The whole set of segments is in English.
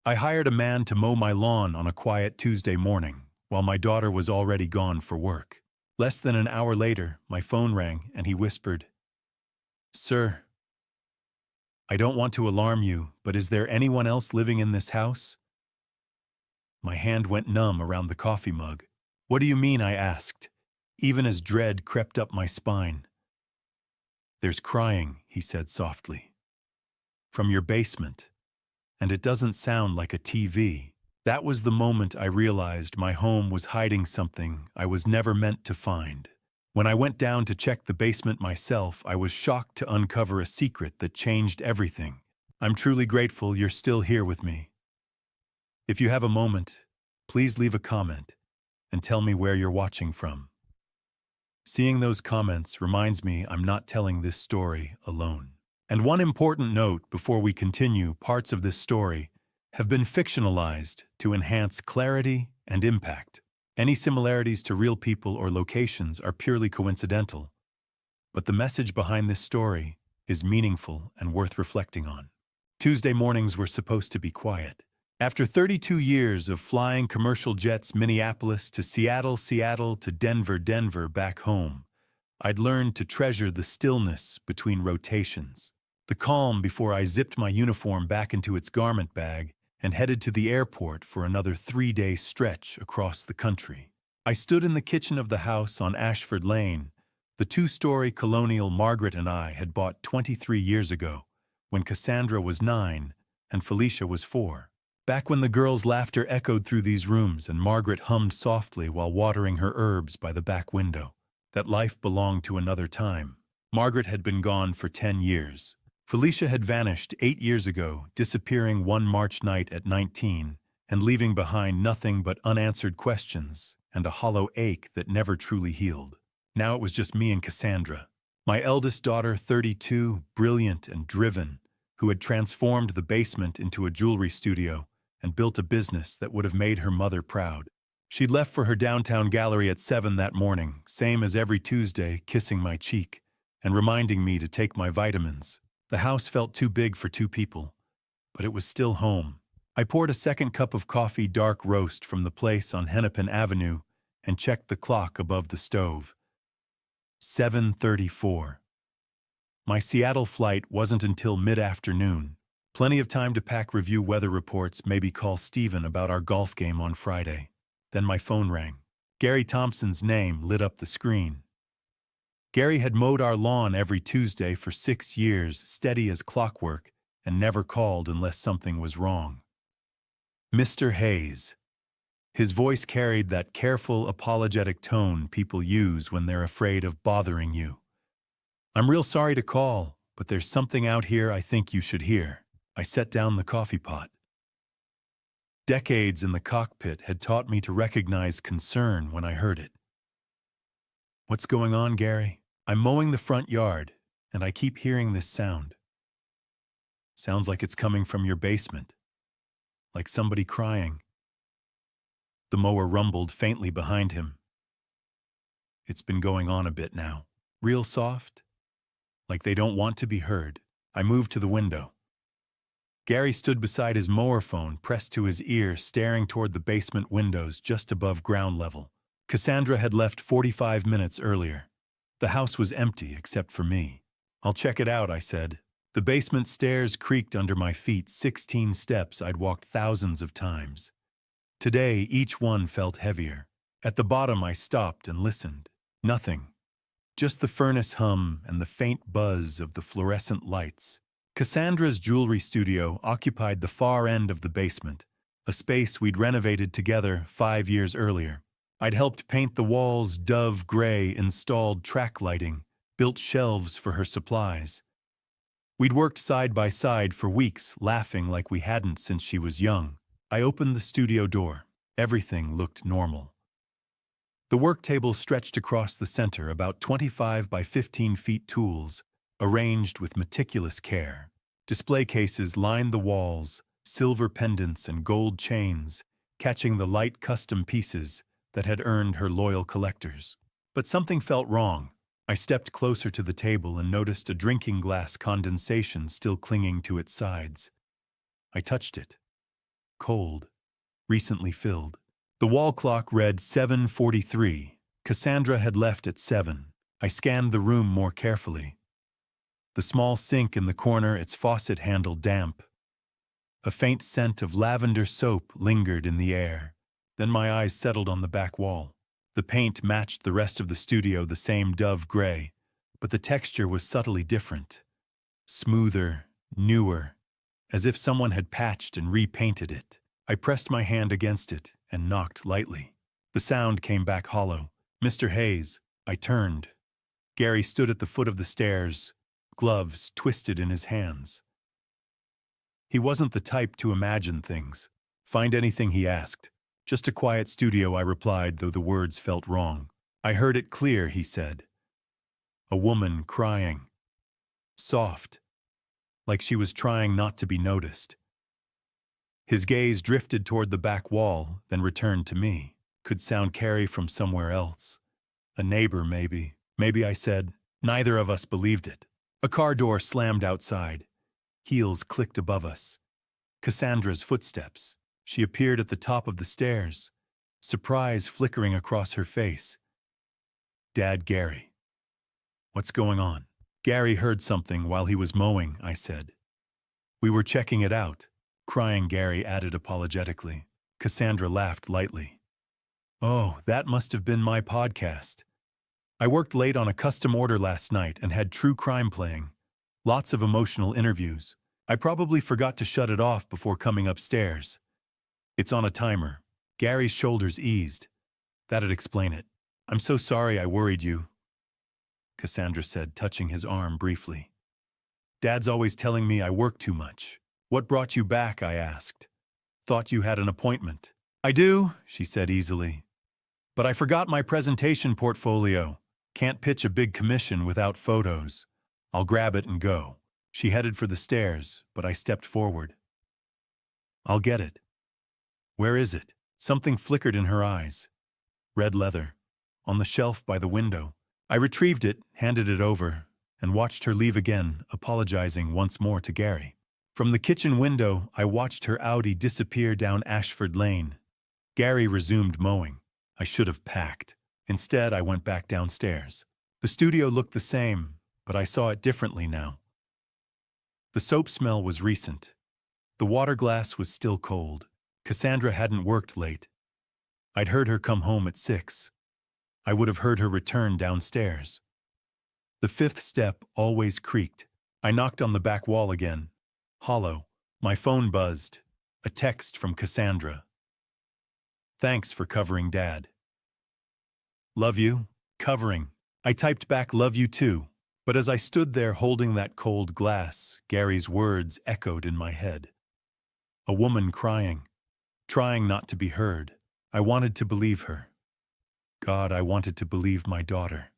I hired a man to mow my lawn on a quiet Tuesday morning, while my daughter was already gone for work. Less than an hour later, my phone rang and he whispered, "Sir, I don't want to alarm you, but is there anyone else living in this house?" My hand went numb around the coffee mug. "What do you mean?" I asked, even as dread crept up my spine. "There's crying," he said softly, "from your basement, and it doesn't sound like a TV." That was the moment I realized my home was hiding something I was never meant to find. When I went down to check the basement myself, I was shocked to uncover a secret that changed everything. I'm truly grateful you're still here with me. If you have a moment, please leave a comment and tell me where you're watching from. Seeing those comments reminds me I'm not telling this story alone. And one important note before we continue: parts of this story have been fictionalized to enhance clarity and impact. Any similarities to real people or locations are purely coincidental, but the message behind this story is meaningful and worth reflecting on. Tuesday mornings were supposed to be quiet. After 32 years of flying commercial jets, Minneapolis to Seattle, Seattle to Denver, Denver back home, I'd learned to treasure the stillness between rotations, the calm before I zipped my uniform back into its garment bag and headed to the airport for another 3-day stretch across the country. I stood in the kitchen of the house on Ashford Lane, the 2-story colonial Margaret and I had bought 23 years ago, when Cassandra was 9 and Felicia was 4. Back when the girls' laughter echoed through these rooms and Margaret hummed softly while watering her herbs by the back window. That life belonged to another time. Margaret had been gone for 10 years. Felicia had vanished 8 years ago, disappearing one March night at 19 and leaving behind nothing but unanswered questions and a hollow ache that never truly healed. Now it was just me and Cassandra, my eldest daughter, 32, brilliant and driven, who had transformed the basement into a jewelry studio and built a business that would have made her mother proud. She'd left for her downtown gallery at 7 that morning, same as every Tuesday, kissing my cheek and reminding me to take my vitamins. The house felt too big for 2 people, but it was still home. I poured a second cup of coffee, dark roast from the place on Hennepin Avenue, and checked the clock above the stove. 7:34. My Seattle flight wasn't until mid-afternoon. Plenty of time to pack, review weather reports, maybe call Steven about our golf game on Friday. Then my phone rang. Gary Thompson's name lit up the screen. Gary had mowed our lawn every Tuesday for 6 years, steady as clockwork, and never called unless something was wrong. "Mr. Hayes." His voice carried that careful, apologetic tone people use when they're afraid of bothering you. "I'm real sorry to call, but there's something out here I think you should hear." I set down the coffee pot. Decades in the cockpit had taught me to recognize concern when I heard it. "What's going on, Gary?" "I'm mowing the front yard, and I keep hearing this sound. Sounds like it's coming from your basement. Like somebody crying." The mower rumbled faintly behind him. "It's been going on a bit now. Real soft, like they don't want to be heard." I moved to the window. Gary stood beside his mower phone, pressed to his ear, staring toward the basement windows just above ground level. Cassandra had left 45 minutes earlier. The house was empty except for me. "I'll check it out," I said. The basement stairs creaked under my feet, 16 steps I'd walked thousands of times. Today, each one felt heavier. At the bottom, I stopped and listened. Nothing. Just the furnace hum and the faint buzz of the fluorescent lights. Cassandra's jewelry studio occupied the far end of the basement, a space we'd renovated together 5 years earlier. I'd helped paint the walls dove gray, installed track lighting, built shelves for her supplies. We'd worked side by side for weeks, laughing like we hadn't since she was young. I opened the studio door. Everything looked normal. The work table stretched across the center, about 25 by 15 feet tools, arranged with meticulous care. Display cases lined the walls, silver pendants and gold chains, catching the light custom pieces that had earned her loyal collectors. But something felt wrong. I stepped closer to the table and noticed a drinking glass condensation still clinging to its sides. I touched it. cold, recently filled. The wall clock read 7:43. Cassandra had left at 7. I scanned the room more carefully. The small sink in the corner, its faucet handle damp. A faint scent of lavender soap lingered in the air. Then my eyes settled on the back wall. The paint matched the rest of the studio, the same dove gray, but the texture was subtly different. Smoother, newer, as if someone had patched and repainted it. I pressed my hand against it and knocked lightly. The sound came back hollow. "Mr. Hayes." I turned. Gary stood at the foot of the stairs, gloves twisted in his hands. He wasn't the type to imagine things. "Find anything?" he asked. "Just a quiet studio," I replied, though the words felt wrong. "I heard it clear," he said. "A woman crying. Soft, like she was trying not to be noticed." His gaze drifted toward the back wall, then returned to me. Could sound carry from somewhere else. A neighbor, maybe. Maybe, I said. Neither of us believed it. A car door slammed outside. Heels clicked above us. Cassandra's footsteps. She appeared at the top of the stairs, surprise flickering across her face. "Dad, Gary." "What's going on?" "Gary heard something while he was mowing," I said. "We were checking it out." Crying, Gary added apologetically. Cassandra laughed lightly. "Oh, that must have been my podcast. I worked late on a custom order last night and had true crime playing. Lots of emotional interviews. I probably forgot to shut it off before coming upstairs. It's on a timer." Gary's shoulders eased. "That'd explain it. I'm so sorry I worried you," Cassandra said, touching his arm briefly. "Dad's always telling me I work too much." "What brought you back?" I asked. "Thought you had an appointment." "I do," she said easily. "But I forgot my presentation portfolio. Can't pitch a big commission without photos. I'll grab it and go." She headed for the stairs, but I stepped forward. "I'll get it." "Where is it?" Something flickered in her eyes. "Red leather. On the shelf by the window." I retrieved it, handed it over, and watched her leave again, apologizing once more to Gary. From the kitchen window, I watched her Audi disappear down Ashford Lane. Gary resumed mowing. I should have packed. Instead, I went back downstairs. The studio looked the same, but I saw it differently now. The soap smell was recent. The water glass was still cold. Cassandra hadn't worked late. I'd heard her come home at 6. I would have heard her return downstairs. The fifth step always creaked. I knocked on the back wall again. Hollow. My phone buzzed. A text from Cassandra. "Thanks for covering, Dad." "Love you." Covering. I typed back, "Love you too." But as I stood there holding that cold glass, Gary's words echoed in my head. A woman crying, trying not to be heard. I wanted to believe her. God, I wanted to believe my daughter.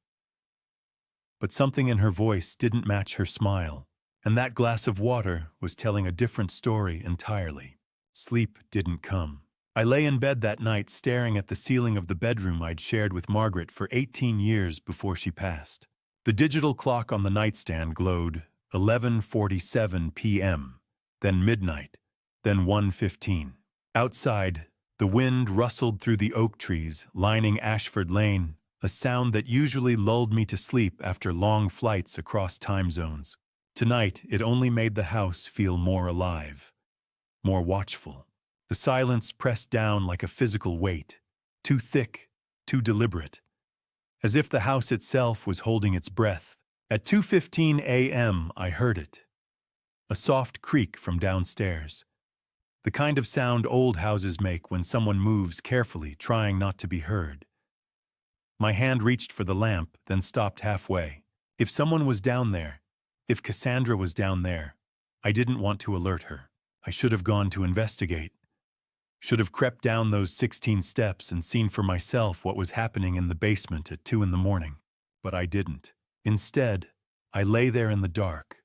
But something in her voice didn't match her smile, and that glass of water was telling a different story entirely. Sleep didn't come. I lay in bed that night staring at the ceiling of the bedroom I'd shared with Margaret for 18 years before she passed. The digital clock on the nightstand glowed 11:47 p.m., then midnight, then 1:15. Outside, the wind rustled through the oak trees lining Ashford Lane, a sound that usually lulled me to sleep after long flights across time zones. Tonight, it only made the house feel more alive, more watchful. The silence pressed down like a physical weight, too thick, too deliberate, as if the house itself was holding its breath. At 2:15 a.m., I heard it. A soft creak from downstairs. The kind of sound old houses make when someone moves carefully, trying not to be heard. My hand reached for the lamp, then stopped halfway. If someone was down there, if Cassandra was down there, I didn't want to alert her. I should have gone to investigate. Should have crept down those 16 steps and seen for myself what was happening in the basement at 2 in the morning. But I didn't. Instead, I lay there in the dark,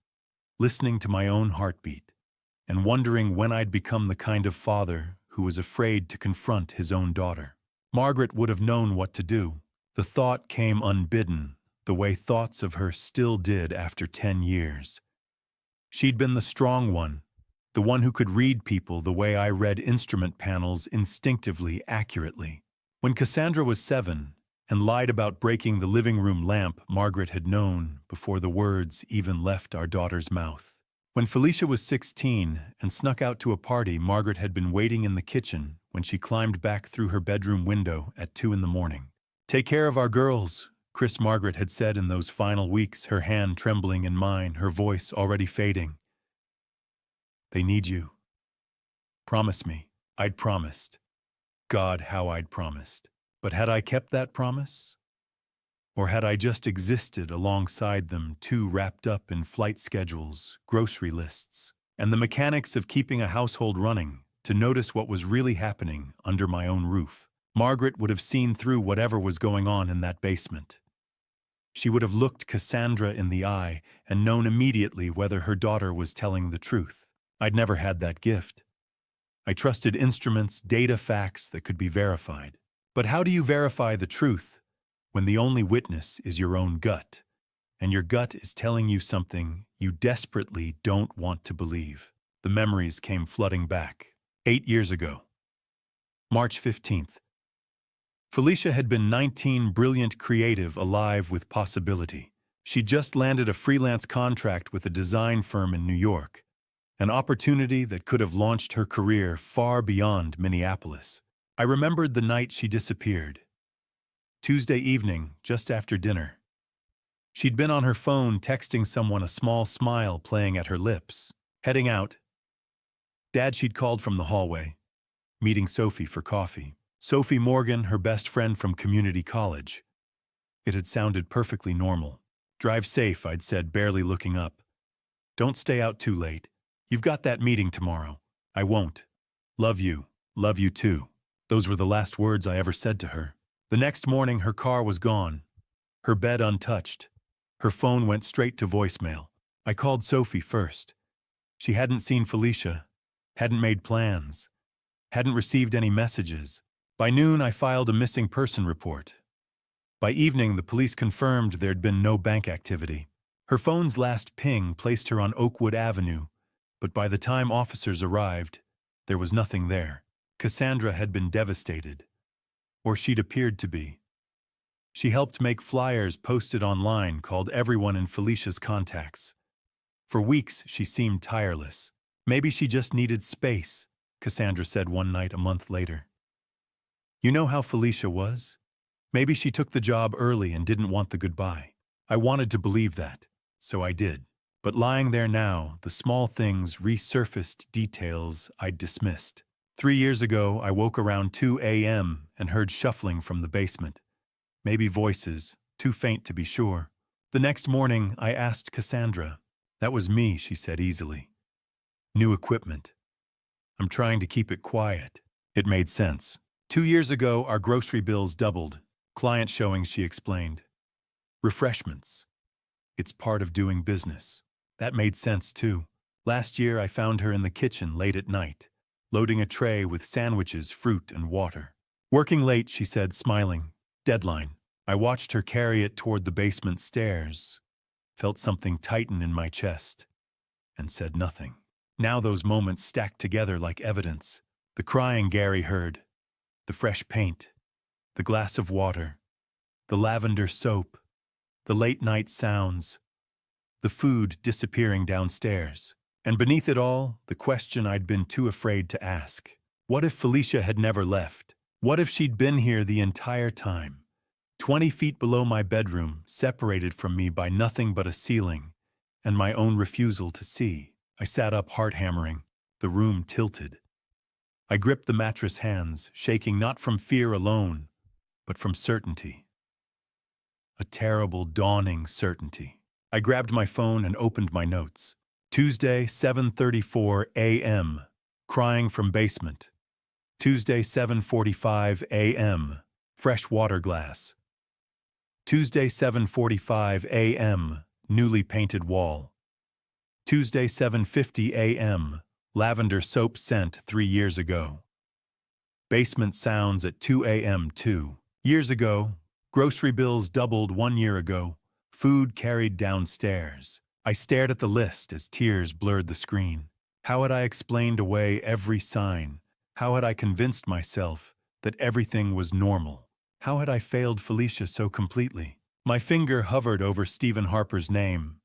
listening to my own heartbeat, and wondering when I'd become the kind of father who was afraid to confront his own daughter. Margaret would have known what to do. The thought came unbidden, the way thoughts of her still did after 10 years. She'd been the strong one, the one who could read people the way I read instrument panels instinctively accurately. When Cassandra was 7 and lied about breaking the living room lamp, Margaret had known before the words even left our daughter's mouth. When Felicia was 16 and snuck out to a party, Margaret had been waiting in the kitchen when she climbed back through her bedroom window at 2 in the morning. "Take care of our girls," Chris, Margaret had said in those final weeks, her hand trembling in mine, her voice already fading. "They need you. Promise me." I'd promised. God, how I'd promised. But had I kept that promise? Or had I just existed alongside them, too wrapped up in flight schedules, grocery lists, and the mechanics of keeping a household running, to notice what was really happening under my own roof? Margaret would have seen through whatever was going on in that basement. She would have looked Cassandra in the eye and known immediately whether her daughter was telling the truth. I'd never had that gift. I trusted instruments, data, facts that could be verified. But how do you verify the truth when the only witness is your own gut, and your gut is telling you something you desperately don't want to believe? The memories came flooding back. 8 years ago. March 15th. Felicia had been 19, brilliant, creative, alive with possibility. She just landed a freelance contract with a design firm in New York, an opportunity that could have launched her career far beyond Minneapolis. I remembered the night she disappeared. Tuesday evening, just after dinner. She'd been on her phone texting someone, a small smile playing at her lips. Heading out. Dad, she'd called from the hallway, meeting Sophie for coffee. Sophie Morgan, her best friend from community college. It had sounded perfectly normal. "Drive safe," I'd said, barely looking up. "Don't stay out too late. You've got that meeting tomorrow." "I won't. Love you. Love you too." Those were the last words I ever said to her. The next morning, her car was gone, her bed untouched. Her phone went straight to voicemail. I called Sophie first. She hadn't seen Felicia, hadn't made plans, hadn't received any messages. By noon, I filed a missing person report. By evening, the police confirmed there'd been no bank activity. Her phone's last ping placed her on Oakwood Avenue, but by the time officers arrived, there was nothing there. Cassandra had been devastated, or she'd appeared to be. She helped make flyers posted online, called everyone in Felicia's contacts. For weeks, she seemed tireless. "Maybe she just needed space," Cassandra said one night a month later. "You know how Felicia was? Maybe she took the job early and didn't want the goodbye." I wanted to believe that, so I did. But lying there now, the small things resurfaced, details I'd dismissed. 3 years ago, I woke around 2 a.m. and heard shuffling from the basement. Maybe voices, too faint to be sure. The next morning, I asked Cassandra. "That was me," she said easily. "New equipment. I'm trying to keep it quiet." It made sense. 2 years ago, our grocery bills doubled. Client showings, she explained. Refreshments. It's part of doing business. That made sense, too. Last year, I found her in the kitchen late at night, loading a tray with sandwiches, fruit, and water. "Working late," she said, smiling. "Deadline." I watched her carry it toward the basement stairs, felt something tighten in my chest, and said nothing. Now those moments stacked together like evidence. The crying Gary heard, the fresh paint, the glass of water, the lavender soap, the late-night sounds, the food disappearing downstairs. And beneath it all, the question I'd been too afraid to ask. What if Felicia had never left? What if she'd been here the entire time? 20 feet below my bedroom, separated from me by nothing but a ceiling, and my own refusal to see. I sat up, heart hammering. The room tilted. I gripped the mattress hands, shaking not from fear alone, but from certainty. A terrible, dawning certainty. I grabbed my phone and opened my notes. Tuesday, 7:34 a.m. Crying from basement. Tuesday, 7:45 a.m. Fresh water glass. Tuesday, 7:45 a.m. Newly painted wall. Tuesday, 7:50 a.m. Lavender soap scent 3 years ago. Basement sounds at 2 a.m. 2 years ago. Grocery bills doubled 1 year ago. Food carried downstairs. I stared at the list as tears blurred the screen. How had I explained away every sign? How had I convinced myself that everything was normal? How had I failed Felicia so completely? My finger hovered over Stephen Harper's name.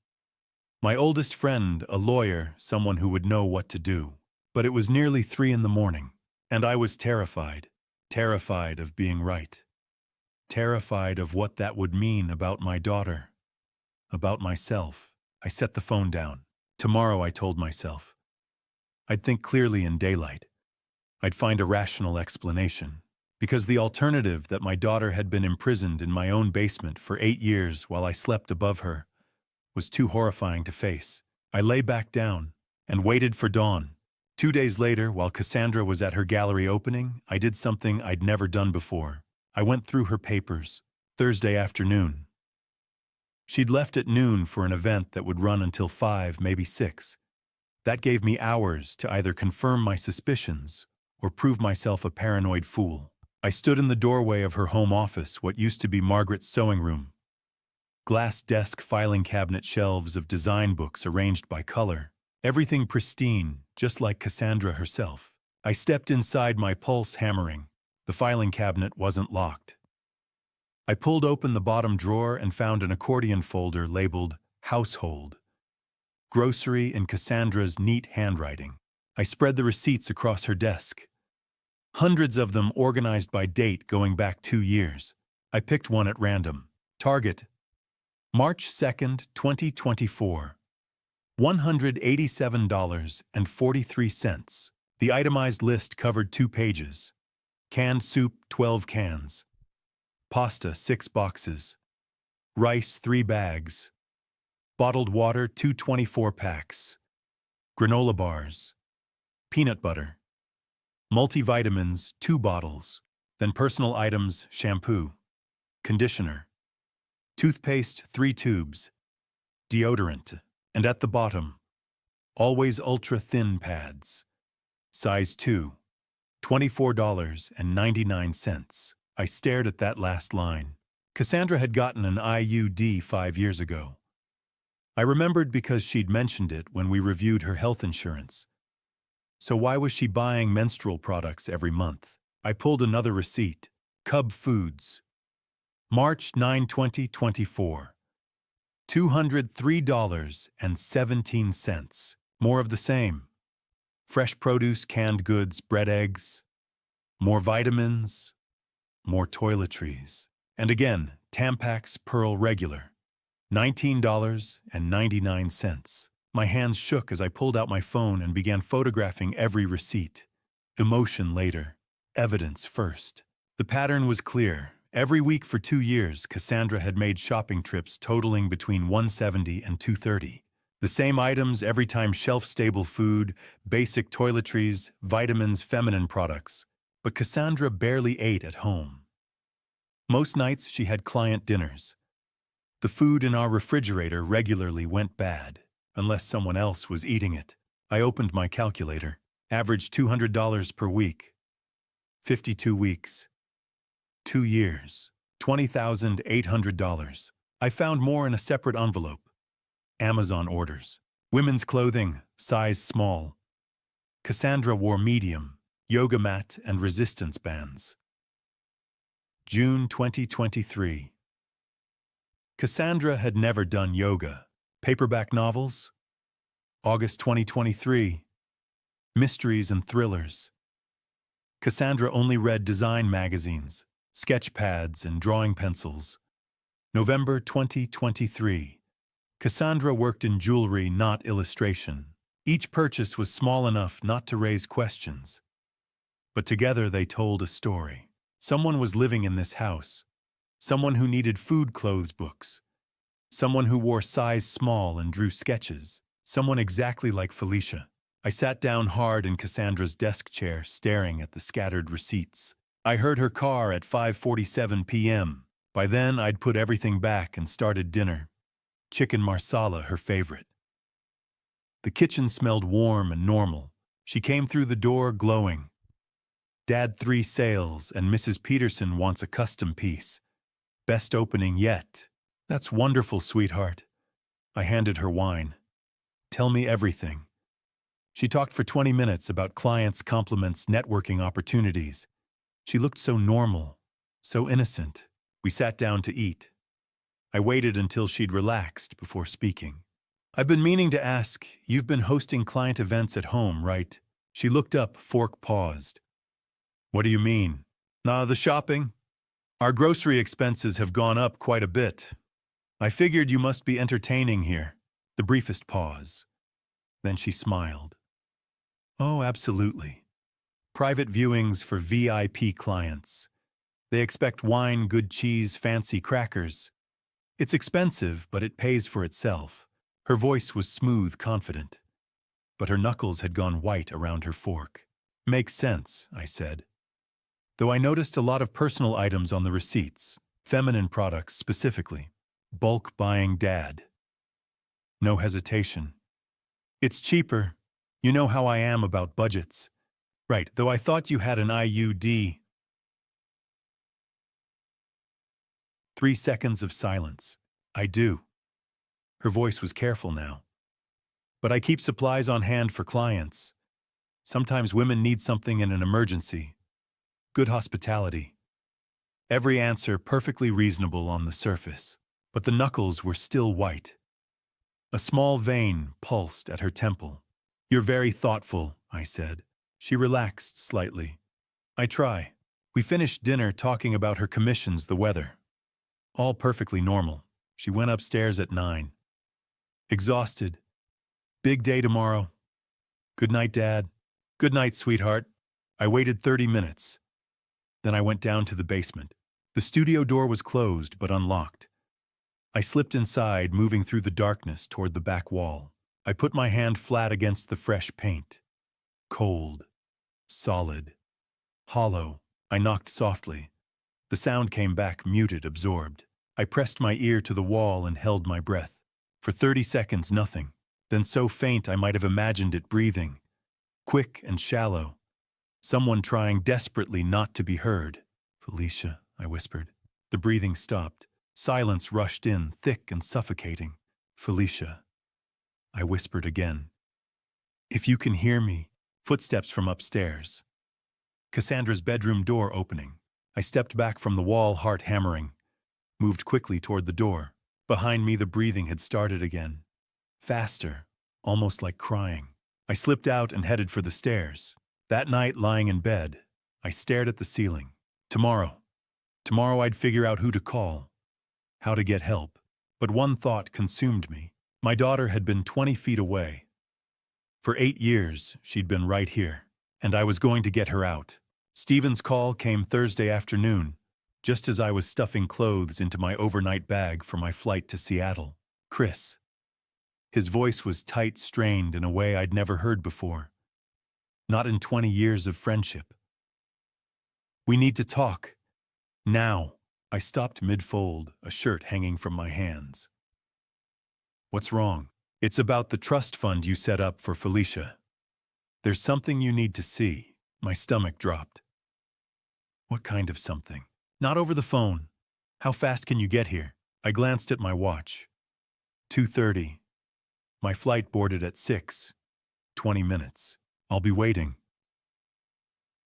My oldest friend, a lawyer, someone who would know what to do. But it was nearly 3 in the morning, and I was terrified. Terrified of being right. Terrified of what that would mean about my daughter. About myself. I set the phone down. Tomorrow, I told myself. I'd think clearly in daylight. I'd find a rational explanation. Because the alternative that my daughter had been imprisoned in my own basement for 8 years while I slept above her was too horrifying to face. I lay back down and waited for dawn. 2 days later, while Cassandra was at her gallery opening, I did something I'd never done before. I went through her papers. Thursday afternoon. She'd left at noon for an event that would run until 5, maybe 6. That gave me hours to either confirm my suspicions or prove myself a paranoid fool. I stood in the doorway of her home office, what used to be Margaret's sewing room. Glass desk filing cabinet shelves of design books arranged by color. Everything pristine, just like Cassandra herself. I stepped inside, my pulse hammering. The filing cabinet wasn't locked. I pulled open the bottom drawer and found an accordion folder labeled Household. Grocery in Cassandra's neat handwriting. I spread the receipts across her desk. Hundreds of them organized by date going back 2 years. I picked one at random. Target. March 2nd, 2024. $187.43. The itemized list covered 2 pages. Canned soup, 12 cans. Pasta, 6 boxes. Rice, 3 bags. Bottled water, 2 24-packs. Granola bars. Peanut butter. Multivitamins, 2 bottles. Then personal items, shampoo. Conditioner. Toothpaste, 3 tubes. Deodorant. And at the bottom, always ultra-thin pads. Size 2. $24.99. I stared at that last line. Cassandra had gotten an IUD 5 years ago. I remembered because she'd mentioned it when we reviewed her health insurance. So why was she buying menstrual products every month? I pulled another receipt. Cub Foods. March 9, 2024. $203.17. More of the same. Fresh produce, canned goods, bread, eggs. More vitamins. More toiletries. And again, Tampax Pearl Regular. $19.99. My hands shook as I pulled out my phone and began photographing every receipt. Emotion later. Evidence first. The pattern was clear. Every week for 2 years, Cassandra had made shopping trips totaling between $170 and $230. The same items every time: shelf-stable food, basic toiletries, vitamins, feminine products. But Cassandra barely ate at home. Most nights she had client dinners. The food in our refrigerator regularly went bad, unless someone else was eating it. I opened my calculator. Average $200 per week. 52 weeks. 2 years. $20,800. I found more in a separate envelope. Amazon orders. Women's clothing, size small. Cassandra wore medium, yoga mat and resistance bands. June 2023. Cassandra had never done yoga. Paperback novels. August 2023. Mysteries and thrillers. Cassandra only read design magazines, sketch pads and drawing pencils. November 2023. Cassandra worked in jewelry, not illustration. Each purchase was small enough not to raise questions. But together they told a story. Someone was living in this house. Someone who needed food clothes books. Someone who wore size small and drew sketches. Someone exactly like Felicia. I sat down hard in Cassandra's desk chair, staring at the scattered receipts. I heard her car at 5:47 p.m. By then, I'd put everything back and started dinner. Chicken marsala, her favorite. The kitchen smelled warm and normal. She came through the door glowing. Dad 3 sales and Mrs. Peterson wants a custom piece. Best opening yet. That's wonderful, sweetheart. I handed her wine. Tell me everything. She talked for 20 minutes about clients' compliments, networking opportunities. She looked so normal, so innocent. We sat down to eat. I waited until she'd relaxed before speaking. I've been meaning to ask, you've been hosting client events at home, right? She looked up, fork paused. What do you mean? The shopping? Our grocery expenses have gone up quite a bit. I figured you must be entertaining here. The briefest pause. Then she smiled. Oh, absolutely. Private viewings for VIP clients. They expect wine, good cheese, fancy crackers. It's expensive, but it pays for itself. Her voice was smooth, confident. But her knuckles had gone white around her fork. Makes sense, I said. Though I noticed a lot of personal items on the receipts, feminine products specifically. Bulk buying dad. No hesitation. It's cheaper. You know how I am about budgets. Right, though I thought you had an IUD. 3 seconds of silence. I do. Her voice was careful now. But I keep supplies on hand for clients. Sometimes women need something in an emergency. Good hospitality. Every answer perfectly reasonable on the surface. But the knuckles were still white. A small vein pulsed at her temple. You're very thoughtful, I said. She relaxed slightly. I try. We finished dinner talking about her commissions, the weather. All perfectly normal. She went upstairs at 9. Exhausted. Big day tomorrow. Good night, Dad. Good night, sweetheart. I waited 30 minutes. Then I went down to the basement. The studio door was closed but unlocked. I slipped inside, moving through the darkness toward the back wall. I put my hand flat against the fresh paint. Cold. Solid. Hollow. I knocked softly. The sound came back, muted, absorbed. I pressed my ear to the wall and held my breath. For 30 seconds, nothing. Then so faint I might have imagined it breathing. Quick and shallow. Someone trying desperately not to be heard. Felicia, I whispered. The breathing stopped. Silence rushed in, thick and suffocating. Felicia. I whispered again. If you can hear me. Footsteps from upstairs. Cassandra's bedroom door opening. I stepped back from the wall, heart hammering. Moved quickly toward the door. Behind me, the breathing had started again. Faster, almost like crying. I slipped out and headed for the stairs. That night, lying in bed, I stared at the ceiling. Tomorrow I'd figure out who to call, how to get help. But one thought consumed me. My daughter had been 20 feet away. For 8 years, she'd been right here, and I was going to get her out. Stephen's call came Thursday afternoon, just as I was stuffing clothes into my overnight bag for my flight to Seattle. Chris. His voice was tight, strained in a way I'd never heard before. Not in 20 years of friendship. We need to talk. Now. I stopped mid-fold, a shirt hanging from my hands. What's wrong? It's about the trust fund you set up for Felicia. There's something you need to see. My stomach dropped. What kind of something? Not over the phone. How fast can you get here? I glanced at my watch. 2:30. My flight boarded at 6. 20 minutes. I'll be waiting.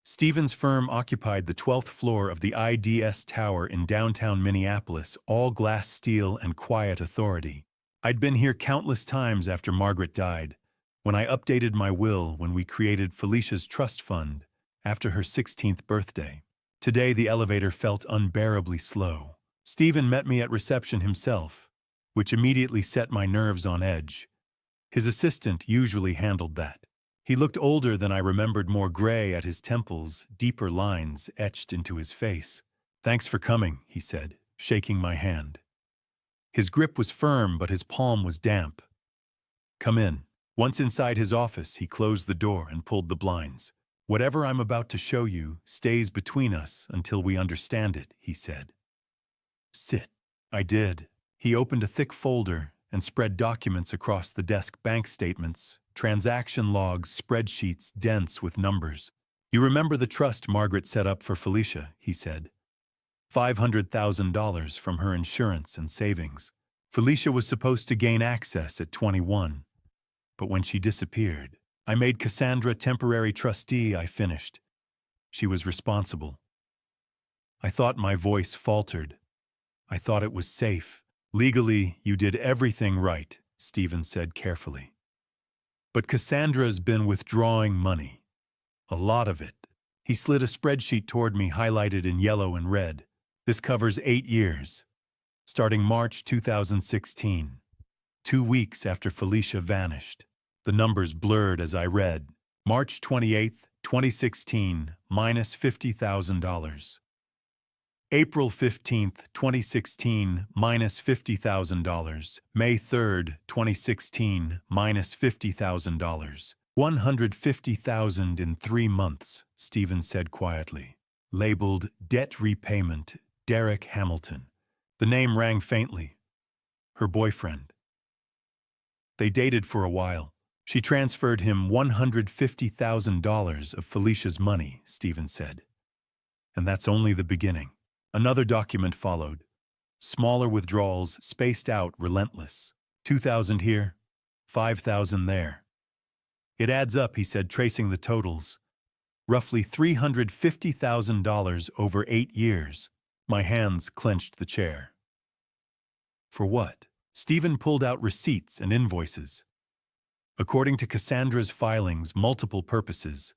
Stephen's firm occupied the 12th floor of the IDS Tower in downtown Minneapolis, all glass, steel, and quiet authority. I'd been here countless times after Margaret died, when I updated my will when we created Felicia's trust fund after her 16th birthday. Today the elevator felt unbearably slow. Stephen met me at reception himself, which immediately set my nerves on edge. His assistant usually handled that. He looked older than I remembered, more gray at his temples, deeper lines etched into his face. Thanks for coming, he said, shaking my hand. His grip was firm, but his palm was damp. Come in. Once inside his office, he closed the door and pulled the blinds. Whatever I'm about to show you stays between us until we understand it, he said. Sit. I did. He opened a thick folder and spread documents across the desk, bank statements, transaction logs, spreadsheets dense with numbers. You remember the trust Margaret set up for Felicia, he said. $500,000 from her insurance and savings. Felicia was supposed to gain access at 21, but when she disappeared, I made Cassandra temporary trustee, I finished. She was responsible. I thought my voice faltered. I thought it was safe. Legally, you did everything right, Stephen said carefully. But Cassandra's been withdrawing money. A lot of it. He slid a spreadsheet toward me highlighted in yellow and red. This covers 8 years, starting March 2016, 2 weeks after Felicia vanished. The numbers blurred as I read. March 28, 2016, minus $50,000. April 15, 2016, minus $50,000. May 3, 2016, minus $50,000. $150,000 in 3 months, Stephen said quietly. Labeled Debt Repayment, Derek Hamilton. The name rang faintly. Her boyfriend. They dated for a while. She transferred him $150,000 of Felicia's money, Stephen said. And that's only the beginning. Another document followed. Smaller withdrawals, spaced out, relentless. 2,000 here, 5,000 there. It adds up, he said, tracing the totals. Roughly $350,000 over 8 years. My hands clenched the chair. For what? Stephen pulled out receipts and invoices. According to Cassandra's filings, multiple purposes.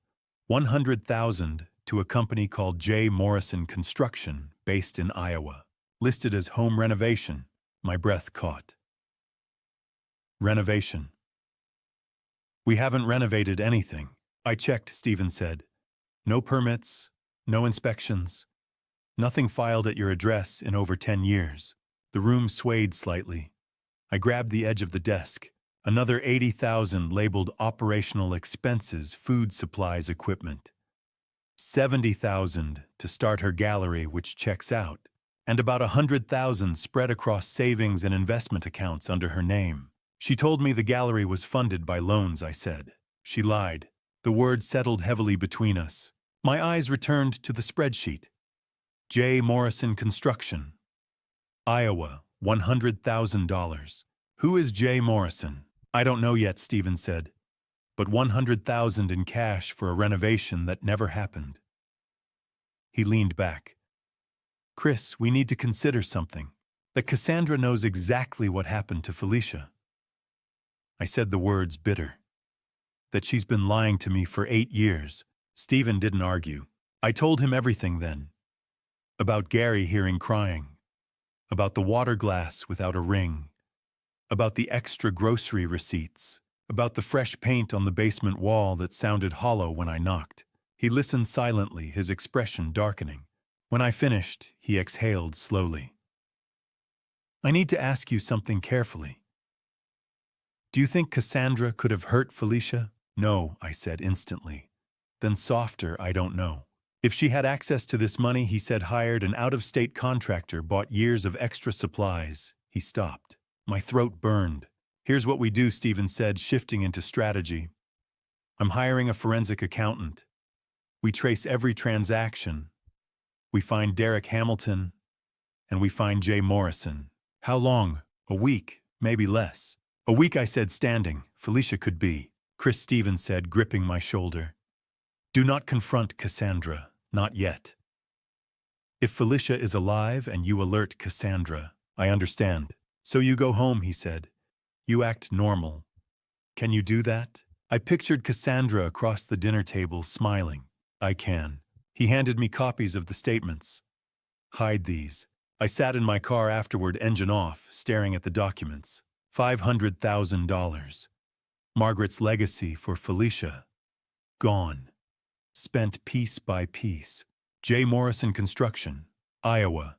$100,000 to a company called J. Morrison Construction, based in Iowa. Listed as home renovation. My breath caught. Renovation. We haven't renovated anything. I checked, Stephen said. No permits, no inspections. Nothing filed at your address in over 10 years. The room swayed slightly. I grabbed the edge of the desk. Another $80,000 labeled operational expenses, food supplies, equipment. $70,000 to start her gallery, which checks out, and about $100,000 spread across savings and investment accounts under her name. She told me the gallery was funded by loans, I said. She lied. The words settled heavily between us. My eyes returned to the spreadsheet. J. Morrison Construction. Iowa, $100,000. Who is J. Morrison? I don't know yet, Stephen said. But $100,000 in cash for a renovation that never happened. He leaned back. Chris, we need to consider something. That Cassandra knows exactly what happened to Felicia. I said the words bitter. That she's been lying to me for 8 years. Stephen didn't argue. I told him everything then. About Gary hearing crying. About the water glass without a ring. About the extra grocery receipts. About the fresh paint on the basement wall that sounded hollow when I knocked. He listened silently, his expression darkening. When I finished, he exhaled slowly. I need to ask you something carefully. Do you think Cassandra could have hurt Felicia? No, I said instantly. Then softer, I don't know. If she had access to this money, he said, hired an out-of-state contractor, bought years of extra supplies. He stopped. My throat burned. Here's what we do, Stephen said, shifting into strategy. I'm hiring a forensic accountant. We trace every transaction. We find Derek Hamilton, and we find Jay Morrison. How long? A week, maybe less. A week, I said, standing. Felicia could be. Chris, Stephen said, gripping my shoulder. Do not confront Cassandra, not yet. If Felicia is alive and you alert Cassandra, I understand. So you go home, he said. You act normal. Can you do that? I pictured Cassandra across the dinner table, smiling. I can. He handed me copies of the statements. Hide these. I sat in my car afterward, engine off, staring at the documents. $500,000. Margaret's legacy for Felicia. Gone. Spent piece by piece. J. Morrison Construction, Iowa.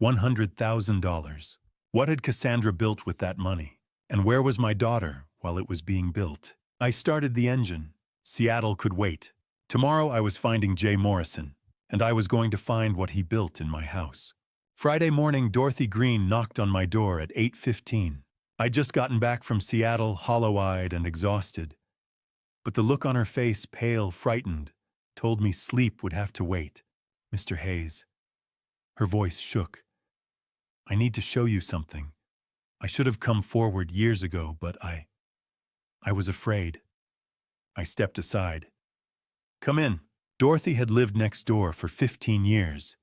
$100,000. What had Cassandra built with that money? And where was my daughter while it was being built? I started the engine. Seattle could wait. Tomorrow I was finding Jay Morrison, and I was going to find what he built in my house. Friday morning, Dorothy Green knocked on my door at 8:15. I'd just gotten back from Seattle, hollow-eyed and exhausted. But the look on her face, pale, frightened, told me sleep would have to wait. Mr. Hayes. Her voice shook. I need to show you something. I should have come forward years ago, but I was afraid. I stepped aside. "Come in." Dorothy had lived next door for 15 years.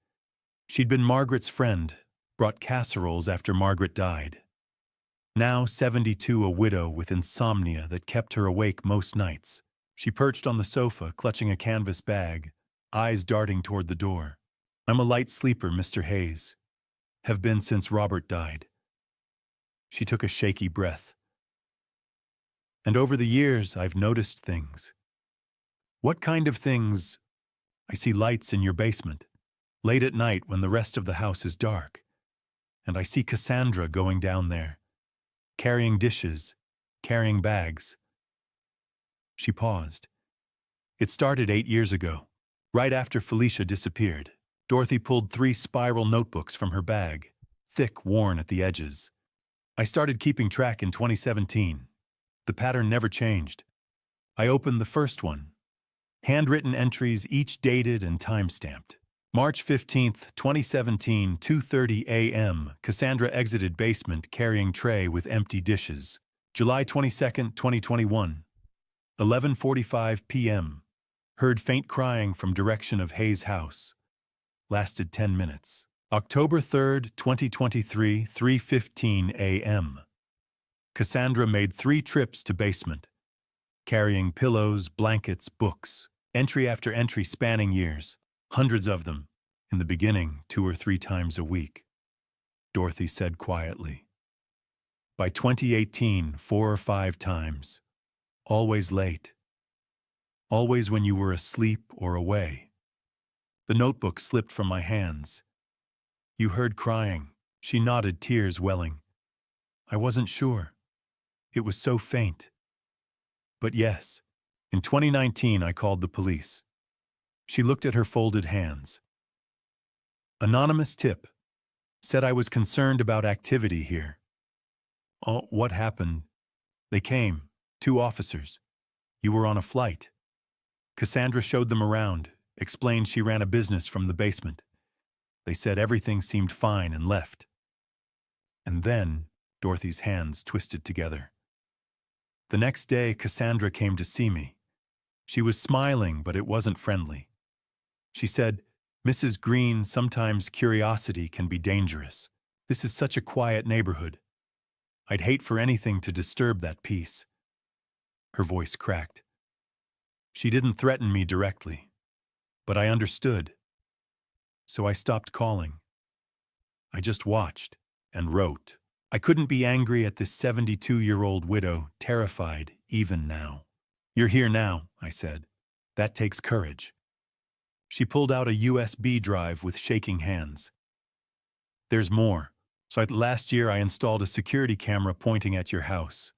She'd been Margaret's friend, brought casseroles after Margaret died. Now 72, a widow with insomnia that kept her awake most nights. She perched on the sofa, clutching a canvas bag, eyes darting toward the door. "I'm a light sleeper, Mr. Hayes. Have been since Robert died." She took a shaky breath. "And over the years, I've noticed things." "What kind of things?" "I see lights in your basement, late at night when the rest of the house is dark. And I see Cassandra going down there, carrying dishes, carrying bags." She paused. "It started 8 years ago, right after Felicia disappeared." Dorothy pulled 3 spiral notebooks from her bag, thick, worn at the edges. "I started keeping track in 2017. The pattern never changed. I opened the first one. Handwritten entries, each dated and time-stamped. March 15th, 2017, 2:30 a.m., Cassandra exited basement carrying tray with empty dishes. July 22nd, 2021, 11:45 p.m., heard faint crying from direction of Hayes' house. Lasted 10 minutes. October 3rd, 2023, 3:15 a.m., Cassandra made 3 trips to basement, carrying pillows, blankets, books, entry after entry spanning years, hundreds of them, in the beginning 2 or 3 times a week. Dorothy said quietly. By 2018, 4 or 5 times, always late, always when you were asleep or away. The notebook slipped from my hands. "You heard crying." She nodded, tears welling. "I wasn't sure. It was so faint. But yes, in 2019 I called the police." She looked at her folded hands. "Anonymous tip. Said I was concerned about activity here." "Oh, what happened?" "They came, 2 officers. You were on a flight." Cassandra showed them around, explained she ran a business from the basement. They said everything seemed fine and left. And then Dorothy's hands twisted together. "The next day, Cassandra came to see me. She was smiling, but it wasn't friendly. She said, 'Mrs. Green, sometimes curiosity can be dangerous. This is such a quiet neighborhood. I'd hate for anything to disturb that peace.'" Her voice cracked. "She didn't threaten me directly, but I understood. So I stopped calling. I just watched and wrote. I couldn't be angry at this 72-year-old widow, terrified even now." "You're here now," I said. "That takes courage." She pulled out a USB drive with shaking hands. "There's more. So last year I installed a security camera pointing at your house.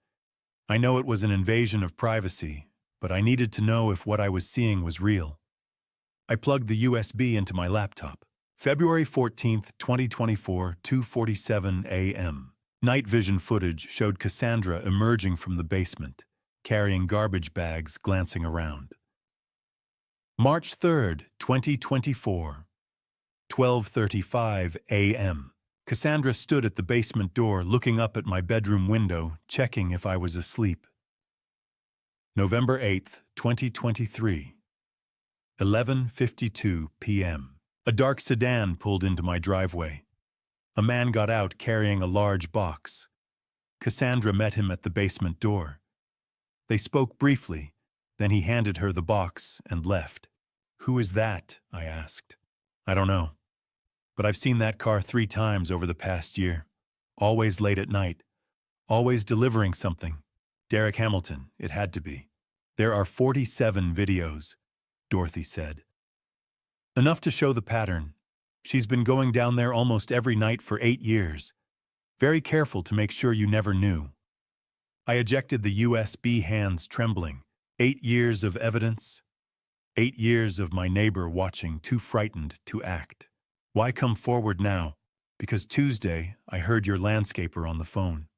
I know it was an invasion of privacy, but I needed to know if what I was seeing was real. I plugged the USB into my laptop. February 14th, 2024, 2:47 a.m. Night vision footage showed Cassandra emerging from the basement, carrying garbage bags, glancing around. March 3rd, 2024, 12:35 a.m. Cassandra stood at the basement door, looking up at my bedroom window, checking if I was asleep. November 8th, 2023, 11:52 p.m. A dark sedan pulled into my driveway. A man got out carrying a large box. Cassandra met him at the basement door. They spoke briefly, then he handed her the box and left. "Who is that?" I asked. "I don't know. But I've seen that car 3 times over the past year. Always late at night. Always delivering something. Derek Hamilton, it had to be." "There are 47 videos," Dorothy said. "Enough to show the pattern. She's been going down there almost every night for 8 years. Very careful to make sure you never knew." I ejected the USB, hands trembling. 8 years of evidence. 8 years of my neighbor watching, too frightened to act. Why come forward now? Because Tuesday I heard your landscaper on the phone.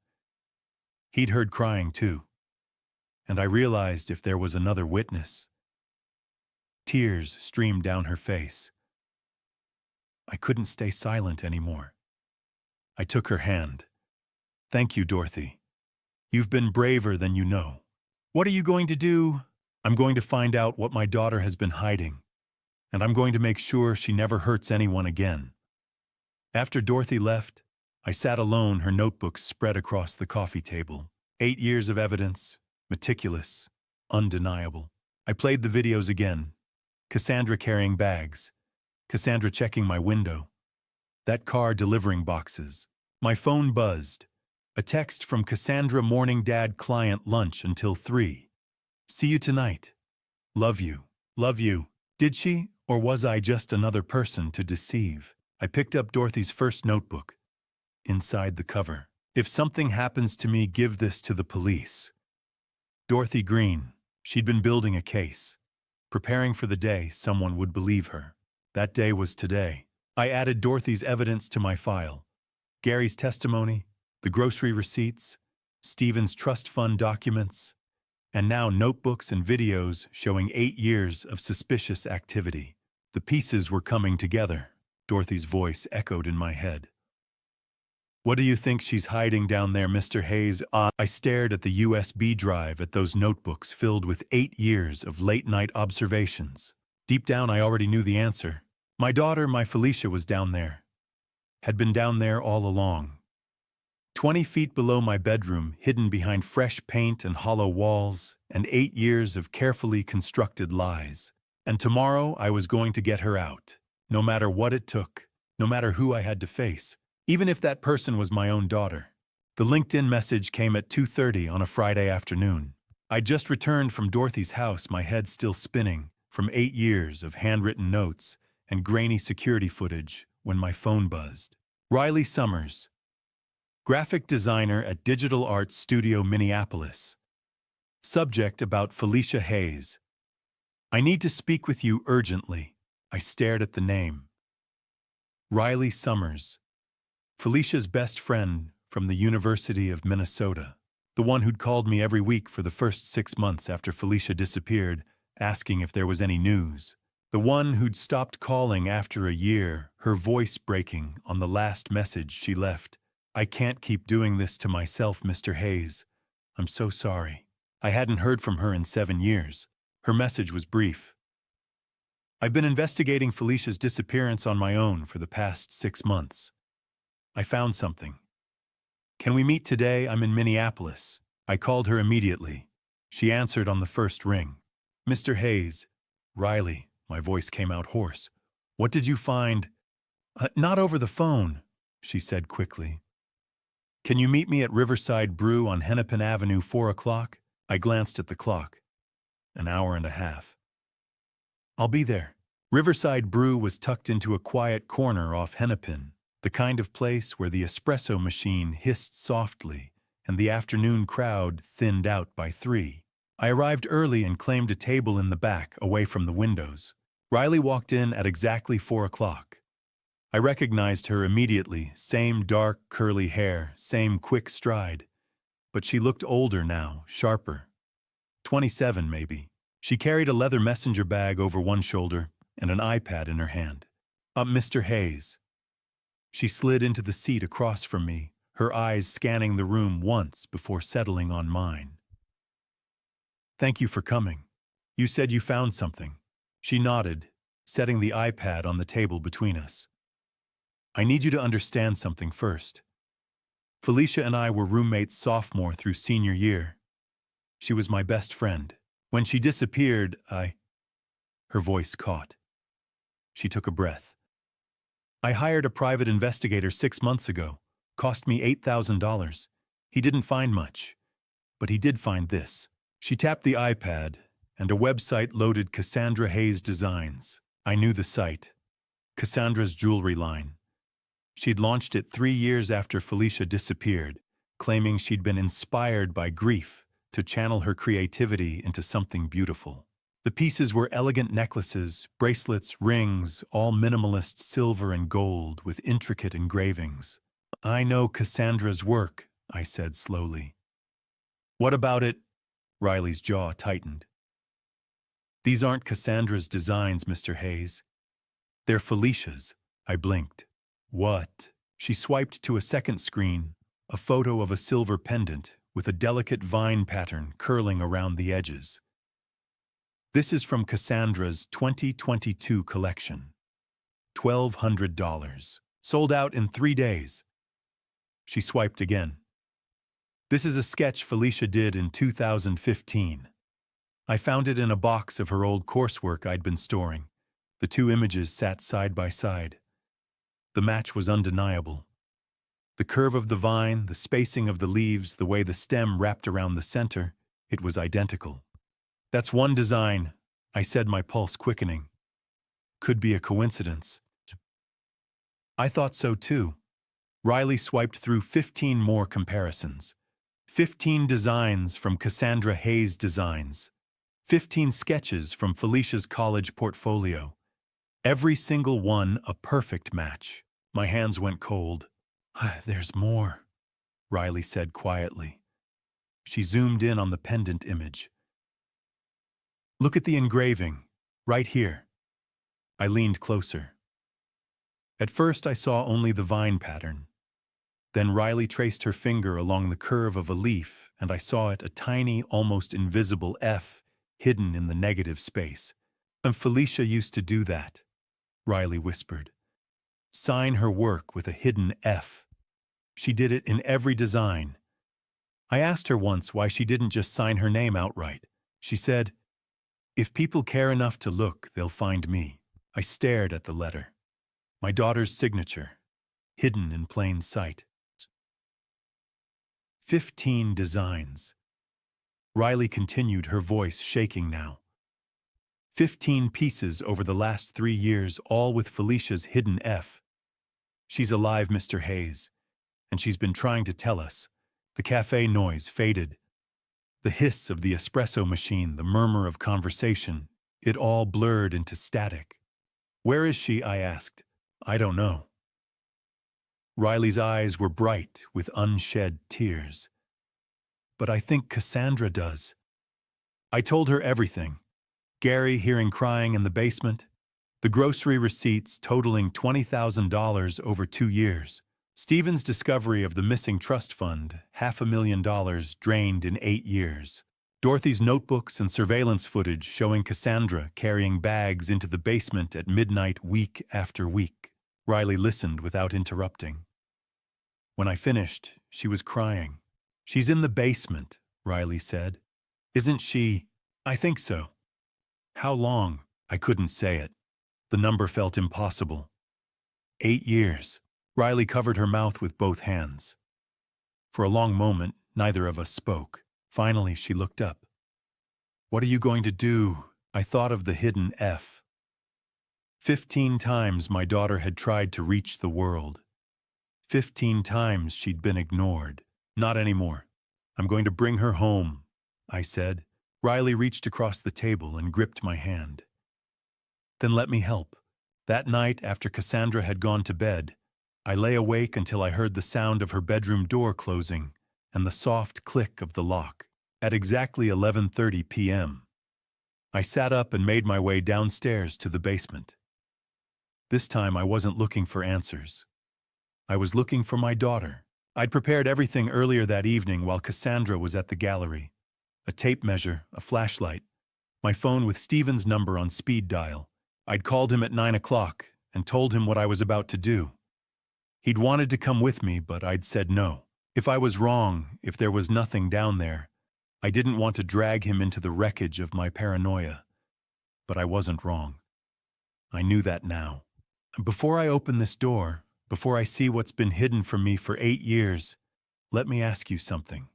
He'd heard crying too. And I realized if there was another witness. Tears streamed down her face. I couldn't stay silent anymore. I took her hand. "Thank you, Dorothy. You've been braver than you know." "What are you going to do?" I'm going to find out what my daughter has been hiding, and I'm going to make sure she never hurts anyone again. After Dorothy left, I sat alone, her notebooks spread across the coffee table. 8 years of evidence, meticulous, undeniable. I played the videos again. Cassandra carrying bags. Cassandra checking my window. That car delivering boxes. My phone buzzed. A text from Cassandra: morning dad, client lunch until 3. See you tonight. Love you. Love you. Did she, or was I just another person to deceive? I picked up Dorothy's first notebook. Inside the cover. If something happens to me, give this to the police. Dorothy Green. She'd been building a case, preparing for the day someone would believe her. That day was today. I added Dorothy's evidence to my file. Gary's testimony, the grocery receipts, Stephen's trust fund documents, and now notebooks and videos showing 8 years of suspicious activity. The pieces were coming together. Dorothy's voice echoed in my head. What do you think she's hiding down there, Mr. Hayes? I stared at the USB drive, at those notebooks filled with 8 years of late-night observations. Deep down, I already knew the answer. My daughter, my Felicia, was down there. Had been down there all along. 20 feet below my bedroom, hidden behind fresh paint and hollow walls, and 8 years of carefully constructed lies. And tomorrow I was going to get her out, no matter what it took, no matter who I had to face, even if that person was my own daughter. The LinkedIn message came at 2:30 on a Friday afternoon. I'd just returned from Dorothy's house, my head still spinning from 8 years of handwritten notes and grainy security footage, when my phone buzzed. Riley Summers, graphic designer at Digital Arts Studio, Minneapolis. Subject: about Felicia Hayes. I need to speak with you urgently. I stared at the name. Riley Summers, Felicia's best friend from the University of Minnesota. The one who'd called me every week for the first 6 months after Felicia disappeared, asking if there was any news. The one who'd stopped calling after a year, her voice breaking on the last message she left. I can't keep doing this to myself, Mr. Hayes. I'm so sorry. I hadn't heard from her in 7 years. Her message was brief. I've been investigating Felicia's disappearance on my own for the past 6 months. I found something. Can we meet today? I'm in Minneapolis. I called her immediately. She answered on the first ring. Mr. Hayes. Riley. My voice came out hoarse. What did you find? Not over the phone, she said quickly. Can you meet me at Riverside Brew on Hennepin Avenue, 4 o'clock? I glanced at the clock. An hour and a half. I'll be there. Riverside Brew was tucked into a quiet corner off Hennepin, the kind of place where the espresso machine hissed softly and the afternoon crowd thinned out by 3. I arrived early and claimed a table in the back, away from the windows. Riley walked in at exactly 4 o'clock. I recognized her immediately, same dark, curly hair, same quick stride. But she looked older now, sharper. 27, maybe. She carried a leather messenger bag over one shoulder and an iPad in her hand. Mr. Hayes. She slid into the seat across from me, her eyes scanning the room once before settling on mine. Thank you for coming. You said you found something. She nodded, setting the iPad on the table between us. I need you to understand something first. Felicia and I were roommates sophomore through senior year. She was my best friend. When she disappeared, Her voice caught. She took a breath. I hired a private investigator 6 months ago. Cost me $8,000. He didn't find much, but he did find this. She tapped the iPad, and a website loaded: Cassandra Hayes Designs. I knew the site. Cassandra's jewelry line. She'd launched it 3 years after Felicia disappeared, claiming she'd been inspired by grief to channel her creativity into something beautiful. The pieces were elegant necklaces, bracelets, rings, all minimalist silver and gold with intricate engravings. I know Cassandra's work, I said slowly. What about it? Riley's jaw tightened. These aren't Cassandra's designs, Mr. Hayes. They're Felicia's. I blinked. What? She swiped to a second screen, a photo of a silver pendant with a delicate vine pattern curling around the edges. This is from Cassandra's 2022 collection. $1,200. Sold out in 3 days. She swiped again. This is a sketch Felicia did in 2015. I found it in a box of her old coursework I'd been storing. The two images sat side by side. The match was undeniable. The curve of the vine, the spacing of the leaves, the way the stem wrapped around the center, it was identical. That's one design, I said, my pulse quickening. Could be a coincidence. I thought so too. Riley swiped through 15 more comparisons. 15 designs from Cassandra Hayes' designs. 15 sketches from Felicia's college portfolio. Every single one a perfect match. My hands went cold. There's more, Riley said quietly. She zoomed in on the pendant image. Look at the engraving, right here. I leaned closer. At first I saw only the vine pattern. Then Riley traced her finger along the curve of a leaf, and I saw it a tiny, almost invisible F hidden in the negative space. And Felicia used to do that, Riley whispered. Sign her work with a hidden F. She did it in every design. I asked her once why she didn't just sign her name outright. She said, "If people care enough to look, they'll find me." I stared at the letter. My daughter's signature, hidden in plain sight. 15 designs. Riley continued, her voice shaking now. 15 pieces over the last 3 years, all with Felicia's hidden F. She's alive, Mr. Hayes, and she's been trying to tell us. The cafe noise faded. The hiss of the espresso machine, the murmur of conversation, it all blurred into static. Where is she? I asked. I don't know. Riley's eyes were bright with unshed tears. But I think Cassandra does. I told her everything. Gary hearing crying in the basement, the grocery receipts totaling $20,000 over 2 years, Stephen's discovery of the missing trust fund, $500,000 drained in 8 years, Dorothy's notebooks and surveillance footage showing Cassandra carrying bags into the basement at midnight week after week. Riley listened without interrupting. When I finished, she was crying. She's in the basement, Riley said. Isn't she? I think so. How long? I couldn't say it. The number felt impossible. 8 years. Riley covered her mouth with both hands. For a long moment, neither of us spoke. Finally, she looked up. What are you going to do? I thought of the hidden F. 15 times my daughter had tried to reach the world. 15 times she'd been ignored. Not anymore. I'm going to bring her home, I said. Riley reached across the table and gripped my hand. Then let me help. That night, after Cassandra had gone to bed, I lay awake until I heard the sound of her bedroom door closing and the soft click of the lock. At exactly 11:30 p.m., I sat up and made my way downstairs to the basement. This time I wasn't looking for answers. I was looking for my daughter. I'd prepared everything earlier that evening while Cassandra was at the gallery. A tape measure, a flashlight, my phone with Stephen's number on speed dial. I'd called him at 9 o'clock and told him what I was about to do. He'd wanted to come with me, but I'd said no. If I was wrong, if there was nothing down there, I didn't want to drag him into the wreckage of my paranoia. But I wasn't wrong. I knew that now. Before I open this door, before I see what's been hidden from me for 8 years, let me ask you something.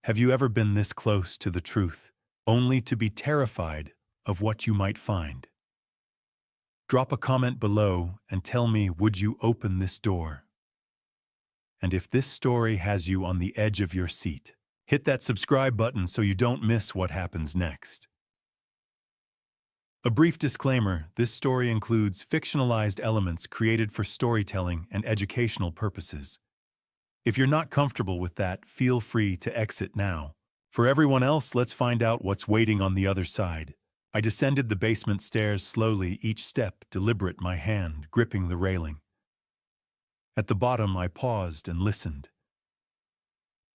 Have you ever been this close to the truth, only to be terrified of what you might find? Drop a comment below and tell me, would you open this door? And if this story has you on the edge of your seat, hit that subscribe button so you don't miss what happens next. A brief disclaimer, this story includes fictionalized elements created for storytelling and educational purposes. If you're not comfortable with that, feel free to exit now. For everyone else, let's find out what's waiting on the other side. I descended the basement stairs slowly, each step deliberate, my hand gripping the railing. At the bottom, I paused and listened.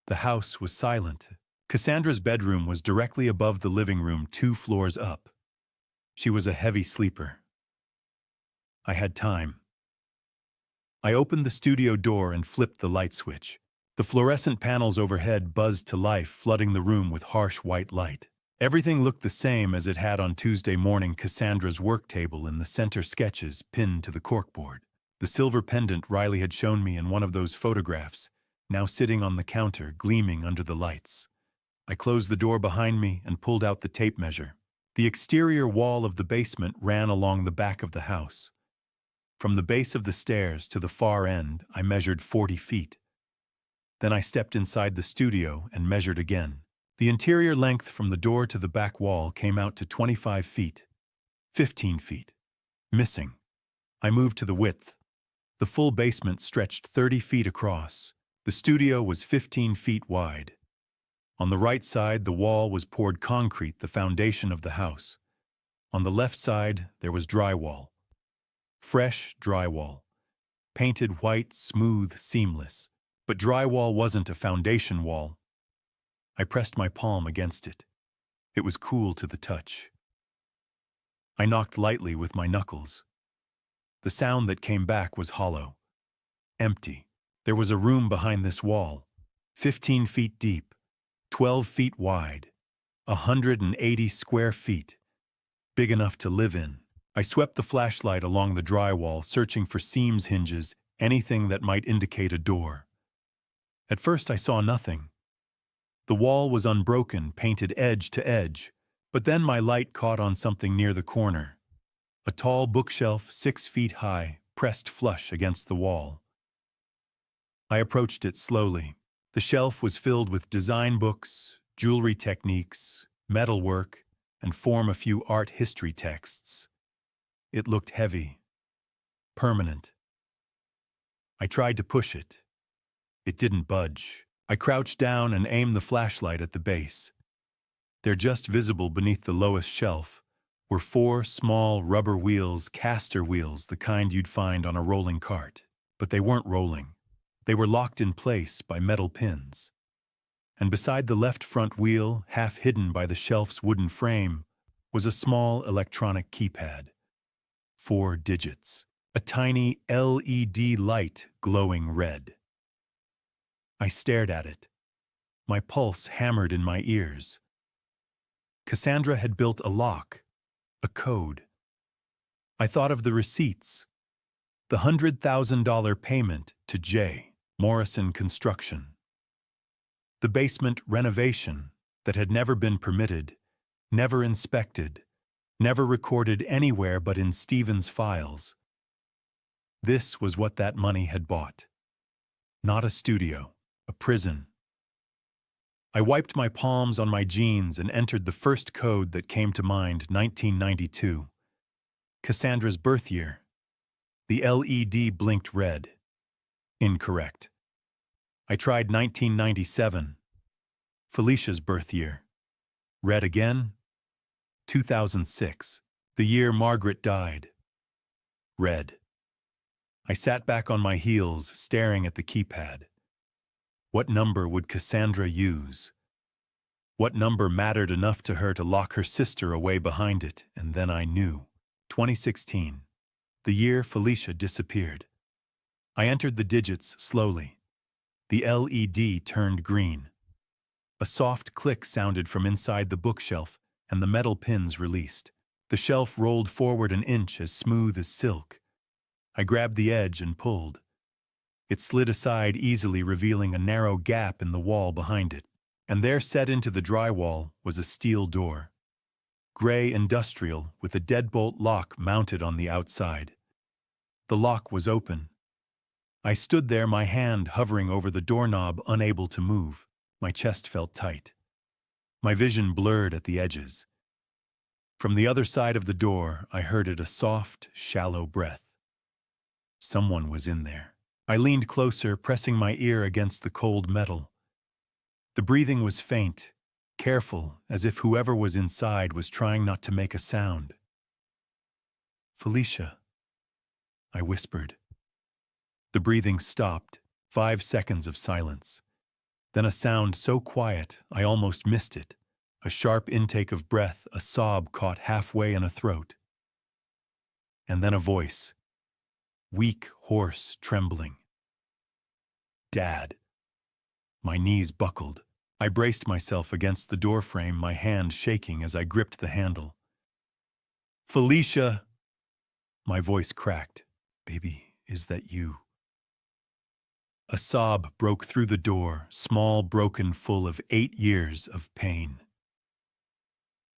The house was silent, Cassandra's bedroom was directly above the living room 2 floors up. She was a heavy sleeper. I had time. I opened the studio door and flipped the light switch. The fluorescent panels overhead buzzed to life, flooding the room with harsh white light. Everything looked the same as it had on Tuesday morning. Cassandra's work table in the center, sketches pinned to the corkboard. The silver pendant Riley had shown me in one of those photographs, now sitting on the counter, gleaming under the lights. I closed the door behind me and pulled out the tape measure. The exterior wall of the basement ran along the back of the house. From the base of the stairs to the far end, I measured 40 feet. Then I stepped inside the studio and measured again. The interior length from the door to the back wall came out to 25 feet. 15 feet. Missing. I moved to the width. The full basement stretched 30 feet across. The studio was 15 feet wide. On the right side, the wall was poured concrete, the foundation of the house. On the left side, there was drywall. Fresh drywall. Painted white, smooth, seamless. But drywall wasn't a foundation wall. I pressed my palm against it. It was cool to the touch. I knocked lightly with my knuckles. The sound that came back was hollow. Empty. There was a room behind this wall. 15 feet deep. 12 feet wide. 180 square feet. Big enough to live in. I swept the flashlight along the drywall, searching for seams, hinges, anything that might indicate a door. At first I saw nothing. The wall was unbroken, painted edge to edge, but then my light caught on something near the corner. A tall bookshelf, 6 feet high, pressed flush against the wall. I approached it slowly. The shelf was filled with design books, jewelry techniques, metalwork, and a few art history texts. It looked heavy, permanent. I tried to push it. It didn't budge. I crouched down and aimed the flashlight at the base. There, just visible beneath the lowest shelf, were 4 small rubber wheels, caster wheels, the kind you'd find on a rolling cart. But they weren't rolling. They were locked in place by metal pins. And beside the left front wheel, half hidden by the shelf's wooden frame, was a small electronic keypad. 4 digits. A tiny LED light glowing red. I stared at it. My pulse hammered in my ears. Cassandra had built a lock, a code. I thought of the receipts. The $100,000 payment to J. Morrison Construction. The basement renovation that had never been permitted, never inspected, never recorded anywhere but in Stephen's files. This was what that money had bought. Not a studio, a prison. I wiped my palms on my jeans and entered the first code that came to mind, 1992. Cassandra's birth year. The LED blinked red. Incorrect. I tried 1997. Felicia's birth year. Red again. 2006. The year Margaret died. Red. I sat back on my heels, staring at the keypad. What number would Cassandra use? What number mattered enough to her to lock her sister away behind it? And then I knew. 2016. The year Felicia disappeared. I entered the digits slowly. The LED turned green. A soft click sounded from inside the bookshelf, and the metal pins released. The shelf rolled forward an inch, as smooth as silk. I grabbed the edge and pulled. It slid aside easily, revealing a narrow gap in the wall behind it. And there, set into the drywall, was a steel door. Gray industrial, with a deadbolt lock mounted on the outside. The lock was open. I stood there, my hand hovering over the doorknob, unable to move. My chest felt tight. My vision blurred at the edges. From the other side of the door, I heard a soft, shallow breath. Someone was in there. I leaned closer, pressing my ear against the cold metal. The breathing was faint, careful, as if whoever was inside was trying not to make a sound. "Felicia," I whispered. The breathing stopped. 5 seconds of silence. Then a sound so quiet I almost missed it. A sharp intake of breath, a sob caught halfway in a throat. And then a voice, weak, hoarse, trembling. Dad. My knees buckled. I braced myself against the doorframe, my hand shaking as I gripped the handle. Felicia! My voice cracked. Baby, is that you? A sob broke through the door, small, broken, full of 8 years of pain.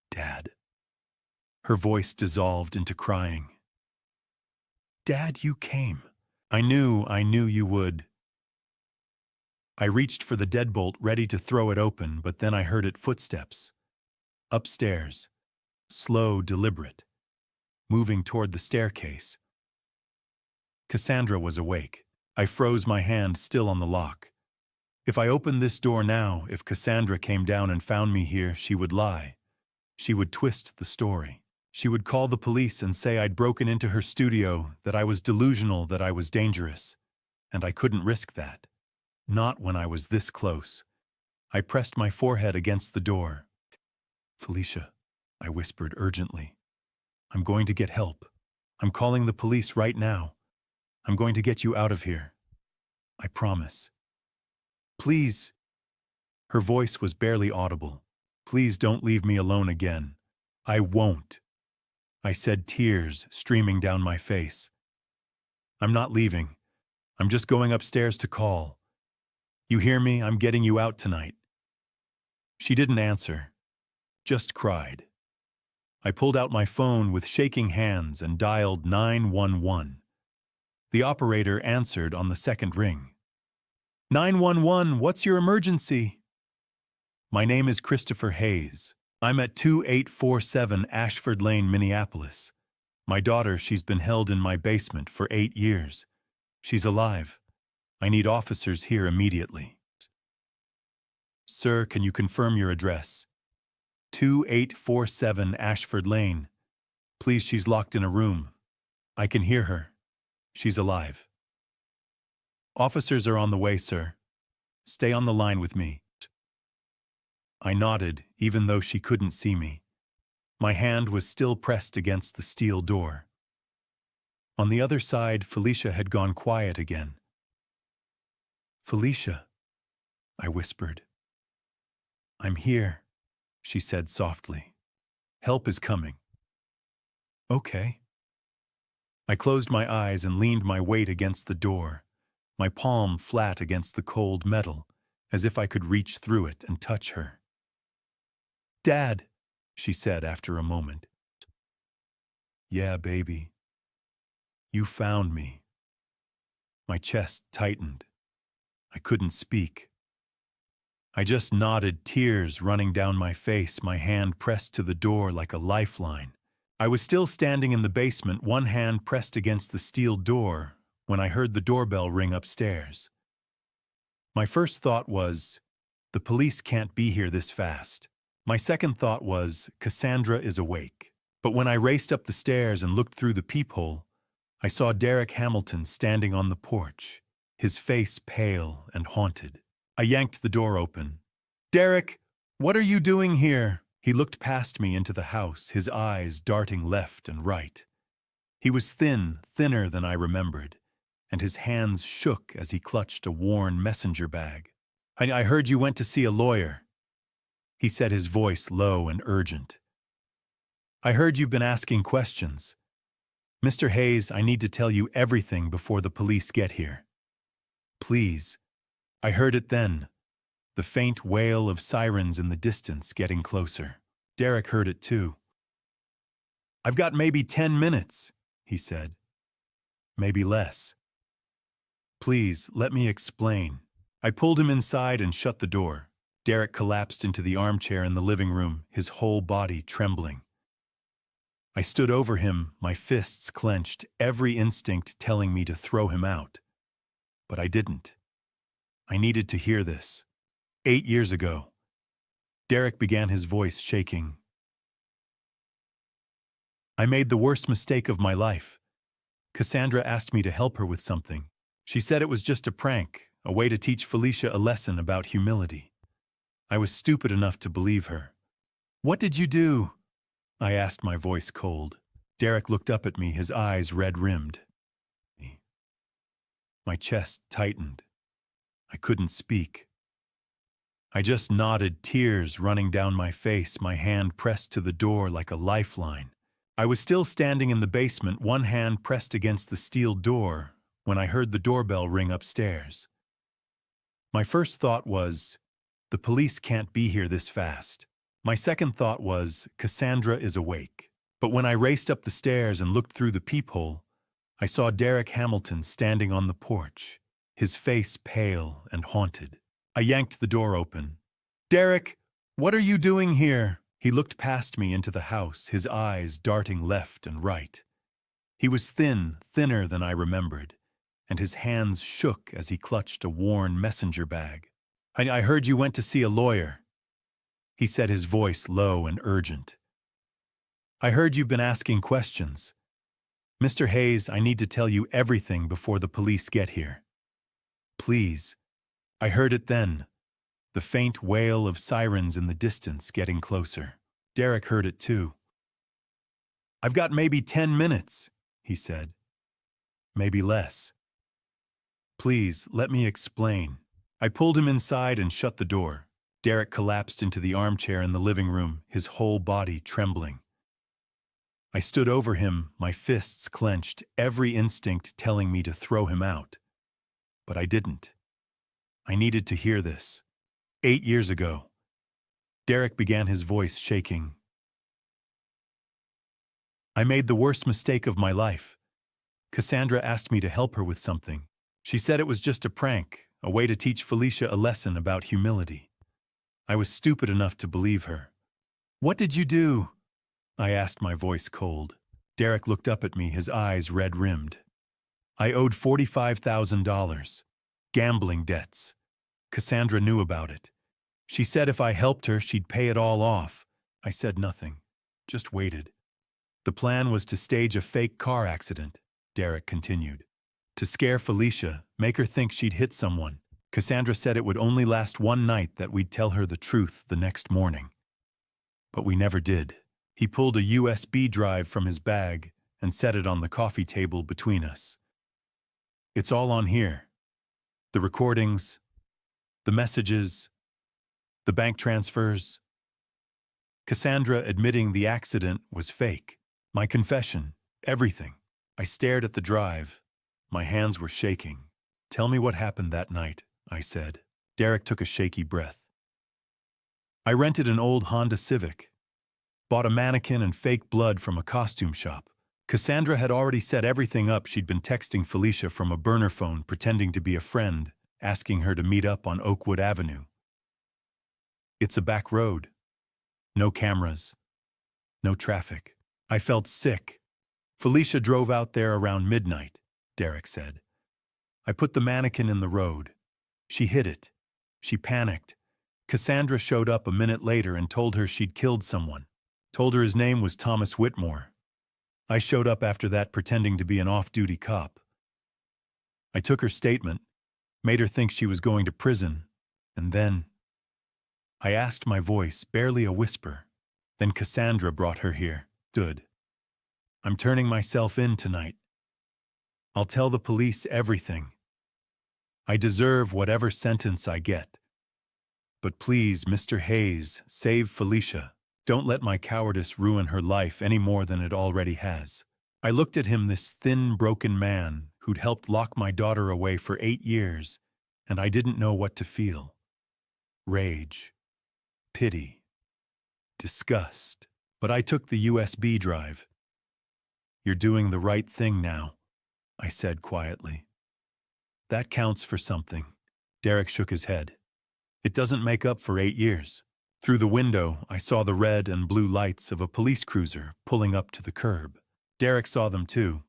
Dad. Her voice dissolved into crying. Dad, you came. I knew you would. I reached for the deadbolt, ready to throw it open, but then I heard footsteps. Upstairs. Slow, deliberate. Moving toward the staircase. Cassandra was awake. I froze, my hand still on the lock. If I opened this door now, if Cassandra came down and found me here, she would lie. She would twist the story. She would call the police and say I'd broken into her studio, that I was delusional, that I was dangerous. And I couldn't risk that. Not when I was this close. I pressed my forehead against the door. Felicia, I whispered urgently. I'm going to get help. I'm calling the police right now. I'm going to get you out of here. I promise. Please. Her voice was barely audible. Please don't leave me alone again. I won't. I said, tears streaming down my face. I'm not leaving. I'm just going upstairs to call. You hear me? I'm getting you out tonight. She didn't answer, just cried. I pulled out my phone with shaking hands and dialed 911. The operator answered on the second ring. 911, what's your emergency? My name is Christopher Hayes. I'm at 2847 Ashford Lane, Minneapolis. My daughter, she's been held in my basement for 8 years. She's alive. I need officers here immediately. Sir, can you confirm your address? 2847 Ashford Lane. Please, she's locked in a room. I can hear her. She's alive. Officers are on the way, sir. Stay on the line with me. I nodded, even though she couldn't see me. My hand was still pressed against the steel door. On the other side, Felicia had gone quiet again. Felicia, I whispered. I'm here, she said softly. Help is coming. Okay. I closed my eyes and leaned my weight against the door, my palm flat against the cold metal, as if I could reach through it and touch her. Dad, she said after a moment. Yeah, baby. You found me. My chest tightened. I couldn't speak. I just nodded, tears running down my face, my hand pressed to the door like a lifeline. I was still standing in the basement, one hand pressed against the steel door, when I heard the doorbell ring upstairs. My first thought was, the police can't be here this fast. My second thought was, Cassandra is awake. But when I raced up the stairs and looked through the peephole, I saw Derek Hamilton standing on the porch, his face pale and haunted. I yanked the door open. Derek, what are you doing here? He looked past me into the house, his eyes darting left and right. He was thin, thinner than I remembered, and his hands shook as he clutched a worn messenger bag. I heard you went to see a lawyer, he said, his voice low and urgent. I heard you've been asking questions. Mr. Hayes, I need to tell you everything before the police get here. Please. I heard it then, the faint wail of sirens in the distance getting closer. Derek heard it too. I've got maybe 10 minutes, he said. Maybe less. Please, let me explain. I pulled him inside and shut the door. Derek collapsed into the armchair in the living room, his whole body trembling. I stood over him, my fists clenched, every instinct telling me to throw him out. But I didn't. I needed to hear this. 8 years ago. Derek began, his voice shaking. I made the worst mistake of my life. Cassandra asked me to help her with something. She said it was just a prank, a way to teach Felicia a lesson about humility. I was stupid enough to believe her. "What did you do?" I asked, my voice cold. Derek looked up at me, his eyes red-rimmed. My chest tightened. I couldn't speak. I just nodded, tears running down my face, my hand pressed to the door like a lifeline. I was still standing in the basement, one hand pressed against the steel door, when I heard the doorbell ring upstairs. My first thought was, the police can't be here this fast. My second thought was, Cassandra is awake. But when I raced up the stairs and looked through the peephole, I saw Derek Hamilton standing on the porch, his face pale and haunted. I yanked the door open. "Derek, what are you doing here?" He looked past me into the house, his eyes darting left and right. He was thin, thinner than I remembered, and his hands shook as he clutched a worn messenger bag. I heard you went to see a lawyer," he said, his voice low and urgent. "I heard you've been asking questions. Mr. Hayes, I need to tell you everything before the police get here. Please." I heard it then, the faint wail of sirens in the distance getting closer. Derek heard it too. "I've got maybe 10 minutes, he said. "Maybe less." "Please, let me explain." I pulled him inside and shut the door. Derek collapsed into the armchair in the living room, his whole body trembling. I stood over him, my fists clenched, every instinct telling me to throw him out. But I didn't. I needed to hear this. 8 years ago. Derek began, his voice shaking. I made the worst mistake of my life. Cassandra asked me to help her with something. She said it was just a prank, a way to teach Felicia a lesson about humility. I was stupid enough to believe her. "What did you do?" I asked, my voice cold. Derek looked up at me, his eyes red-rimmed. "I owed $45,000. Gambling debts. Cassandra knew about it. She said if I helped her, she'd pay it all off." I said nothing, just waited. "The plan was to stage a fake car accident," Derek continued. "To scare Felicia, make her think she'd hit someone. Cassandra said it would only last one night, that we'd tell her the truth the next morning. But we never did." He pulled a USB drive from his bag and set it on the coffee table between us. "It's all on here. The recordings, the messages, the bank transfers. Cassandra admitting the accident was fake. My confession, everything." I stared at the drive. My hands were shaking. "Tell me what happened that night," I said. Derek took a shaky breath. "I rented an old Honda Civic. Bought a mannequin and fake blood from a costume shop. Cassandra had already set everything up. She'd been texting Felicia from a burner phone, pretending to be a friend, asking her to meet up on Oakwood Avenue. It's a back road. No cameras. No traffic. I felt sick. Felicia drove out there around midnight," Derek said. "I put the mannequin in the road. She hit it. She panicked. Cassandra showed up a minute later and told her she'd killed someone. Told her his name was Thomas Whitmore. I showed up after that, pretending to be an off-duty cop. I took her statement, made her think she was going to prison, and then..." I asked, my voice barely a whisper. "Then Cassandra brought her here. Good. I'm turning myself in tonight. I'll tell the police everything. I deserve whatever sentence I get. But please, Mr. Hayes, save Felicia. Don't let my cowardice ruin her life any more than it already has." I looked at him, this thin, broken man who'd helped lock my daughter away for 8 years, and I didn't know what to feel. Rage, pity, disgust. But I took the USB drive. "You're doing the right thing now," I said quietly. "That counts for something." Derek shook his head. "It doesn't make up for 8 years. Through the window, I saw the red and blue lights of a police cruiser pulling up to the curb. Derek saw them too.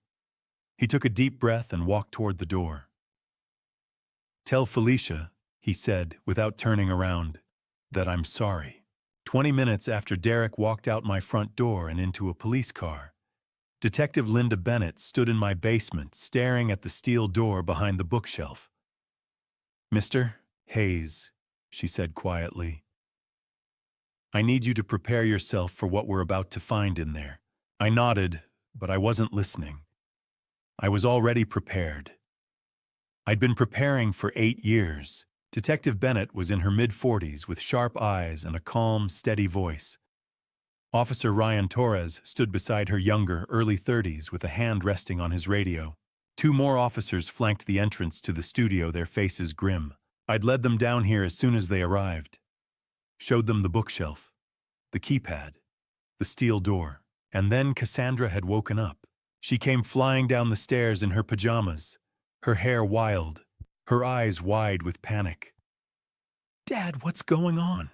He took a deep breath and walked toward the door. "Tell Felicia," he said without turning around, "that I'm sorry." 20 minutes after Derek walked out my front door and into a police car, Detective Linda Bennett stood in my basement staring at the steel door behind the bookshelf. Mr. Hayes, she said quietly, I need you to prepare yourself for what we're about to find in there. I nodded, but I wasn't listening. I was already prepared. I'd been preparing for 8 years. Detective Bennett was in her mid-40s with sharp eyes and a calm, steady voice. Officer Ryan Torres stood beside her younger, early 30s with a hand resting on his radio. 2 more officers flanked the entrance to the studio, their faces grim. I'd led them down here as soon as they arrived. Showed them the bookshelf, the keypad, the steel door. And then Cassandra had woken up. She came flying down the stairs in her pajamas, her hair wild, her eyes wide with panic. Dad, what's going on?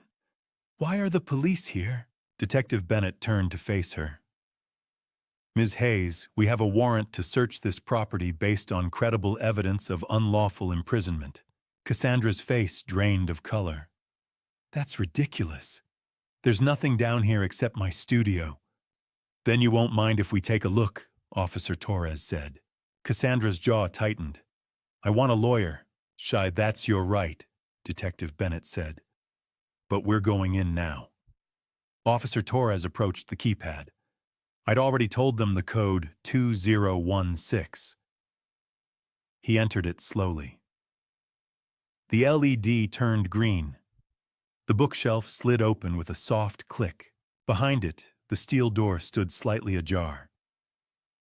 Why are the police here? Detective Bennett turned to face her. Ms. Hayes, we have a warrant to search this property based on credible evidence of unlawful imprisonment. Cassandra's face drained of color. That's ridiculous. There's nothing down here except my studio. Then you won't mind if we take a look, Officer Torres said. Cassandra's jaw tightened. I want a lawyer. Shy, that's your right, Detective Bennett said. But we're going in now. Officer Torres approached the keypad. I'd already told them the code 2016. He entered it slowly. The LED turned green. The bookshelf slid open with a soft click. Behind it, the steel door stood slightly ajar.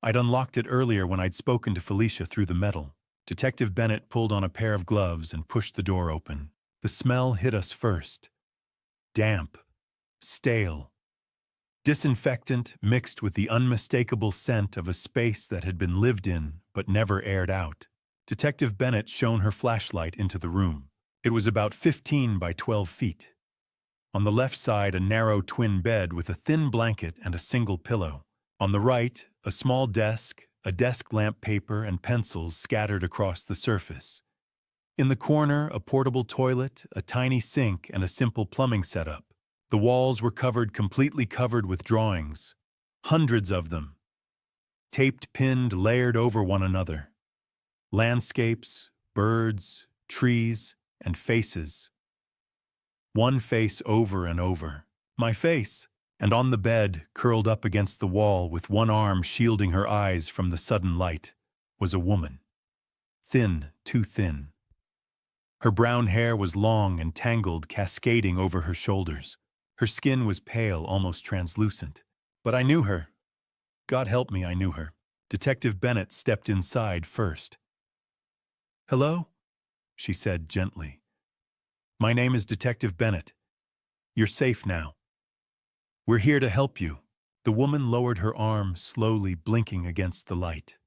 I'd unlocked it earlier when I'd spoken to Felicia through the metal. Detective Bennett pulled on a pair of gloves and pushed the door open. The smell hit us first. Damp, stale, disinfectant mixed with the unmistakable scent of a space that had been lived in but never aired out. Detective Bennett shone her flashlight into the room. It was about 15 by 12 feet. On the left side, a narrow twin bed with a thin blanket and a single pillow. On the right, a small desk, a desk lamp, paper, and pencils scattered across the surface. In the corner, a portable toilet, a tiny sink, and a simple plumbing setup. The walls were completely covered with drawings, hundreds of them, taped, pinned, layered over one another. Landscapes, birds, trees, and faces. One face over and over. My face. And on the bed, curled up against the wall with one arm shielding her eyes from the sudden light, was a woman. Thin, too thin. Her brown hair was long and tangled, cascading over her shoulders. Her skin was pale, almost translucent. But I knew her. God help me, I knew her. Detective Bennett stepped inside first. Hello? She said gently. My name is Detective Bennett. You're safe now. We're here to help you. The woman lowered her arm, slowly blinking against the light.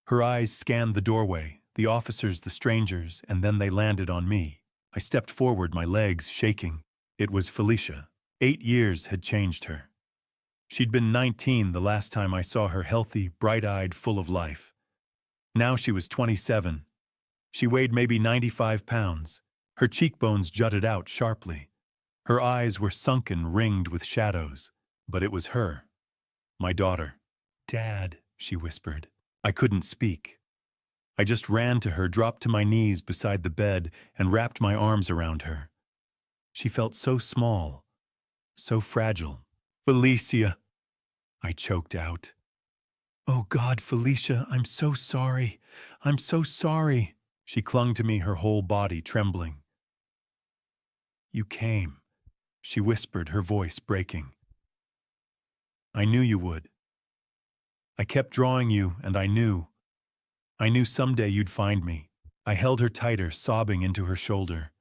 Her eyes scanned the doorway, the officers, the strangers, and then they landed on me. I stepped forward, my legs shaking. It was Felicia. 8 years had changed her. She'd been 19 the last time I saw her, healthy, bright-eyed, full of life. Now she was 27. She weighed maybe 95 pounds. Her cheekbones jutted out sharply. Her eyes were sunken, ringed with shadows. But it was her. My daughter. Dad, she whispered. I couldn't speak. I just ran to her, dropped to my knees beside the bed, and wrapped my arms around her. She felt so small, so fragile. Felicia, I choked out. Oh God, Felicia, I'm so sorry. I'm so sorry. She clung to me, her whole body trembling. You came, she whispered, her voice breaking. I knew you would. I kept drawing you, and I knew someday you'd find me. I held her tighter, sobbing into her shoulder.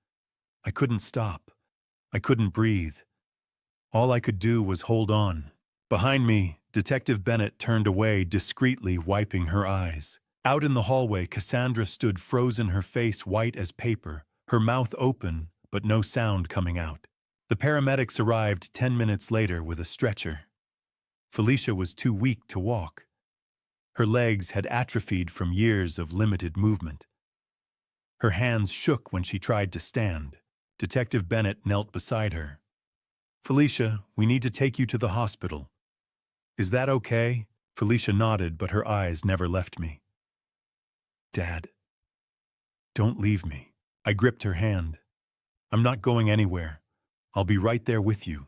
I couldn't stop. I couldn't breathe. All I could do was hold on. Behind me, Detective Bennett turned away, discreetly wiping her eyes. Out in the hallway, Cassandra stood frozen, her face white as paper, her mouth open, but no sound coming out. The paramedics arrived 10 minutes later with a stretcher. Felicia was too weak to walk. Her legs had atrophied from years of limited movement. Her hands shook when she tried to stand. Detective Bennett knelt beside her. Felicia, we need to take you to the hospital. Is that okay? Felicia nodded, but her eyes never left me. Dad, don't leave me. I gripped her hand. I'm not going anywhere. I'll be right there with you.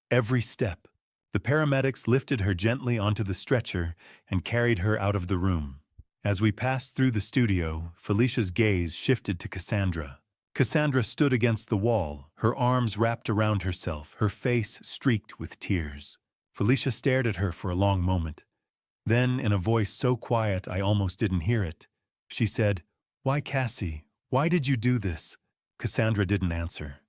Every step. The paramedics lifted her gently onto the stretcher and carried her out of the room. As we passed through the studio, Felicia's gaze shifted to Cassandra. Cassandra stood against the wall, her arms wrapped around herself, her face streaked with tears. Felicia stared at her for a long moment. Then, in a voice so quiet I almost didn't hear it, she said, "Why, Cassie? Why did you do this?" Cassandra didn't answer.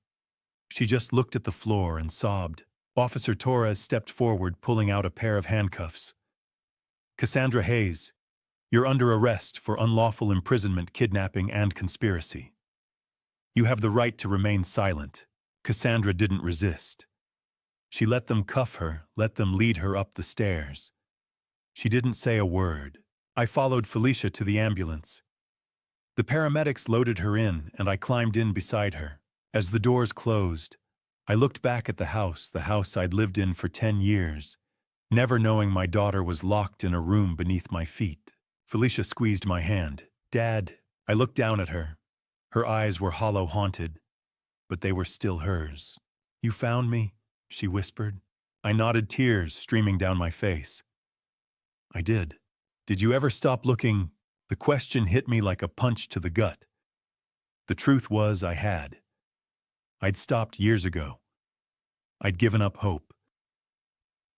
She just looked at the floor and sobbed. Officer Torres stepped forward, pulling out a pair of handcuffs. "Cassandra Hayes, you're under arrest for unlawful imprisonment, kidnapping, and conspiracy. You have the right to remain silent." Cassandra didn't resist. She let them cuff her, let them lead her up the stairs. She didn't say a word. I followed Felicia to the ambulance. The paramedics loaded her in, and I climbed in beside her. As the doors closed, I looked back at the house I'd lived in for 10 years, never knowing my daughter was locked in a room beneath my feet. Felicia squeezed my hand. "Dad," I looked down at her. Her eyes were hollow-haunted, but they were still hers. "You found me?" she whispered. I nodded, tears streaming down my face. "I did. Did you ever stop looking?" The question hit me like a punch to the gut. The truth was I had. I'd stopped years ago. I'd given up hope.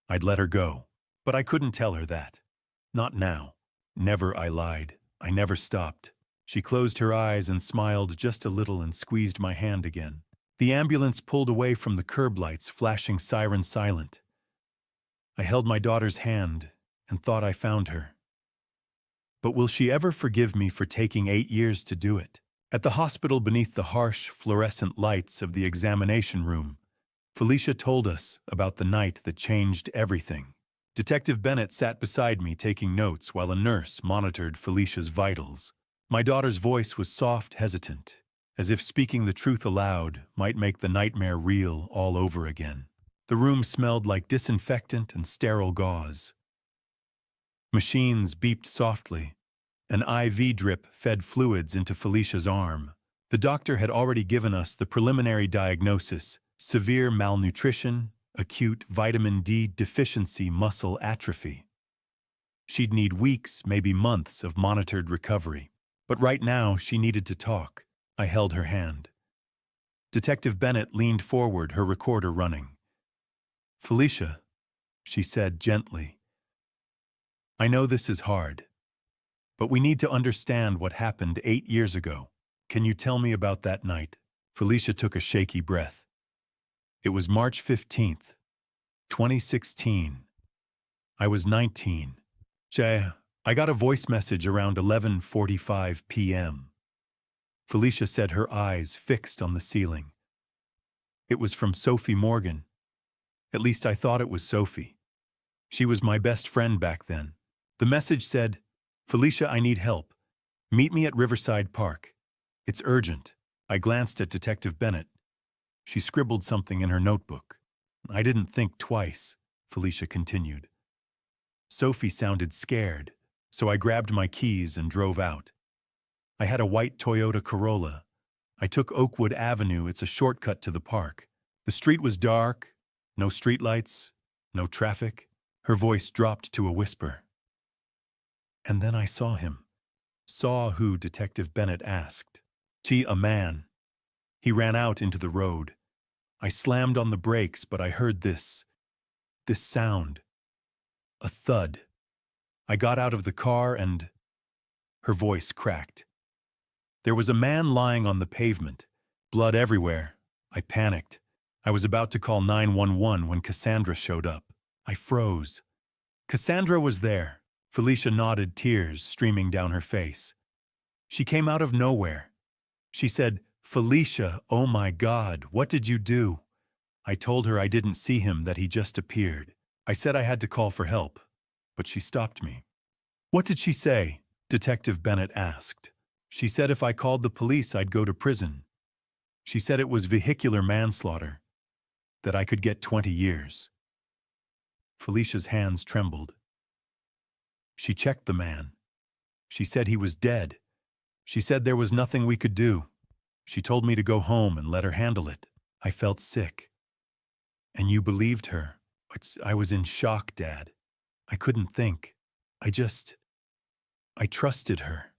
I'd let her go. But I couldn't tell her that. Not now. Never, I lied. I never stopped. She closed her eyes and smiled just a little and squeezed my hand again. The ambulance pulled away from the curb lights, flashing siren silent. I held my daughter's hand and thought I found her. But will she ever forgive me for taking 8 years to do it? At the hospital, beneath the harsh, fluorescent lights of the examination room, Felicia told us about the night that changed everything. Detective Bennett sat beside me taking notes while a nurse monitored Felicia's vitals. My daughter's voice was soft, hesitant, as if speaking the truth aloud might make the nightmare real all over again. The room smelled like disinfectant and sterile gauze. Machines beeped softly. An IV drip fed fluids into Felicia's arm. The doctor had already given us the preliminary diagnosis: severe malnutrition, acute vitamin D deficiency, muscle atrophy. She'd need weeks, maybe months of monitored recovery. But right now, she needed to talk. I held her hand. Detective Bennett leaned forward, her recorder running. "Felicia," she said gently, "I know this is hard, but we need to understand what happened 8 years ago. Can you tell me about that night?" Felicia took a shaky breath. "It was March 15th, 2016. I was 19. I got a voice message around 11:45 p.m. Felicia said, her eyes fixed on the ceiling. "It was from Sophie Morgan. At least I thought it was Sophie. She was my best friend back then. The message said, 'Felicia, I need help. Meet me at Riverside Park. It's urgent.'" I glanced at Detective Bennett. She scribbled something in her notebook. "I didn't think twice," Felicia continued. "Sophie sounded scared, so I grabbed my keys and drove out. I had a white Toyota Corolla. I took Oakwood Avenue. It's a shortcut to the park. The street was dark, no streetlights, no traffic." Her voice dropped to a whisper. "And then I saw him." "Saw who?" Detective Bennett asked. "A man. He ran out into the road. I slammed on the brakes, but I heard this sound. A thud. I got out of the car and—" Her voice cracked. "There was a man lying on the pavement, blood everywhere. I panicked. I was about to call 911 when Cassandra showed up. I froze. Cassandra was there." Felicia nodded, tears streaming down her face. "She came out of nowhere. She said, 'Felicia, oh my God, what did you do?' I told her I didn't see him, that he just appeared. I said I had to call for help, but she stopped me." "What did she say?" Detective Bennett asked. "She said if I called the police, I'd go to prison. She said it was vehicular manslaughter, that I could get 20 years. Felicia's hands trembled. "She checked the man. She said he was dead. She said there was nothing we could do." She told me to go home and let her handle it. I felt sick. And you believed her. I was in shock, Dad. I couldn't think. I trusted her.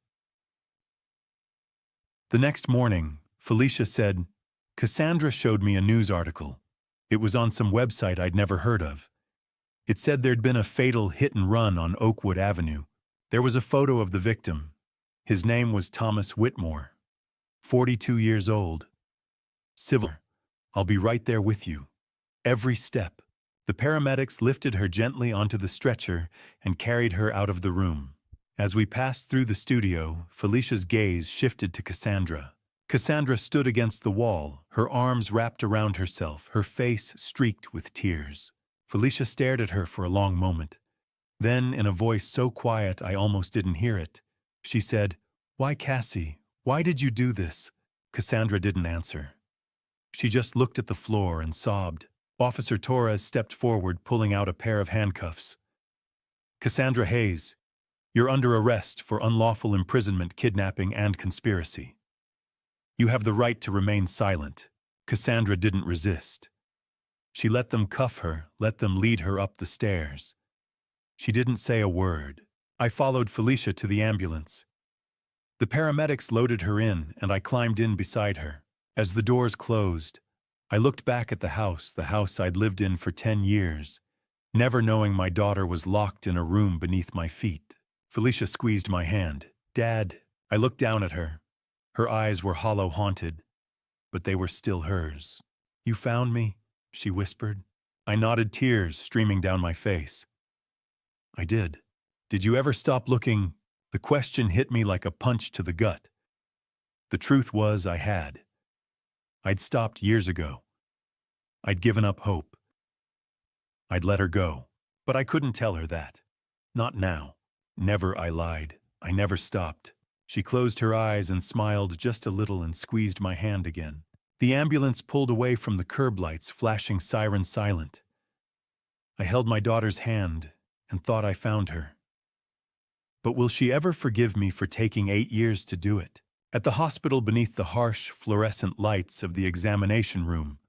The next morning, Felicia said, Cassandra showed me a news article. It was on some website I'd never heard of. It said there'd been a fatal hit-and-run on Oakwood Avenue. There was a photo of the victim. His name was Thomas Whitmore, 42 years old. Civil. I'll be right there with you. Every step. The paramedics lifted her gently onto the stretcher and carried her out of the room. As we passed through the studio, Felicia's gaze shifted to Cassandra. Cassandra stood against the wall, her arms wrapped around herself, her face streaked with tears. Felicia stared at her for a long moment. Then, in a voice so quiet I almost didn't hear it, she said, "Why, Cassie? Why did you do this?" Cassandra didn't answer. She just looked at the floor and sobbed. Officer Torres stepped forward, pulling out a pair of handcuffs. "Cassandra Hayes, you're under arrest for unlawful imprisonment, kidnapping, and conspiracy. You have the right to remain silent." Cassandra didn't resist. She let them cuff her, let them lead her up the stairs. She didn't say a word. I followed Felicia to the ambulance. The paramedics loaded her in, and I climbed in beside her. As the doors closed, I looked back at the house I'd lived in for 10 years, never knowing my daughter was locked in a room beneath my feet. Felicia squeezed my hand. "Dad," I looked down at her. Her eyes were hollow-haunted, but they were still hers. "You found me?" she whispered. I nodded, tears streaming down my face. "I did. Did you ever stop looking?" The question hit me like a punch to the gut. The truth was I had. I'd stopped years ago. I'd given up hope. I'd let her go. But I couldn't tell her that. Not now. Never, I lied. I never stopped. She closed her eyes and smiled just a little and squeezed my hand again. The ambulance pulled away from the curb lights, flashing siren silent. I held my daughter's hand and thought I found her. But will she ever forgive me for taking 8 years to do it? At the hospital, beneath the harsh, fluorescent lights of the examination room,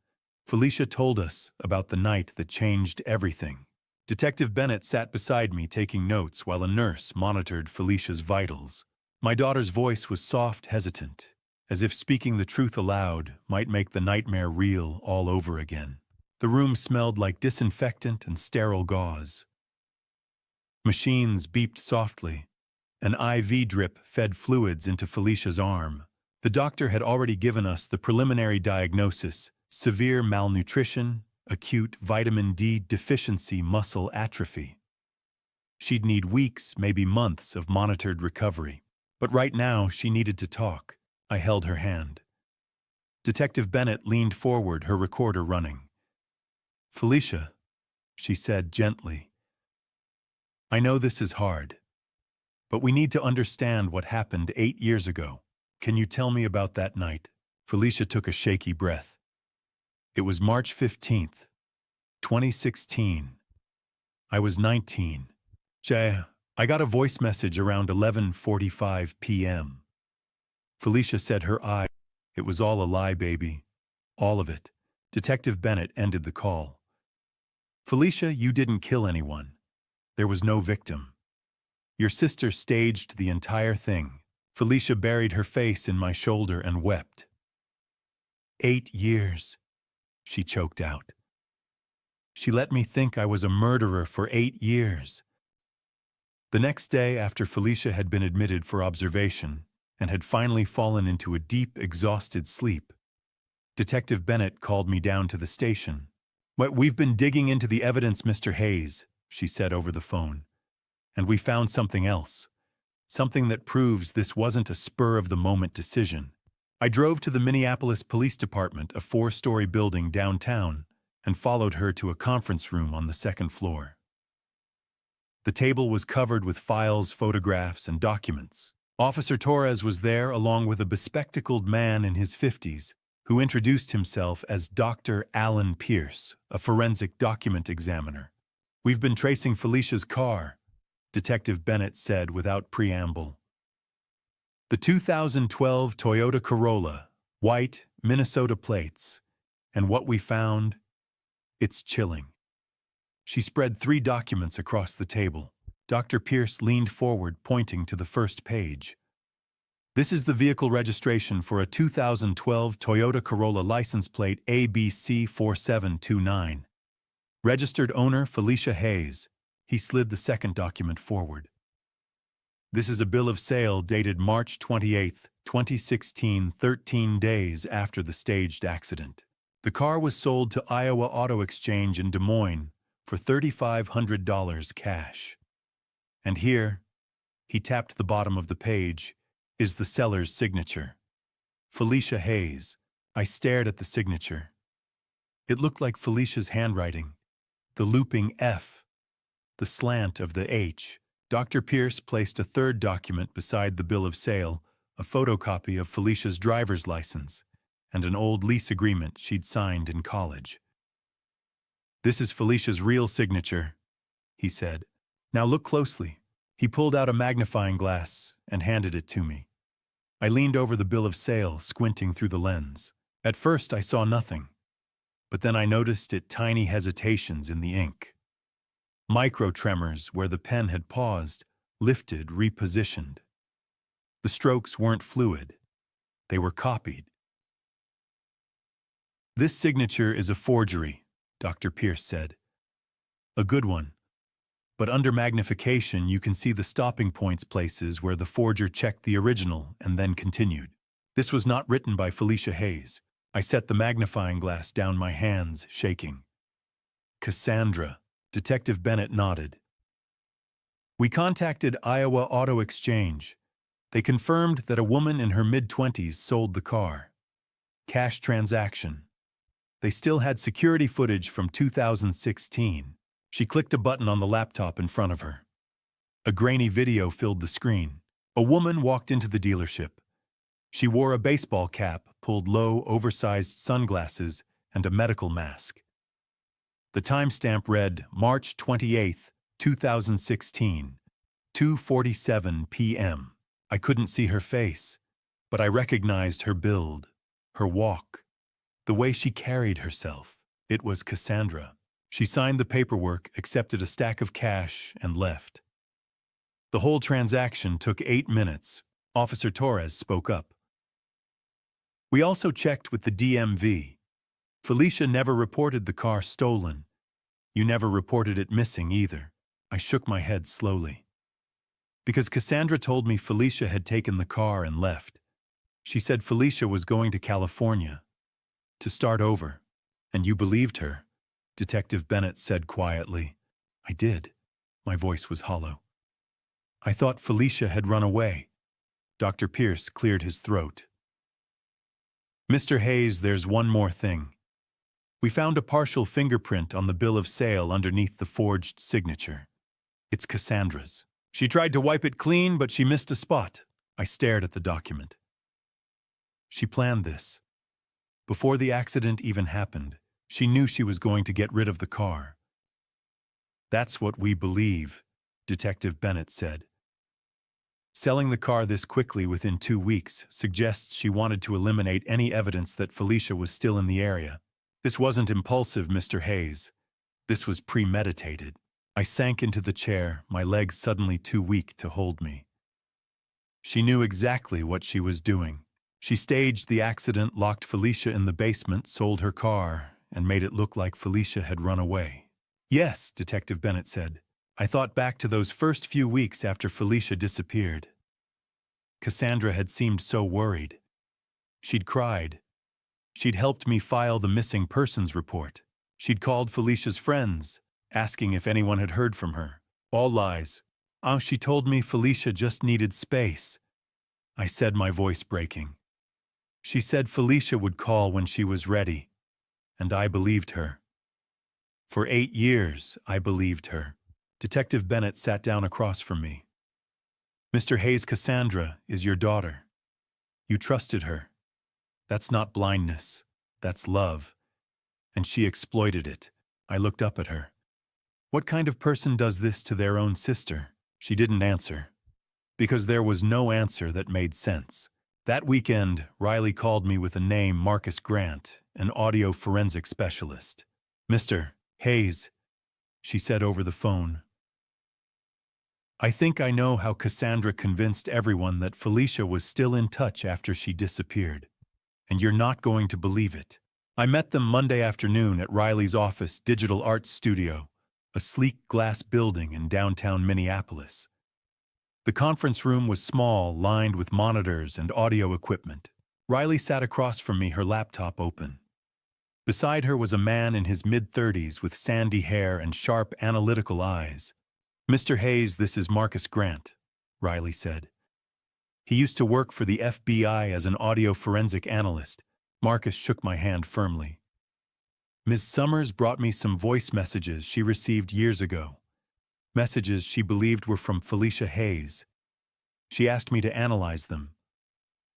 Felicia told us about the night that changed everything. Detective Bennett sat beside me taking notes while a nurse monitored Felicia's vitals. My daughter's voice was soft, hesitant, as if speaking the truth aloud might make the nightmare real all over again. The room smelled like disinfectant and sterile gauze. Machines beeped softly. An IV drip fed fluids into Felicia's arm. The doctor had already given us the preliminary diagnosis: severe malnutrition, acute vitamin D deficiency, muscle atrophy. She'd need weeks, maybe months of monitored recovery. But right now, she needed to talk. I held her hand. Detective Bennett leaned forward, her recorder running. "Felicia," she said gently, "I know this is hard, but we need to understand what happened 8 years ago. Can you tell me about that night?" Felicia took a shaky breath. "It was March 15th, 2016. I was 19. I got a voice message around 11:45 p.m. Felicia said, her eye, "It was all a lie, baby. All of it." Detective Bennett ended the call. "Felicia, you didn't kill anyone. There was no victim. Your sister staged the entire thing." Felicia buried her face in my shoulder and wept. 8 years, she choked out. She let me think I was a murderer for 8 years. The next day, after Felicia had been admitted for observation and had finally fallen into a deep, exhausted sleep, Detective Bennett called me down to the station. "We've been digging into the evidence, Mr. Hayes," she said over the phone, "and we found something else. Something that proves this wasn't a spur-of-the-moment decision." I drove to the Minneapolis Police Department, a 4-story building downtown, and followed her to a conference room on the 2nd floor. The table was covered with files, photographs, and documents. Officer Torres was there, along with a bespectacled man in his 50s, who introduced himself as Dr. Alan Pierce, a forensic document examiner. "We've been tracing Felicia's car," Detective Bennett said without preamble. "The 2012 Toyota Corolla, White, Minnesota plates. And what we found? It's chilling. She spread 3 documents across the table. Dr. Pierce leaned forward, pointing to the first page. This is the vehicle registration for a 2012 Toyota Corolla license plate ABC4729. Registered owner Felicia Hayes. He slid the second document forward. This is a bill of sale dated March 28, 2016, 13 days after the staged accident. The car was sold to Iowa Auto Exchange in Des Moines for $3,500 cash. And here, he tapped the bottom of the page, is the seller's signature. Felicia Hayes. I stared at the signature. It looked like Felicia's handwriting. The looping F, the slant of the H. Dr. Pierce placed a third document beside the bill of sale, a photocopy of Felicia's driver's license, and an old lease agreement she'd signed in college. This is Felicia's real signature, he said. Now look closely. He pulled out a magnifying glass and handed it to me. I leaned over the bill of sale, squinting through the lens. At first I saw nothing, but then I noticed tiny hesitations in the ink. Micro-tremors where the pen had paused, lifted, repositioned. The strokes weren't fluid. They were copied. This signature is a forgery, Dr. Pierce said. A good one. But under magnification, you can see the stopping points places where the forger checked the original and then continued. This was not written by Felicia Hayes. I set the magnifying glass down, my hands shaking. Cassandra. Detective Bennett nodded. We contacted Iowa Auto Exchange. They confirmed that a woman in her mid-20s sold the car. Cash transaction. They still had security footage from 2016. She clicked a button on the laptop in front of her. A grainy video filled the screen. A woman walked into the dealership. She wore a baseball cap, pulled low, oversized sunglasses, and a medical mask. The timestamp read March 28, 2016, 2:47 p.m. I couldn't see her face, but I recognized her build, her walk, the way she carried herself. It was Cassandra. She signed the paperwork, accepted a stack of cash, and left. The whole transaction took 8 minutes. Officer Torres spoke up. We also checked with the DMV. Felicia never reported the car stolen. You never reported it missing either. I shook my head slowly. Because Cassandra told me Felicia had taken the car and left. She said Felicia was going to California to start over. And you believed her, Detective Bennett said quietly. I did. My voice was hollow. I thought Felicia had run away. Dr. Pierce cleared his throat. Mr. Hayes, there's one more thing. We found a partial fingerprint on the bill of sale underneath the forged signature. It's Cassandra's. She tried to wipe it clean, but she missed a spot. I stared at the document. She planned this. Before the accident even happened, she knew she was going to get rid of the car. That's what we believe, Detective Bennett said. Selling the car this quickly within 2 weeks suggests she wanted to eliminate any evidence that Felicia was still in the area. This wasn't impulsive, Mr. Hayes. This was premeditated. I sank into the chair, my legs suddenly too weak to hold me. She knew exactly what she was doing. She staged the accident, locked Felicia in the basement, sold her car, and made it look like Felicia had run away. Yes, Detective Bennett said. I thought back to those first few weeks after Felicia disappeared. Cassandra had seemed so worried. She'd cried. She'd helped me file the missing persons report. She'd called Felicia's friends, asking if anyone had heard from her. All lies. Oh, she told me Felicia just needed space. I said, my voice breaking. She said Felicia would call when she was ready, and I believed her. For 8 years, I believed her. Detective Bennett sat down across from me. Mr. Hayes, Cassandra is your daughter. You trusted her. That's not blindness. That's love. And she exploited it. I looked up at her. What kind of person does this to their own sister? She didn't answer. Because there was no answer that made sense. That weekend, Riley called me with a name, Marcus Grant, an audio forensic specialist. Mr. Hayes, she said over the phone. I think I know how Cassandra convinced everyone that Felicia was still in touch after she disappeared. And you're not going to believe it. I met them Monday afternoon at Riley's office digital arts studio, a sleek glass building in downtown Minneapolis. The conference room was small, lined with monitors and audio equipment. Riley sat across from me, her laptop open. Beside her was a man in his mid-30s with sandy hair and sharp, analytical eyes. Mr. Hayes, this is Marcus Grant, Riley said. He used to work for the FBI as an audio forensic analyst. Marcus shook my hand firmly. Ms. Summers brought me some voice messages she received years ago. Messages she believed were from Felicia Hayes. She asked me to analyze them.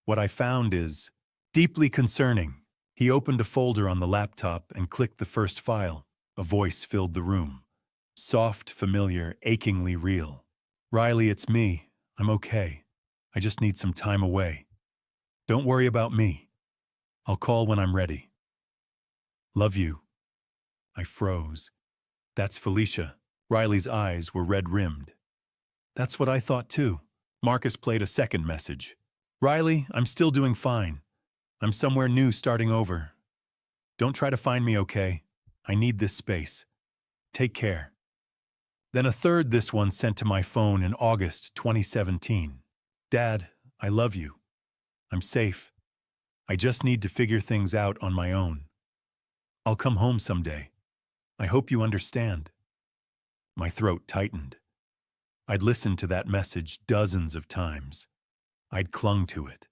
What I found is deeply concerning. He opened a folder on the laptop and clicked the first file. A voice filled the room. Soft, familiar, achingly real. Riley, it's me. I'm okay. I just need some time away. Don't worry about me. I'll call when I'm ready. Love you. I froze. That's Felicia. Riley's eyes were red-rimmed. That's what I thought too. Marcus played a second message. Riley, I'm still doing fine. I'm somewhere new starting over. Don't try to find me, okay? I need this space. Take care. Then a third, this one sent to my phone in August 2017. Dad, I love you. I'm safe. I just need to figure things out on my own. I'll come home someday. I hope you understand. My throat tightened. I'd listened to that message dozens of times. I'd clung to it.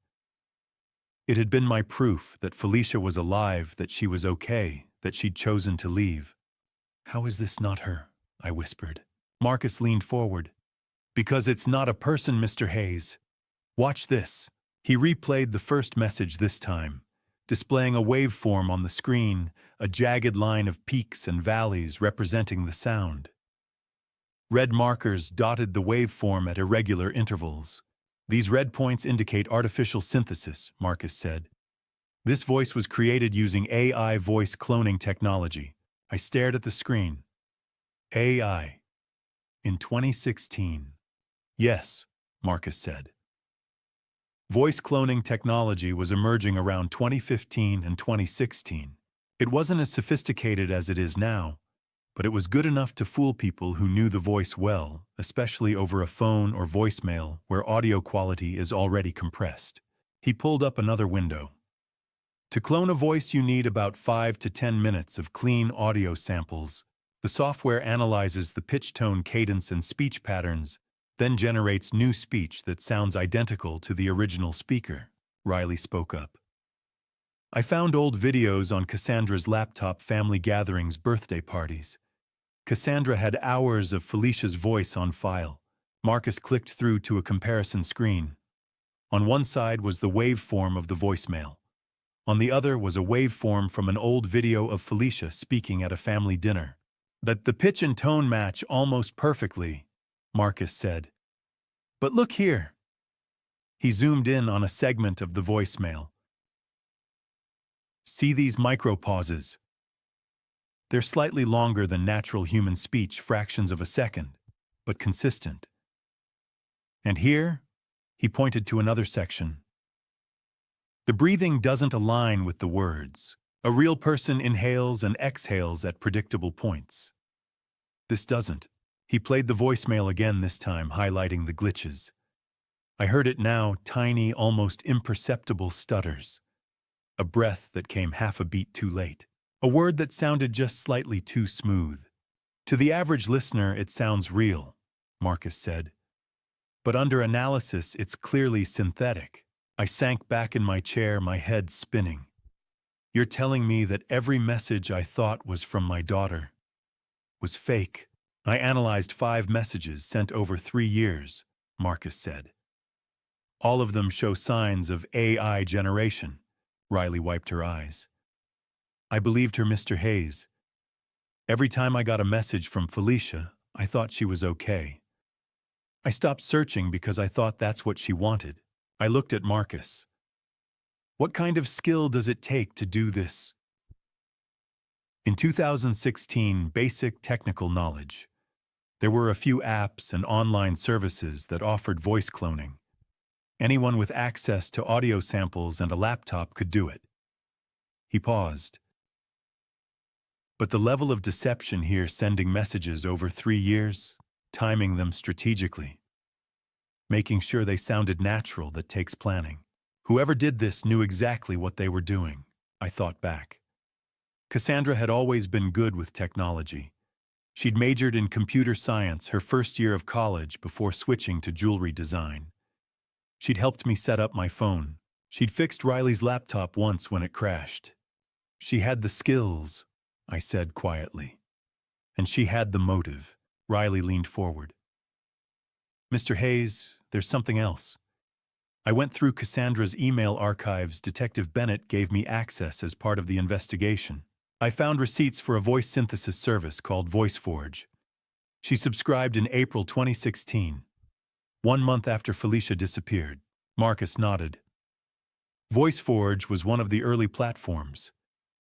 It had been my proof that Felicia was alive, that she was okay, that she'd chosen to leave. How is this not her? I whispered. Marcus leaned forward. Because it's not a person, Mr. Hayes. Watch this. He replayed the first message this time, displaying a waveform on the screen, a jagged line of peaks and valleys representing the sound. Red markers dotted the waveform at irregular intervals. These red points indicate artificial synthesis, Marcus said. This voice was created using AI voice cloning technology. I stared at the screen. AI. In 2016. Yes, Marcus said. Voice cloning technology was emerging around 2015 and 2016. It wasn't as sophisticated as it is now, but it was good enough to fool people who knew the voice well, especially over a phone or voicemail where audio quality is already compressed. He pulled up another window. To clone a voice, you need about 5 to 10 minutes of clean audio samples. The software analyzes the pitch, tone, cadence, and speech patterns, then generates new speech that sounds identical to the original speaker, Riley spoke up. I found old videos on Cassandra's laptop, family gatherings, birthday parties. Cassandra had hours of Felicia's voice on file. Marcus clicked through to a comparison screen. On one side was the waveform of the voicemail. On the other was a waveform from an old video of Felicia speaking at a family dinner. That the pitch and tone match almost perfectly, Marcus said. But look here. He zoomed in on a segment of the voicemail. See these micro-pauses? They're slightly longer than natural human speech, fractions of a second, but consistent. And here, he pointed to another section. The breathing doesn't align with the words. A real person inhales and exhales at predictable points. This doesn't. He played the voicemail again, this time highlighting the glitches. I heard it now, tiny, almost imperceptible stutters. A breath that came half a beat too late. A word that sounded just slightly too smooth. To the average listener, it sounds real, Marcus said. But under analysis, it's clearly synthetic. I sank back in my chair, my head spinning. You're telling me that every message I thought was from my daughter was fake? I analyzed 5 messages sent over 3 years, Marcus said. All of them show signs of AI generation. Riley wiped her eyes. I believed her, Mr. Hayes. Every time I got a message from Felicia, I thought she was okay. I stopped searching because I thought that's what she wanted. I looked at Marcus. What kind of skill does it take to do this? In 2016, basic technical knowledge. There were a few apps and online services that offered voice cloning. Anyone with access to audio samples and a laptop could do it. He paused. But the level of deception here, sending messages over 3 years, timing them strategically, making sure they sounded natural, that takes planning. Whoever did this knew exactly what they were doing, I thought back. Cassandra had always been good with technology. She'd majored in computer science her first year of college before switching to jewelry design. She'd helped me set up my phone. She'd fixed Riley's laptop once when it crashed. She had the skills, I said quietly. And she had the motive. Riley leaned forward. Mr. Hayes, there's something else. I went through Cassandra's email archives. Detective Bennett gave me access as part of the investigation. I found receipts for a voice synthesis service called VoiceForge. She subscribed in April 2016, 1 month after Felicia disappeared. Marcus nodded. VoiceForge was one of the early platforms.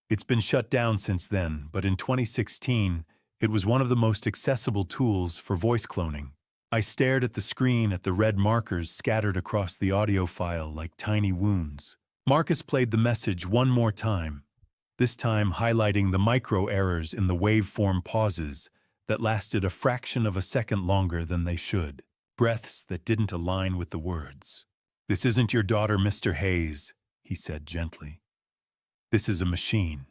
It's been shut down since then, but in 2016, it was one of the most accessible tools for voice cloning. I stared at the screen at the red markers scattered across the audio file like tiny wounds. Marcus played the message one more time, this time highlighting the micro-errors in the waveform pauses that lasted a fraction of a second longer than they should. Breaths that didn't align with the words. "This isn't your daughter, Mr. Hayes," he said gently. "This is a machine."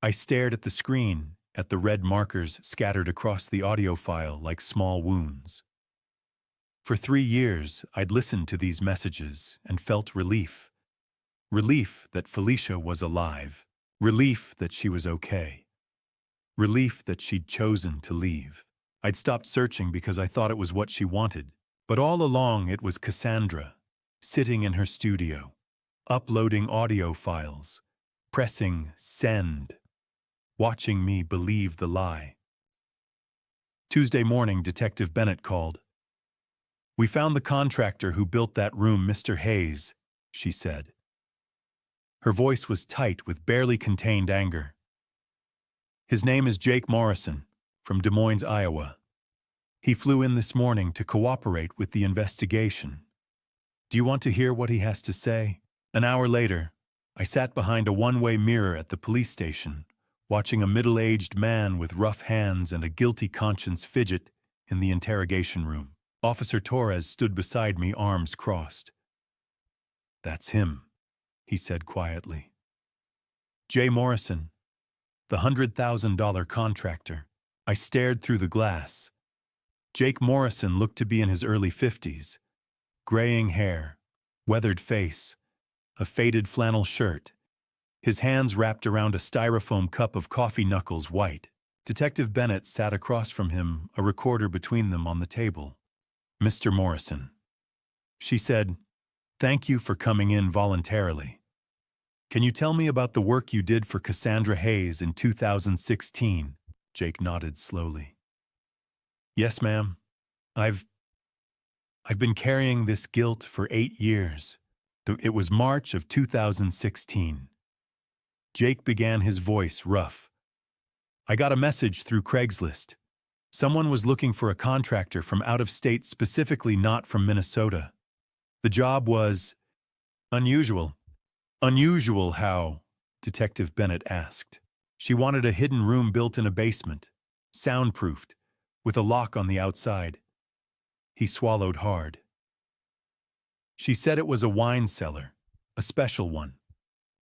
I stared at the screen, at the red markers scattered across the audio file like small wounds. For 3 years, I'd listened to these messages and felt relief. Relief that Felicia was alive. Relief that she was okay. Relief that she'd chosen to leave. I'd stopped searching because I thought it was what she wanted. But all along it was Cassandra, sitting in her studio, uploading audio files, pressing send, watching me believe the lie. Tuesday morning, Detective Bennett called. "We found the contractor who built that room, Mr. Hayes," she said. Her voice was tight with barely contained anger. "His name is Jake Morrison, from Des Moines, Iowa. He flew in this morning to cooperate with the investigation. Do you want to hear what he has to say?" An hour later, I sat behind a one-way mirror at the police station, watching a middle-aged man with rough hands and a guilty conscience fidget in the interrogation room. Officer Torres stood beside me, arms crossed. "That's him," he said quietly. "Jay Morrison, the $100,000 contractor." I stared through the glass. Jake Morrison looked to be in his early 50s. Graying hair, weathered face, a faded flannel shirt. His hands wrapped around a styrofoam cup of coffee, knuckles white. Detective Bennett sat across from him, a recorder between them on the table. "Mr. Morrison," she said, "thank you for coming in voluntarily. Can you tell me about the work you did for Cassandra Hayes in 2016? Jake nodded slowly. "Yes, ma'am. I've been carrying this guilt for 8 years. It was March of 2016. Jake began, his voice rough. "I got a message through Craigslist. Someone was looking for a contractor from out of state, specifically not from Minnesota. The job was unusual." "Unusual how?" Detective Bennett asked. "She wanted a hidden room built in a basement, soundproofed, with a lock on the outside." He swallowed hard. "She said it was a wine cellar, a special one.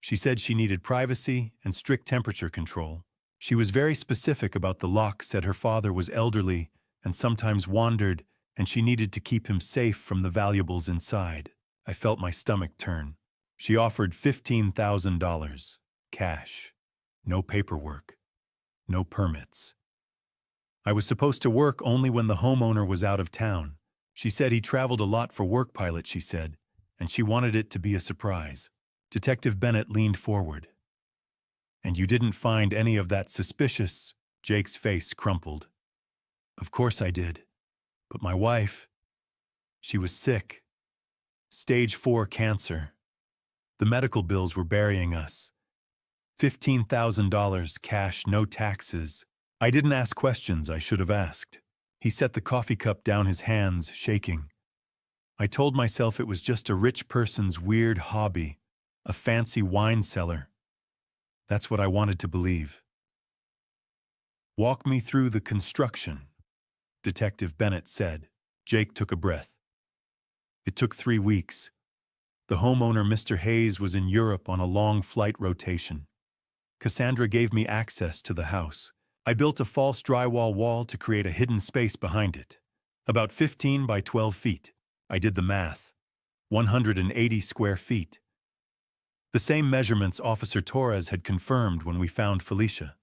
She said she needed privacy and strict temperature control. She was very specific about the lock, said her father was elderly and sometimes wandered, and she needed to keep him safe from the valuables inside." I felt my stomach turn. She offered $15,000, cash. No paperwork. No permits. I was supposed to work only when the homeowner was out of town. She said he traveled a lot for work, pilot, she said, and she wanted it to be a surprise. Detective Bennett leaned forward. "And you didn't find any of that suspicious?" Jake's face crumpled. "Of course I did. But my wife, she was sick. Stage 4 cancer. The medical bills were burying us. $15,000 cash, no taxes. I didn't ask questions I should have asked. He set the coffee cup down, his hands shaking. I told myself it was just a rich person's weird hobby, a fancy wine cellar. That's what I wanted to believe. "Walk me through the construction," Detective Bennett said. Jake took a breath. It took 3 weeks. The homeowner, Mr. Hayes, was in Europe on a long flight rotation. Cassandra gave me access to the house. I built a false drywall wall to create a hidden space behind it. About 15 by 12 feet. I did the math. 180 square feet. The same measurements Officer Torres had confirmed when we found Felicia.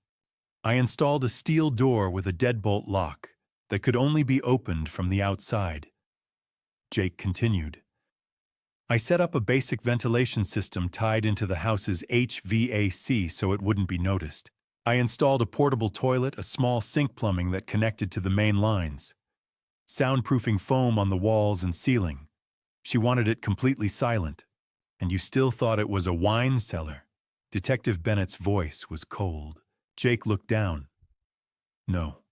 I installed a steel door with a deadbolt lock that could only be opened from the outside. Jake continued. I set up a basic ventilation system tied into the house's HVAC so it wouldn't be noticed. I installed a portable toilet, a small sink plumbing that connected to the main lines. Soundproofing foam on the walls and ceiling. She wanted it completely silent. And you still thought it was a wine cellar. Detective Bennett's voice was cold. Jake looked down. No.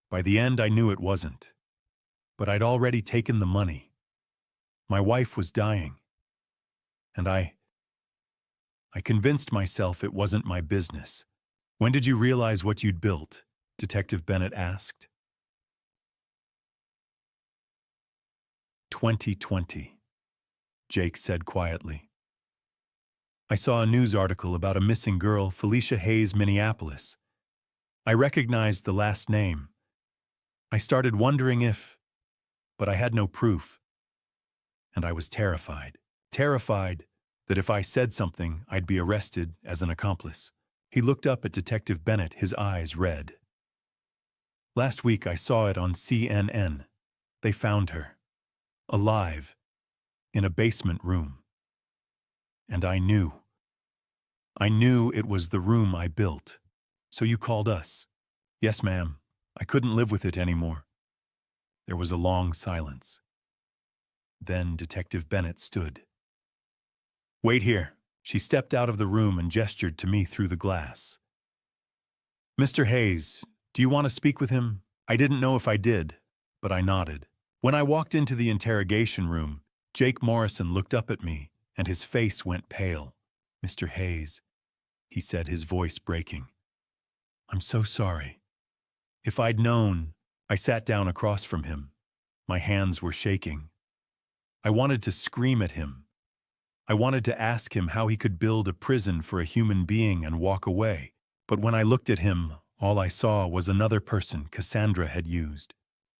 By the end, I knew it wasn't. But I'd already taken the money. My wife was dying. And I convinced myself it wasn't my business. "When did you realize what you'd built?" Detective Bennett asked. 2020, Jake said quietly. I saw a news article about a missing girl, Felicia Hayes, Minneapolis. I recognized the last name. I started wondering but I had no proof. And I was terrified. Terrified that if I said something, I'd be arrested as an accomplice. He looked up at Detective Bennett, his eyes red. "Last week I saw it on CNN. They found her. Alive. In a basement room. And I knew. I knew it was the room I built. So you called us." "Yes, ma'am. I couldn't live with it anymore." There was a long silence. Then Detective Bennett stood. "Wait here." She stepped out of the room and gestured to me through the glass. "Mr. Hayes, do you want to speak with him?" I didn't know if I did, but I nodded. When I walked into the interrogation room, Jake Morrison looked up at me, and his face went pale. "Mr. Hayes," he said, his voice breaking. "I'm so sorry. If I'd known..." I sat down across from him. My hands were shaking. I wanted to scream at him. I wanted to ask him how he could build a prison for a human being and walk away. But when I looked at him, all I saw was another person Cassandra had used.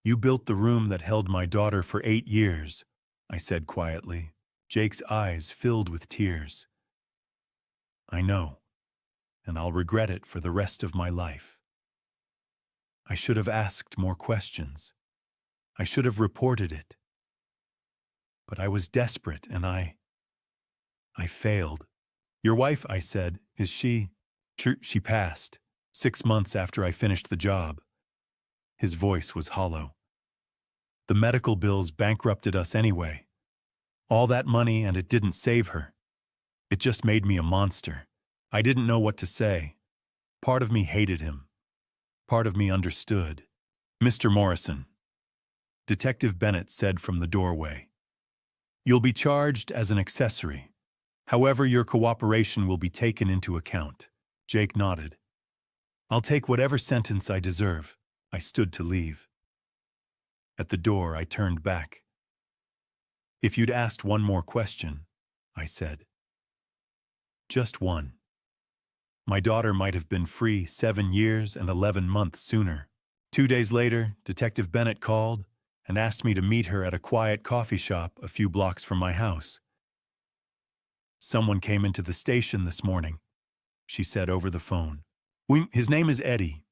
"You built the room that held my daughter for 8 years, I said quietly. Jake's eyes filled with tears. "I know, and I'll regret it for the rest of my life. I should have asked more questions. I should have reported it. But I was desperate, and I failed." "Your wife," I said, "is she..." She passed, 6 months after I finished the job." His voice was hollow. "The medical bills bankrupted us anyway. All that money, and it didn't save her. It just made me a monster. I didn't know what to say. Part of me hated him. Part of me understood." "Mr. Morrison," Detective Bennett said from the doorway, "you'll be charged as an accessory. However, your cooperation will be taken into account." Jake nodded. "I'll take whatever sentence I deserve." I stood to leave. At the door, I turned back. "If you'd asked one more question," I said. "Just one. My daughter might have been free 7 years and 11 months sooner." 2 days later, Detective Bennett called and asked me to meet her at a quiet coffee shop a few blocks from my house. "Someone came into the station this morning," she said over the phone. "His name is Eddie.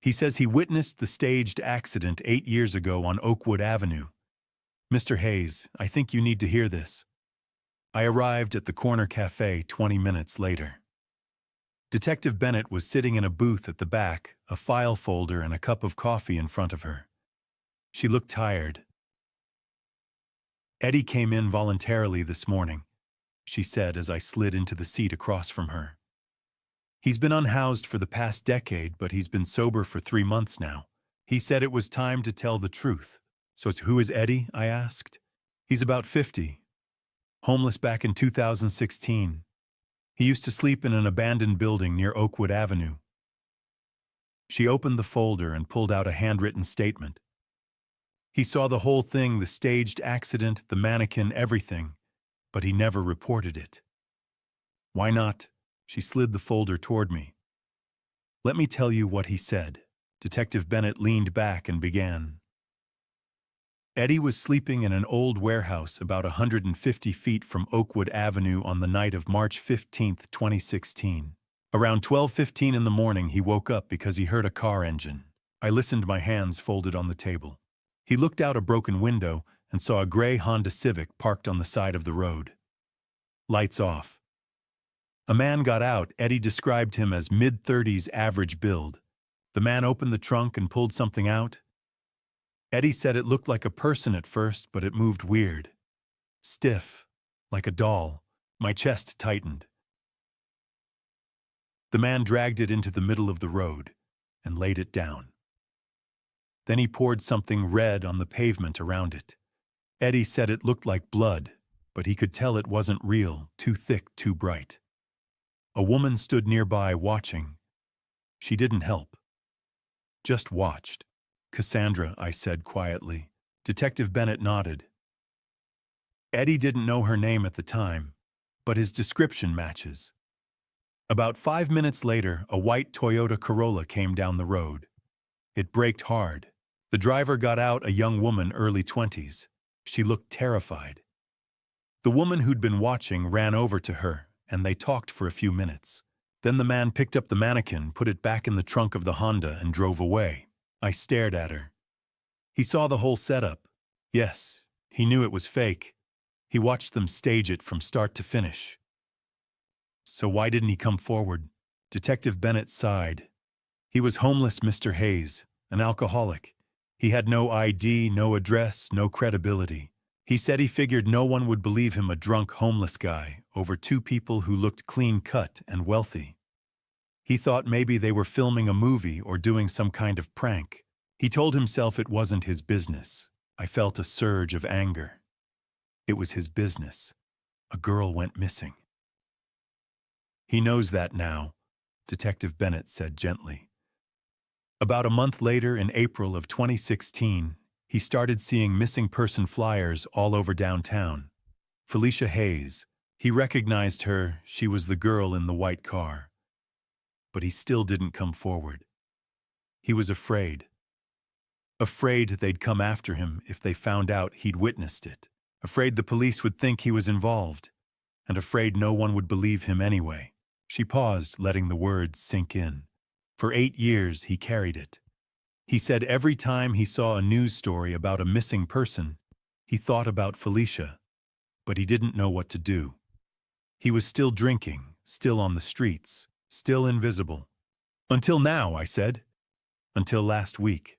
He says he witnessed the staged accident 8 years ago on Oakwood Avenue. Mr. Hayes, I think you need to hear this." I arrived at the corner cafe 20 minutes later. Detective Bennett was sitting in a booth at the back, a file folder and a cup of coffee in front of her. She looked tired. "Eddie came in voluntarily this morning," she said as I slid into the seat across from her. He's been unhoused for the past decade, but he's been sober for 3 months now. He said it was time to tell the truth. So who is Eddie? I asked. He's about 50. Homeless back in 2016. He used to sleep in an abandoned building near Oakwood Avenue. She opened the folder and pulled out a handwritten statement. He saw the whole thing, the staged accident, the mannequin, everything, but he never reported it. Why not? She slid the folder toward me. Let me tell you what he said. Detective Bennett leaned back and began. Eddie was sleeping in an old warehouse about 150 feet from Oakwood Avenue on the night of March 15, 2016. Around 12:15 in the morning, he woke up because he heard a car engine. I listened, my hands folded on the table. He looked out a broken window and saw a gray Honda Civic parked on the side of the road. Lights off. A man got out. Eddie described him as mid-30s, average build. The man opened the trunk and pulled something out. Eddie said it looked like a person at first, but it moved weird. Stiff, like a doll. My chest tightened. The man dragged it into the middle of the road and laid it down. Then he poured something red on the pavement around it. Eddie said it looked like blood, but he could tell it wasn't real, too thick, too bright. A woman stood nearby watching. She didn't help. Just watched. Cassandra, I said quietly. Detective Bennett nodded. Eddie didn't know her name at the time, but his description matches. About 5 minutes later, a white Toyota Corolla came down the road. It braked hard. The driver got out, a young woman, early 20s. She looked terrified. The woman who'd been watching ran over to her, and they talked for a few minutes. Then the man picked up the mannequin, put it back in the trunk of the Honda, and drove away. I stared at her. He saw the whole setup. Yes, he knew it was fake. He watched them stage it from start to finish. So why didn't he come forward? Detective Bennett sighed. He was homeless, Mr. Hayes, an alcoholic. He had no ID, no address, no credibility. He said he figured no one would believe him, a drunk homeless guy, over two people who looked clean-cut and wealthy. He thought maybe they were filming a movie or doing some kind of prank. He told himself it wasn't his business. I felt a surge of anger. It was his business. A girl went missing. He knows that now, Detective Bennett said gently. About a month later, in April of 2016, he started seeing missing person flyers all over downtown. Felicia Hayes. He recognized her. She was the girl in the white car. But he still didn't come forward. He was afraid. Afraid they'd come after him if they found out he'd witnessed it. Afraid the police would think he was involved. And afraid no one would believe him anyway. She paused, letting the words sink in. For 8 years, he carried it. He said every time he saw a news story about a missing person, he thought about Felicia, but he didn't know what to do. He was still drinking, still on the streets, still invisible. Until now, I said. Until last week.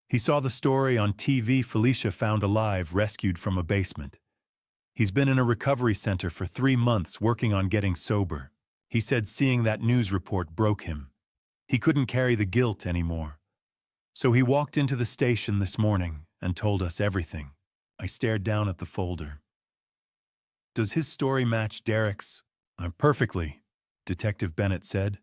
He saw the story on TV, Felicia found alive, rescued from a basement. He's been in a recovery center for 3 months working on getting sober. He said seeing that news report broke him. He couldn't carry the guilt anymore. So he walked into the station this morning and told us everything. I stared down at the folder. Does his story match Derek's? Perfectly, Detective Bennett said.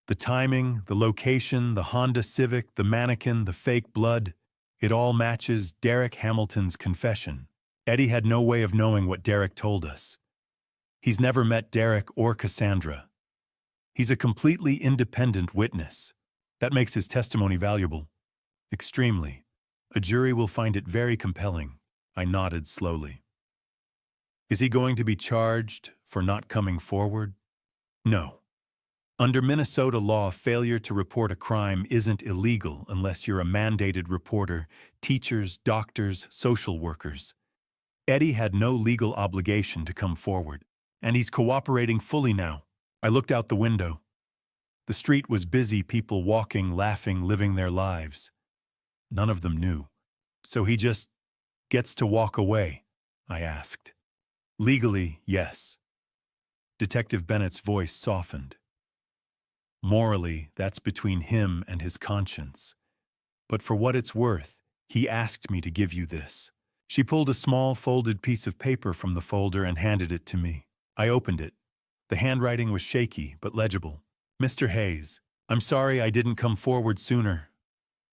The timing, the location, the Honda Civic, the mannequin, the fake blood, it all matches Derek Hamilton's confession. Eddie had no way of knowing what Derek told us. He's never met Derek or Cassandra. He's a completely independent witness. That makes his testimony valuable. Extremely. A jury will find it very compelling. I nodded slowly. Is he going to be charged for not coming forward? No. Under Minnesota law, failure to report a crime isn't illegal unless you're a mandated reporter, teachers, doctors, social workers. Eddie had no legal obligation to come forward, and he's cooperating fully now. I looked out the window. The street was busy, people walking, laughing, living their lives. None of them knew. So he just gets to walk away, I asked. Legally, yes. Detective Bennett's voice softened. Morally, that's between him and his conscience. But for what it's worth, he asked me to give you this. She pulled a small folded piece of paper from the folder and handed it to me. I opened it. The handwriting was shaky but legible. Mr. Hayes, I'm sorry I didn't come forward sooner.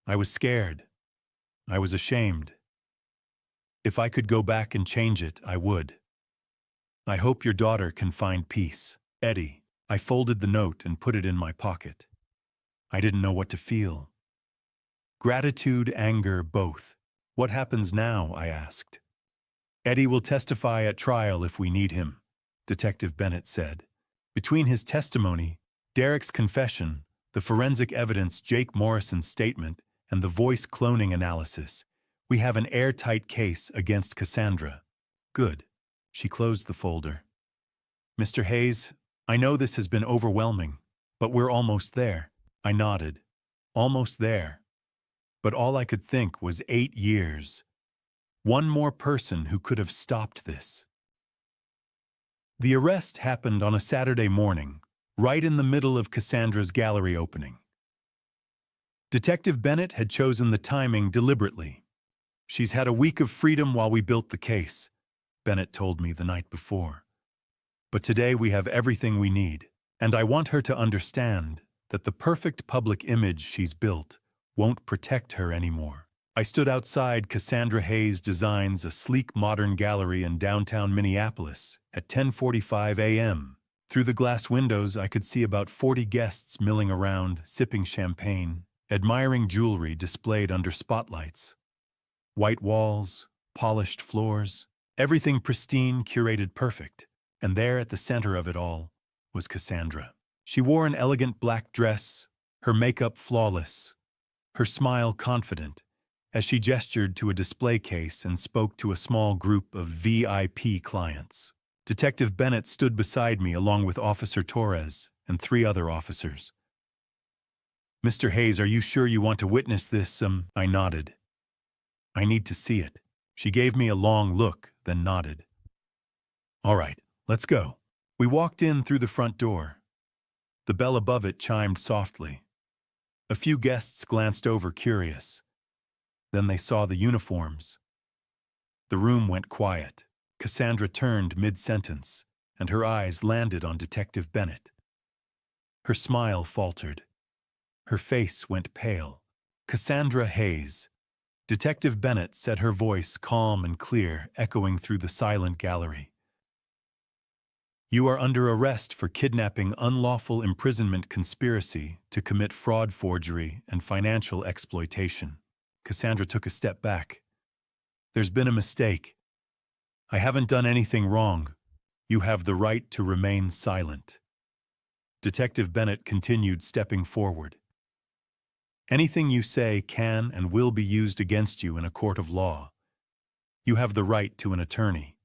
I was scared. I was ashamed. If I could go back and change it, I would. I hope your daughter can find peace. Eddie. I folded the note and put it in my pocket. I didn't know what to feel. Gratitude, anger, both. What happens now? I asked. Eddie will testify at trial if we need him, Detective Bennett said. Between his testimony, Derek's confession, the forensic evidence, Jake Morrison's statement, and the voice cloning analysis, we have an airtight case against Cassandra. Good. She closed the folder. Mr. Hayes, I know this has been overwhelming, but we're almost there. I nodded. Almost there. But all I could think was 8 years. One more person who could have stopped this. The arrest happened on a Saturday morning, right in the middle of Cassandra's gallery opening. Detective Bennett had chosen the timing deliberately. She's had a week of freedom while we built the case, Bennett told me the night before. But today we have everything we need, and I want her to understand that the perfect public image she's built won't protect her anymore. I stood outside Cassandra Hayes Designs, a sleek modern gallery in downtown Minneapolis, at 10:45 a.m. Through the glass windows, I could see about 40 guests milling around, sipping champagne, admiring jewelry displayed under spotlights. White walls, polished floors, everything pristine, curated perfect. And there at the center of it all was Cassandra. She wore an elegant black dress, her makeup flawless, her smile confident, as she gestured to a display case and spoke to a small group of VIP clients. Detective Bennett stood beside me along with Officer Torres and 3 other officers. Mr. Hayes, are you sure you want to witness this? I nodded. I need to see it. She gave me a long look, then nodded. All right, let's go. We walked in through the front door. The bell above it chimed softly. A few guests glanced over, curious. Then they saw the uniforms. The room went quiet. Cassandra turned mid-sentence, and her eyes landed on Detective Bennett. Her smile faltered. Her face went pale. Cassandra Hayes. Detective Bennett said, her voice calm and clear, echoing through the silent gallery. You are under arrest for kidnapping, unlawful imprisonment, conspiracy to commit fraud, forgery, and financial exploitation. Cassandra took a step back. There's been a mistake. I haven't done anything wrong. You have the right to remain silent. Detective Bennett continued, stepping forward. Anything you say can and will be used against you in a court of law. You have the right to an attorney.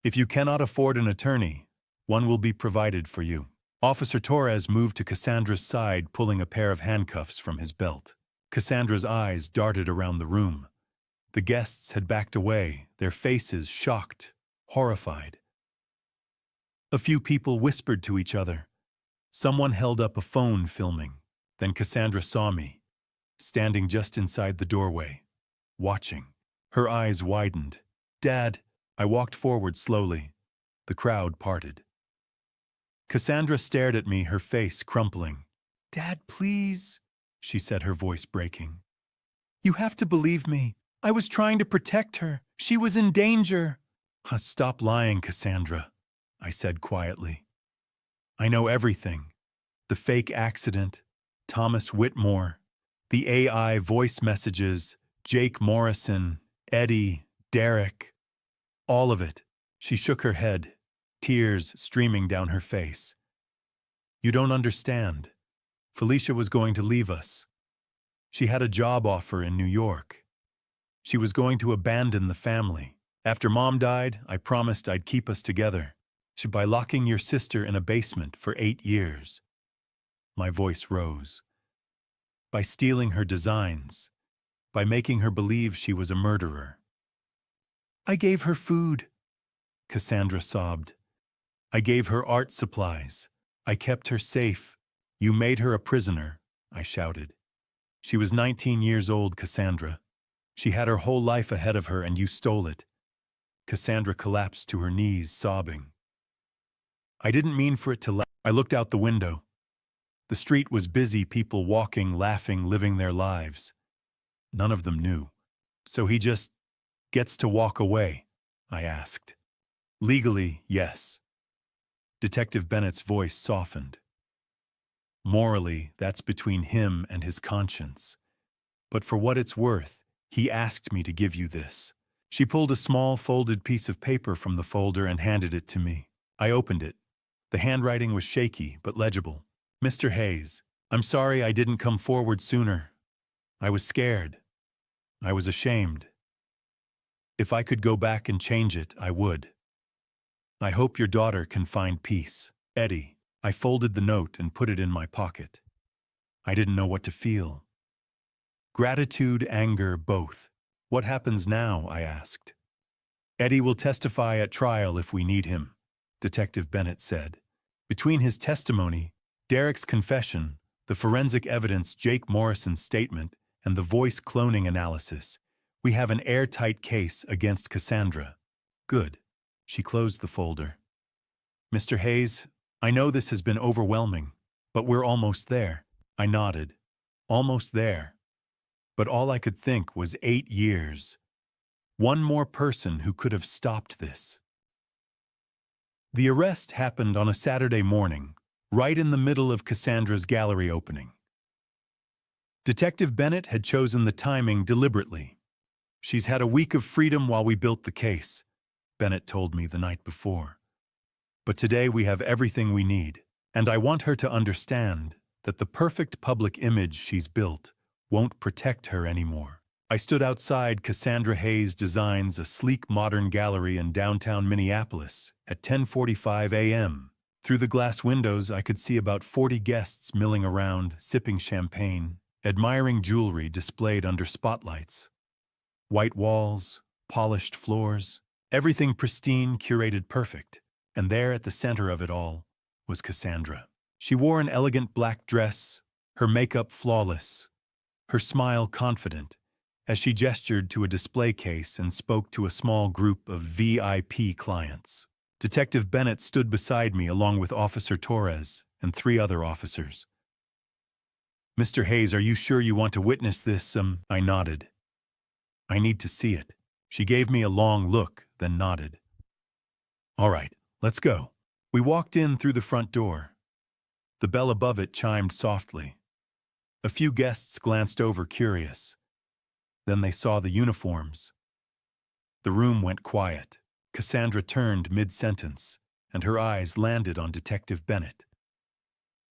If you cannot afford an attorney, one will be provided for you. Officer Torres moved to Cassandra's side, pulling a pair of handcuffs from his belt. Cassandra's eyes darted around the room. The guests had backed away, their faces shocked, horrified. A few people whispered to each other. Someone held up a phone filming. Then Cassandra saw me, standing just inside the doorway, watching. Her eyes widened. Dad! I walked forward slowly. The crowd parted. Cassandra stared at me, her face crumpling. Dad, please, she said, her voice breaking. You have to believe me. I was trying to protect her. She was in danger. Stop lying, Cassandra, I said quietly. I know everything. The fake accident, Thomas Whitmore, the AI voice messages, Jake Morrison, Eddie, Derek, all of it. She shook her head, tears streaming down her face. You don't understand. Felicia was going to leave us. She had a job offer in New York. She was going to abandon the family. After Mom died, I promised I'd keep us together. By locking your sister in a basement for 8 years. My voice rose. By stealing her designs. By making her believe she was a murderer. I gave her food. Cassandra sobbed. I gave her art supplies. I kept her safe. You made her a prisoner, I shouted. She was 19 years old, Cassandra. She had her whole life ahead of her and you stole it. Cassandra collapsed to her knees, sobbing. I didn't mean for it to last. I looked out the window. The street was busy, people walking, laughing, living their lives. None of them knew. So he just gets to walk away, I asked. Legally, yes. Detective Bennett's voice softened. Morally, that's between him and his conscience. But for what it's worth, he asked me to give you this. She pulled a small folded piece of paper from the folder and handed it to me. I opened it. The handwriting was shaky, but legible. Mr. Hayes, I'm sorry I didn't come forward sooner. I was scared. I was ashamed. If I could go back and change it, I would. I hope your daughter can find peace. Eddie. I folded the note and put it in my pocket. I didn't know what to feel. Gratitude, anger, both. What happens now? I asked. Eddie will testify at trial if we need him, Detective Bennett said. Between his testimony, Derek's confession, the forensic evidence, Jake Morrison's statement, and the voice cloning analysis, we have an airtight case against Cassandra. Good. She closed the folder. Mr. Hayes, I know this has been overwhelming, but we're almost there. I nodded. Almost there. But all I could think was 8 years. One more person who could have stopped this. The arrest happened on a Saturday morning, right in the middle of Cassandra's gallery opening. Detective Bennett had chosen the timing deliberately. She's had a week of freedom while we built the case, Bennett told me the night before. But today we have everything we need, and I want her to understand that the perfect public image she's built won't protect her anymore. I stood outside Cassandra Hayes Designs, a sleek modern gallery in downtown Minneapolis, at 10:45 a.m. Through the glass windows, I could see about 40 guests milling around, sipping champagne, admiring jewelry displayed under spotlights. White walls, polished floors, everything pristine, curated perfect. And there at the center of it all was Cassandra. She wore an elegant black dress, her makeup flawless, her smile confident, as she gestured to a display case and spoke to a small group of VIP clients. Detective Bennett stood beside me along with Officer Torres and 3 other officers. Mr. Hayes, are you sure you want to witness this? I nodded. I need to see it. She gave me a long look, then nodded. All right, let's go. We walked in through the front door. The bell above it chimed softly. A few guests glanced over, curious. Then they saw the uniforms. The room went quiet. Cassandra turned mid-sentence, and her eyes landed on Detective Bennett.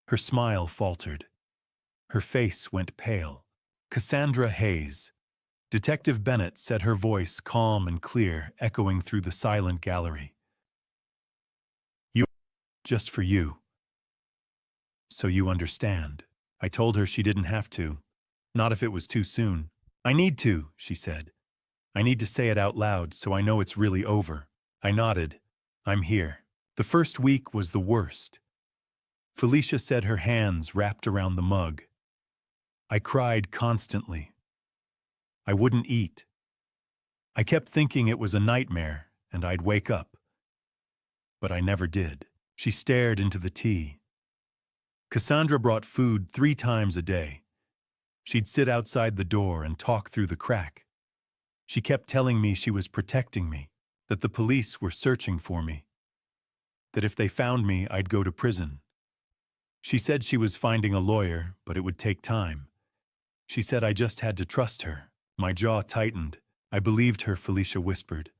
Her smile faltered. Her face went pale. Cassandra Hayes. Detective Bennett said, her voice calm and clear, echoing through the silent gallery. You, just for you. So you understand. I told her she didn't have to. Not if it was too soon. I need to, she said. I need to say it out loud so I know it's really over. I nodded. I'm here. The first week was the worst. Felicia said, her hands wrapped around the mug. I cried constantly. I wouldn't eat. I kept thinking it was a nightmare and I'd wake up. But I never did. She stared into the tea. Cassandra brought food 3 times a day. She'd sit outside the door and talk through the crack. She kept telling me she was protecting me, that the police were searching for me, that if they found me, I'd go to prison. She said she was finding a lawyer, but it would take time. She said I just had to trust her. My jaw tightened. I believed her, Felicia whispered.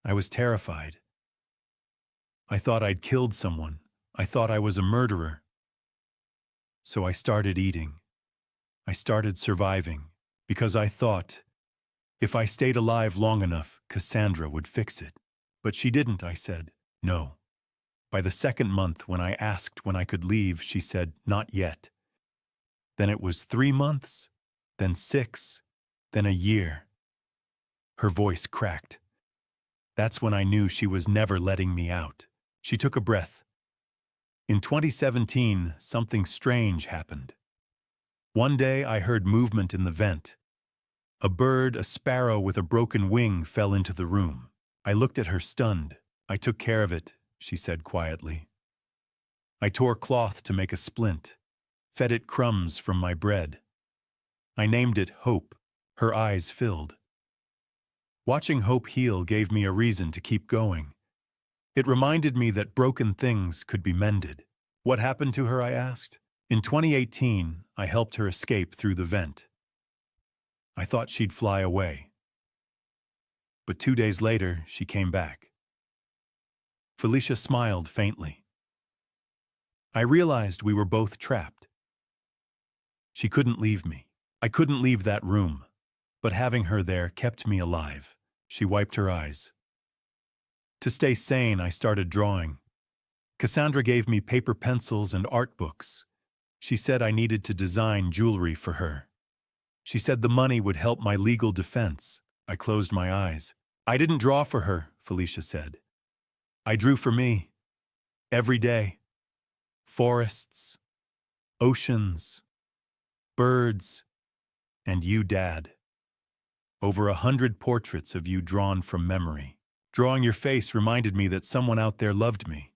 I was terrified. I thought I'd killed someone. I thought I was a murderer. So I started eating. I started surviving, because I thought, if I stayed alive long enough, Cassandra would fix it. But she didn't, I said. No. By the 2nd month, when I asked when I could leave, she said, not yet. Then it was 3 months, then 6, then a year. Her voice cracked. That's when I knew she was never letting me out. She took a breath. In 2017, something strange happened. One day I heard movement in the vent. A bird, a sparrow with a broken wing, fell into the room. I looked at her stunned. I took care of it, she said quietly. I tore cloth to make a splint, fed it crumbs from my bread. I named it Hope. Her eyes filled. Watching Hope heal gave me a reason to keep going. It reminded me that broken things could be mended. What happened to her, I asked. In 2018, I helped her escape through the vent. I thought she'd fly away. But 2 days later, she came back. Felicia smiled faintly. I realized we were both trapped. She couldn't leave me. I couldn't leave that room. But having her there kept me alive. She wiped her eyes. To stay sane, I started drawing. Cassandra gave me paper pencils and art books. She said I needed to design jewelry for her. She said the money would help my legal defense. I closed my eyes. I didn't draw for her, Felicia said. I drew for me. Every day. Forests, oceans, birds, and you, Dad. Over 100 portraits of you drawn from memory. Drawing your face reminded me that someone out there loved me,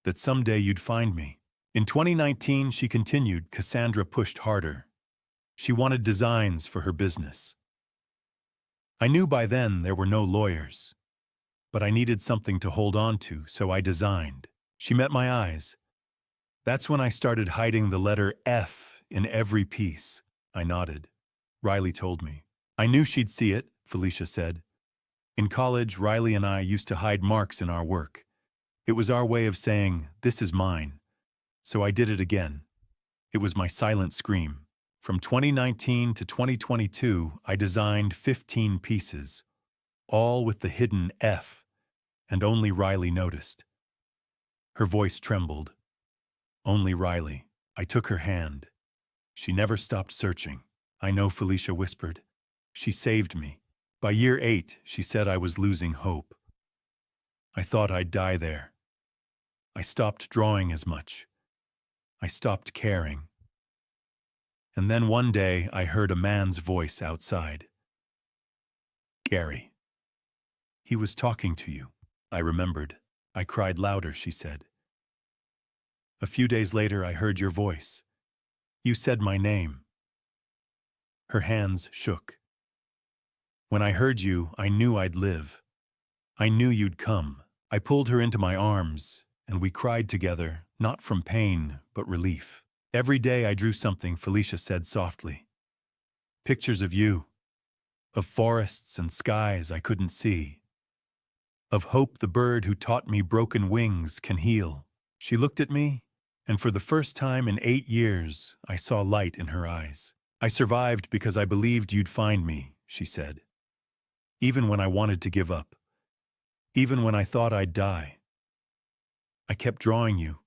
that someday you'd find me. In 2019, she continued, Cassandra pushed harder. She wanted designs for her business. I knew by then there were no lawyers, but I needed something to hold on to, so I designed. She met my eyes. That's when I started hiding the letter F in every piece. I nodded. Riley told me. I knew she'd see it, Felicia said. In college, Riley and I used to hide marks in our work. It was our way of saying, this is mine. So I did it again. It was my silent scream. From 2019 to 2022, I designed 15 pieces, all with the hidden F, and only Riley noticed. Her voice trembled. Only Riley. I took her hand. She never stopped searching. I know, Felicia whispered. She saved me. By year 8, she said I was losing hope. I thought I'd die there. I stopped drawing as much. I stopped caring. And then one day I heard a man's voice outside. Gary. He was talking to you. I remembered. I cried louder, she said. A few days later I heard your voice. You said my name. Her hands shook. When I heard you, I knew I'd live. I knew you'd come. I pulled her into my arms, and we cried together, not from pain, but relief. Every day I drew something, Felicia said softly. Pictures of you, of forests and skies I couldn't see, of Hope the bird who taught me broken wings can heal. She looked at me, and for the first time in 8 years, I saw light in her eyes. I survived because I believed you'd find me, she said. Even when I wanted to give up. Even when I thought I'd die. I kept drawing you,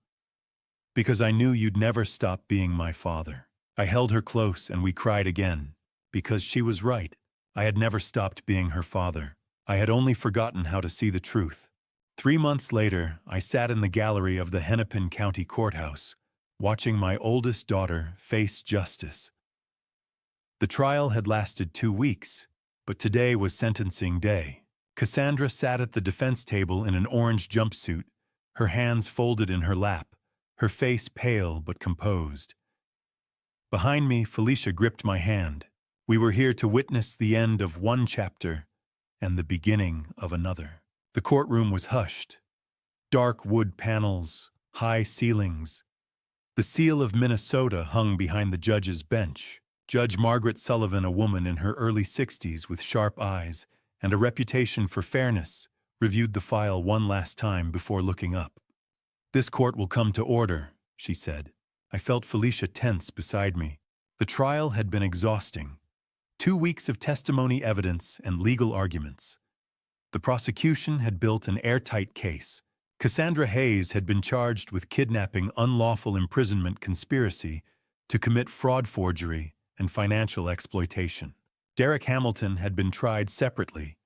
because I knew you'd never stop being my father. I held her close and we cried again, because she was right. I had never stopped being her father. I had only forgotten how to see the truth. 3 months later, I sat in the gallery of the Hennepin County Courthouse, watching my oldest daughter face justice. The trial had lasted 2 weeks, but today was sentencing day. Cassandra sat at the defense table in an orange jumpsuit, her hands folded in her lap, her face pale but composed. Behind me, Felicia gripped my hand. We were here to witness the end of one chapter and the beginning of another. The courtroom was hushed. Dark wood panels, high ceilings. The seal of Minnesota hung behind the judge's bench. Judge Margaret Sullivan, a woman in her early 60s with sharp eyes and a reputation for fairness, reviewed the file one last time before looking up. This court will come to order, she said. I felt Felicia tense beside me. The trial had been exhausting. 2 weeks of testimony, evidence, and legal arguments. The prosecution had built an airtight case. Cassandra Hayes had been charged with kidnapping, unlawful imprisonment, conspiracy to commit fraud, forgery, and financial exploitation. Derek Hamilton had been tried separately,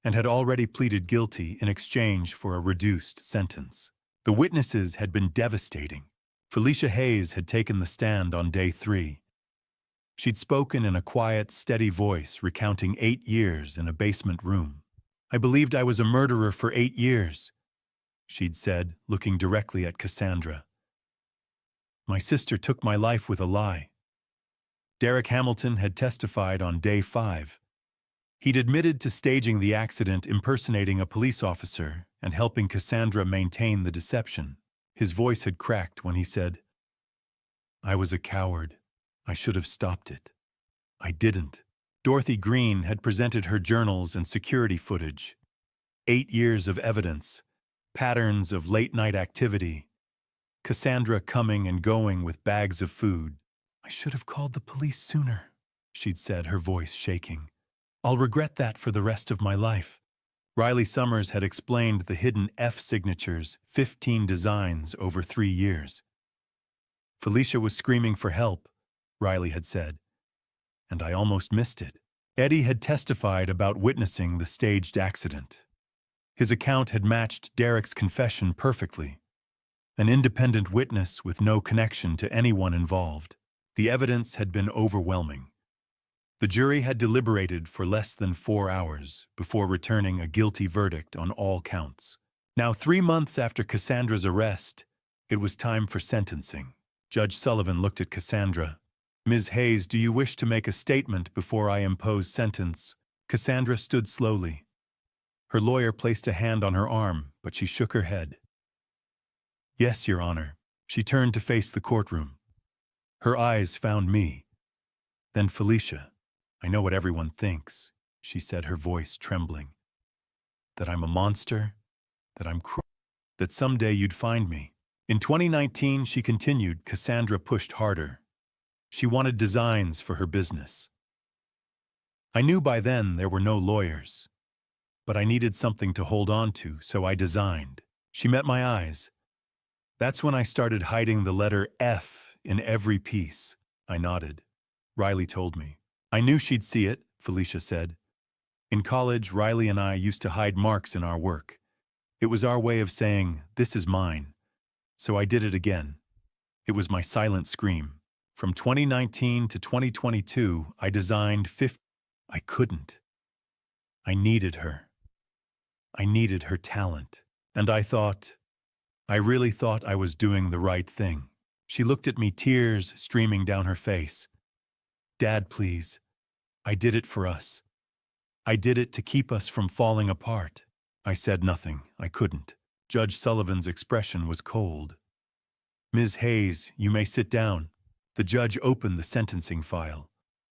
and had already pleaded guilty in exchange for a reduced sentence. The witnesses had been devastating. Felicia Hayes had taken the stand on day 3. She'd spoken in a quiet, steady voice, recounting 8 years in a basement room. "I believed I was a murderer for 8 years," she'd said, looking directly at Cassandra. "My sister took my life with a lie." Derek Hamilton had testified on day 5. He'd admitted to staging the accident, impersonating a police officer, and helping Cassandra maintain the deception. His voice had cracked when he said, "I was a coward. I should have stopped it. I didn't." Dorothy Green had presented her journals and security footage. 8 years of evidence, patterns of late-night activity, Cassandra coming and going with bags of food. "I should have called the police sooner," she'd said, her voice shaking. "I'll regret that for the rest of my life." Riley Summers had explained the hidden F signatures, 15 designs over 3 years. "Felicia was screaming for help," Riley had said, "and I almost missed it." Eddie had testified about witnessing the staged accident. His account had matched Derek's confession perfectly. An independent witness with no connection to anyone involved. The evidence had been overwhelming. The jury had deliberated for less than 4 hours before returning a guilty verdict on all counts. Now, 3 months after Cassandra's arrest, it was time for sentencing. Judge Sullivan looked at Cassandra. "Ms. Hayes, do you wish to make a statement before I impose sentence?" Cassandra stood slowly. Her lawyer placed a hand on her arm, but she shook her head. "Yes, Your Honor." She turned to face the courtroom. Her eyes found me. Then Felicia. "I know what everyone thinks," she said, her voice trembling. "That I'm a monster, that I'm cruel, that someday you'd find me." In 2019, she continued, Cassandra pushed harder. She wanted designs for her business. I knew by then there were no lawyers, but I needed something to hold on to, so I designed. She met my eyes. "That's when I started hiding the letter F in every piece." I nodded. Riley told me. "I knew she'd see it," Felicia said. "In college, Riley and I used to hide marks in our work. It was our way of saying, 'This is mine.' So I did it again. It was my silent scream. From 2019 to 2022, I designed 50. I couldn't. I needed her. I needed her talent. And I really thought I was doing the right thing." She looked at me, tears streaming down her face. "Dad, please. I did it for us. I did it to keep us from falling apart." I said nothing. I couldn't. Judge Sullivan's expression was cold. "Ms. Hayes, you may sit down." The judge opened the sentencing file.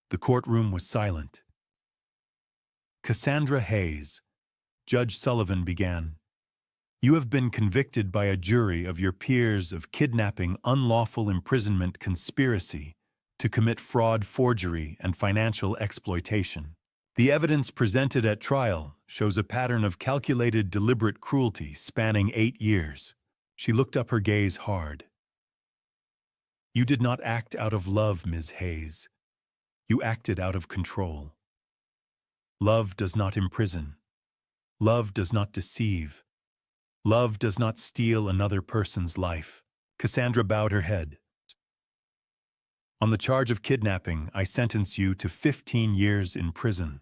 The courtroom was silent. "Cassandra Hayes," Judge Sullivan began, "you have been convicted by a jury of your peers of kidnapping, unlawful imprisonment, conspiracy to commit fraud, forgery, and financial exploitation. The evidence presented at trial shows a pattern of calculated, deliberate cruelty spanning 8 years." She looked up, her gaze hard. "You did not act out of love, Ms. Hayes. You acted out of control. Love does not imprison. Love does not deceive. Love does not steal another person's life." Cassandra bowed her head. "On the charge of kidnapping, I sentence you to 15 years in prison.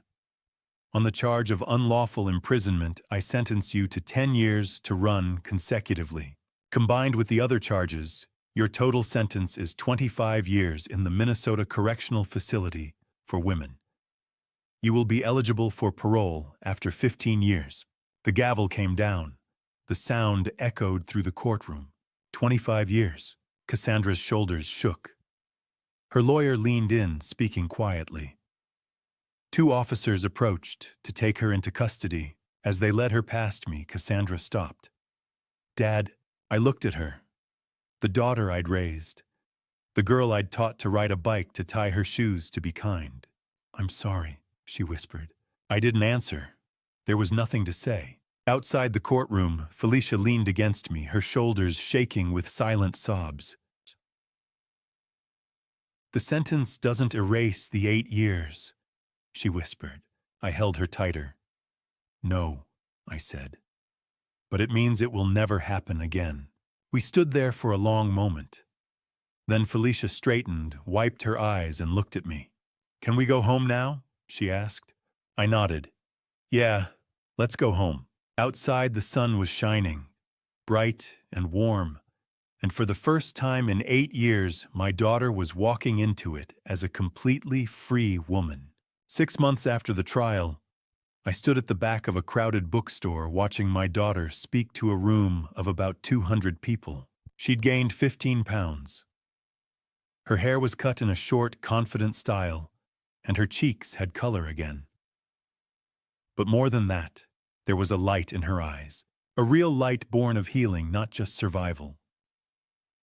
On the charge of unlawful imprisonment, I sentence you to 10 years to run consecutively. Combined with the other charges, your total sentence is 25 years in the Minnesota Correctional Facility for women. You will be eligible for parole after 15 years. The gavel came down. The sound echoed through the courtroom. 25 years. Cassandra's shoulders shook. Her lawyer leaned in, speaking quietly. 2 officers approached to take her into custody. As they led her past me, Cassandra stopped. "Dad," I looked at her. The daughter I'd raised. The girl I'd taught to ride a bike, to tie her shoes, to be kind. "I'm sorry," she whispered. I didn't answer. There was nothing to say. Outside the courtroom, Felicia leaned against me, her shoulders shaking with silent sobs. "The sentence doesn't erase the 8 years," she whispered. I held her tighter. No, I said. But it means it will never happen again. We stood there for a long moment. Then Felicia straightened, wiped her eyes, and looked at me. Can we go home now? She asked. I nodded. Yeah, let's go home. Outside the sun was shining, bright and warm, and for the first time in 8 years, my daughter was walking into it as a completely free woman. 6 months after the trial, I stood at the back of a crowded bookstore watching my daughter speak to a room of about 200 people. She'd gained 15 pounds. Her hair was cut in a short, confident style, and her cheeks had color again. But more than that, there was a light in her eyes, a real light born of healing, not just survival.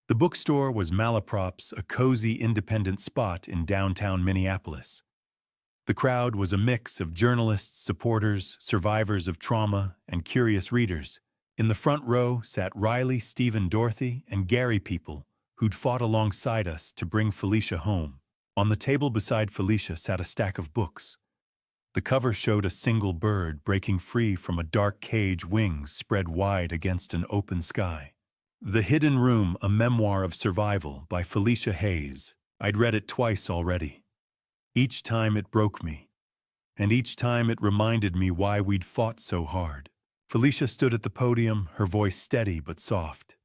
The bookstore was Malaprop's, a cozy, independent spot in downtown Minneapolis. The crowd was a mix of journalists, supporters, survivors of trauma, and curious readers. In the front row sat Riley, Stephen, Dorothy, and Gary, people who'd fought alongside us to bring Felicia home. On the table beside Felicia sat a stack of books. The cover showed a single bird breaking free from a dark cage, wings spread wide against an open sky. The Hidden Room, a memoir of survival by Felicia Hayes. I'd read it twice already. Each time it broke me, and each time it reminded me why we'd fought so hard. Felicia stood at the podium, her voice steady but soft.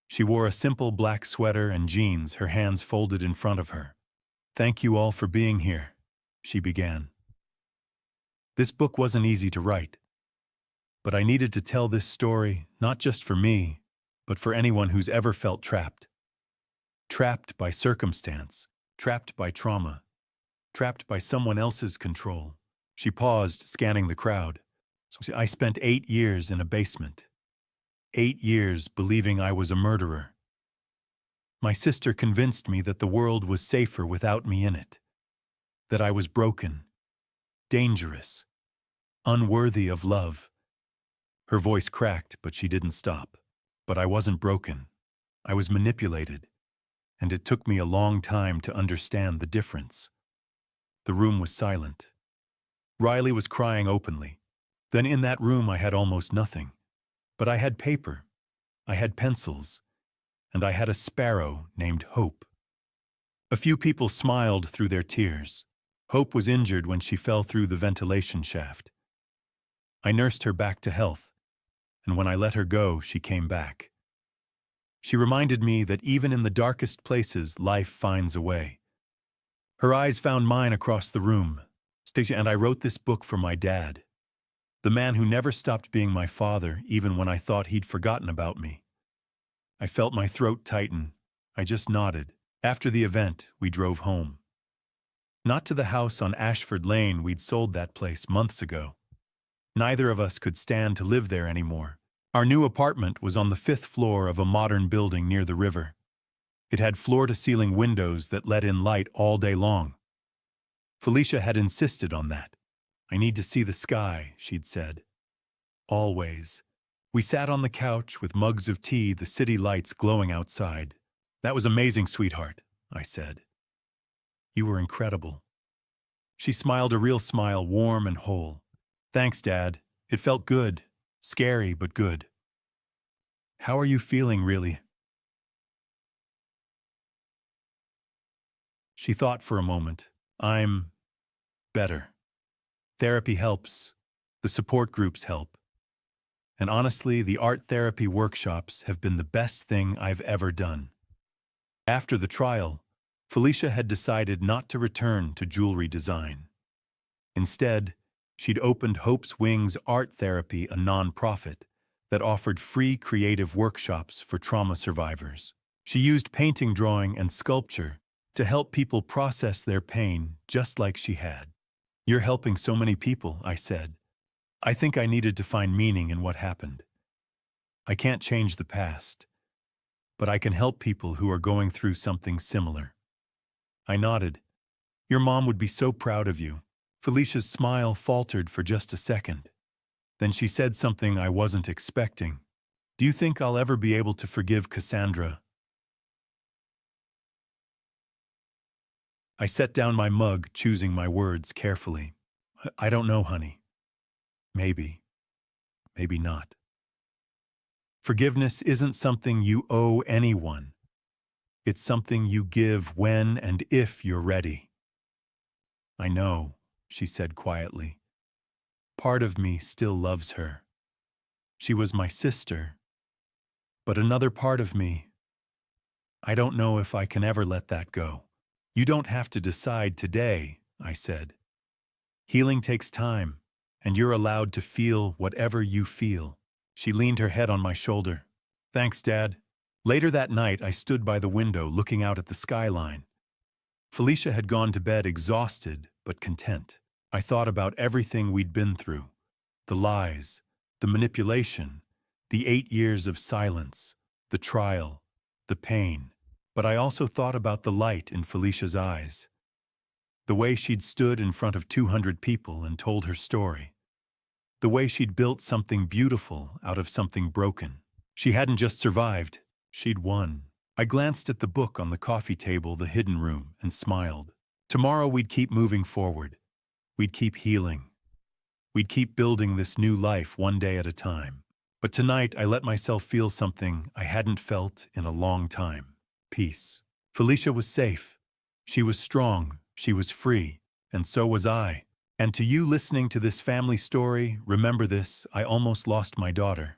She wore a simple black sweater and jeans, her hands folded in front of her. Thank you all for being here, she began. This book wasn't easy to write, but I needed to tell this story, not just for me, but for anyone who's ever felt trapped. Trapped by circumstance, trapped by trauma, trapped by someone else's control. She paused, scanning the crowd. I spent 8 years in a basement. 8 years believing I was a murderer. My sister convinced me that the world was safer without me in it. That I was broken, dangerous, unworthy of love. Her voice cracked, but she didn't stop. But I wasn't broken. I was manipulated, and it took me a long time to understand the difference. The room was silent. Riley was crying openly. Then in that room I had almost nothing. But I had paper, I had pencils, and I had a sparrow named Hope. A few people smiled through their tears. Hope was injured when she fell through the ventilation shaft. I nursed her back to health, and when I let her go, she came back. She reminded me that even in the darkest places, life finds a way. Her eyes found mine across the room. And I wrote this book for my dad, the man who never stopped being my father, even when I thought he'd forgotten about me. I felt my throat tighten. I just nodded. After the event, we drove home. Not to the house on Ashford Lane. We'd sold that place months ago. Neither of us could stand to live there anymore. Our new apartment was on the 5th floor of a modern building near the river. It had floor-to-ceiling windows that let in light all day long. Felicia had insisted on that. I need to see the sky, she'd said. Always. We sat on the couch with mugs of tea, the city lights glowing outside. That was amazing, sweetheart, I said. You were incredible. She smiled, a real smile, warm and whole. Thanks, Dad. It felt good. Scary, but good. How are you feeling, really? She thought for a moment. I'm better. Therapy helps. The support groups help. And honestly, the art therapy workshops have been the best thing I've ever done. After the trial, Felicia had decided not to return to jewelry design. Instead, she'd opened Hope's Wings Art Therapy, a nonprofit that offered free creative workshops for trauma survivors. She used painting, drawing, and sculpture to help people process their pain just like she had. You're helping so many people, I said. I think I needed to find meaning in what happened. I can't change the past, but I can help people who are going through something similar. I nodded. Your mom would be so proud of you. Felicia's smile faltered for just a second. Then she said something I wasn't expecting. Do you think I'll ever be able to forgive Cassandra? I set down my mug, choosing my words carefully. I don't know, honey. Maybe. maybe not. Forgiveness isn't something you owe anyone. It's something you give when and if you're ready. I know, she said quietly. Part of me still loves her. She was my sister. But another part of me, I don't know if I can ever let that go. You don't have to decide today, I said. Healing takes time, and you're allowed to feel whatever you feel. She leaned her head on my shoulder. Thanks, Dad. Later that night, I stood by the window looking out at the skyline. Felicia had gone to bed exhausted but content. I thought about everything we'd been through. The lies, the manipulation, the 8 years of silence, the trial, the pain. But I also thought about the light in Felicia's eyes. The way she'd stood in front of 200 people and told her story. The way she'd built something beautiful out of something broken. She hadn't just survived, she'd won. I glanced at the book on the coffee table, The Hidden Room, and smiled. Tomorrow we'd keep moving forward. We'd keep healing. We'd keep building this new life one day at a time. But tonight I let myself feel something I hadn't felt in a long time. Peace. Felicia was safe. She was strong. She was free. And so was I. And to you listening to this family story, remember this: I almost lost my daughter.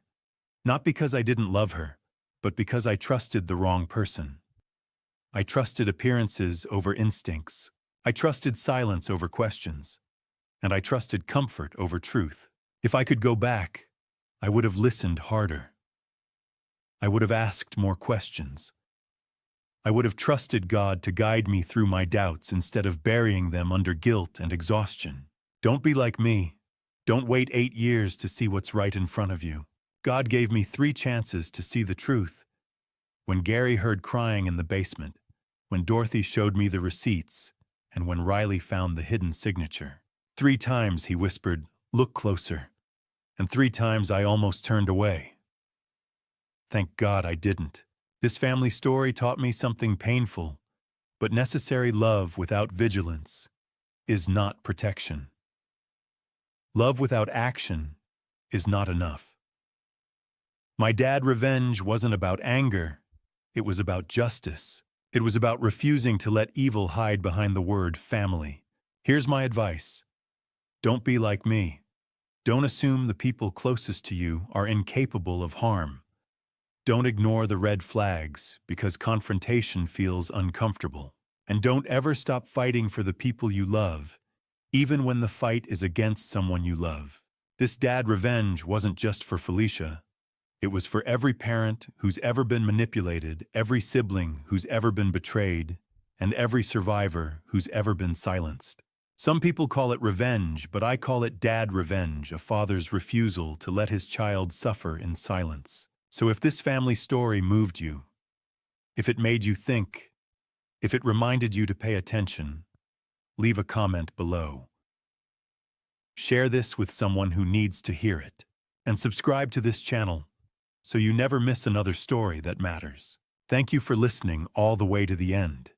Not because I didn't love her, but because I trusted the wrong person. I trusted appearances over instincts. I trusted silence over questions. And I trusted comfort over truth. If I could go back, I would have listened harder. I would have asked more questions. I would have trusted God to guide me through my doubts instead of burying them under guilt and exhaustion. Don't be like me. Don't wait 8 years to see what's right in front of you. God gave me 3 chances to see the truth. When Gary heard crying in the basement, when Dorothy showed me the receipts, and when Riley found the hidden signature. 3 times he whispered, "Look closer." And 3 times I almost turned away. Thank God I didn't. This family story taught me something painful, but necessary. Love without vigilance is not protection. Love without action is not enough. My dad revenge wasn't about anger. It was about justice. It was about refusing to let evil hide behind the word family. Here's my advice. Don't be like me. Don't assume the people closest to you are incapable of harm. Don't ignore the red flags because confrontation feels uncomfortable. And don't ever stop fighting for the people you love, even when the fight is against someone you love. This dad revenge wasn't just for Felicia. It was for every parent who's ever been manipulated, every sibling who's ever been betrayed, and every survivor who's ever been silenced. Some people call it revenge, but I call it dad revenge, a father's refusal to let his child suffer in silence. So if this family story moved you, if it made you think, if it reminded you to pay attention, leave a comment below. Share this with someone who needs to hear it. And subscribe to this channel so you never miss another story that matters. Thank you for listening all the way to the end.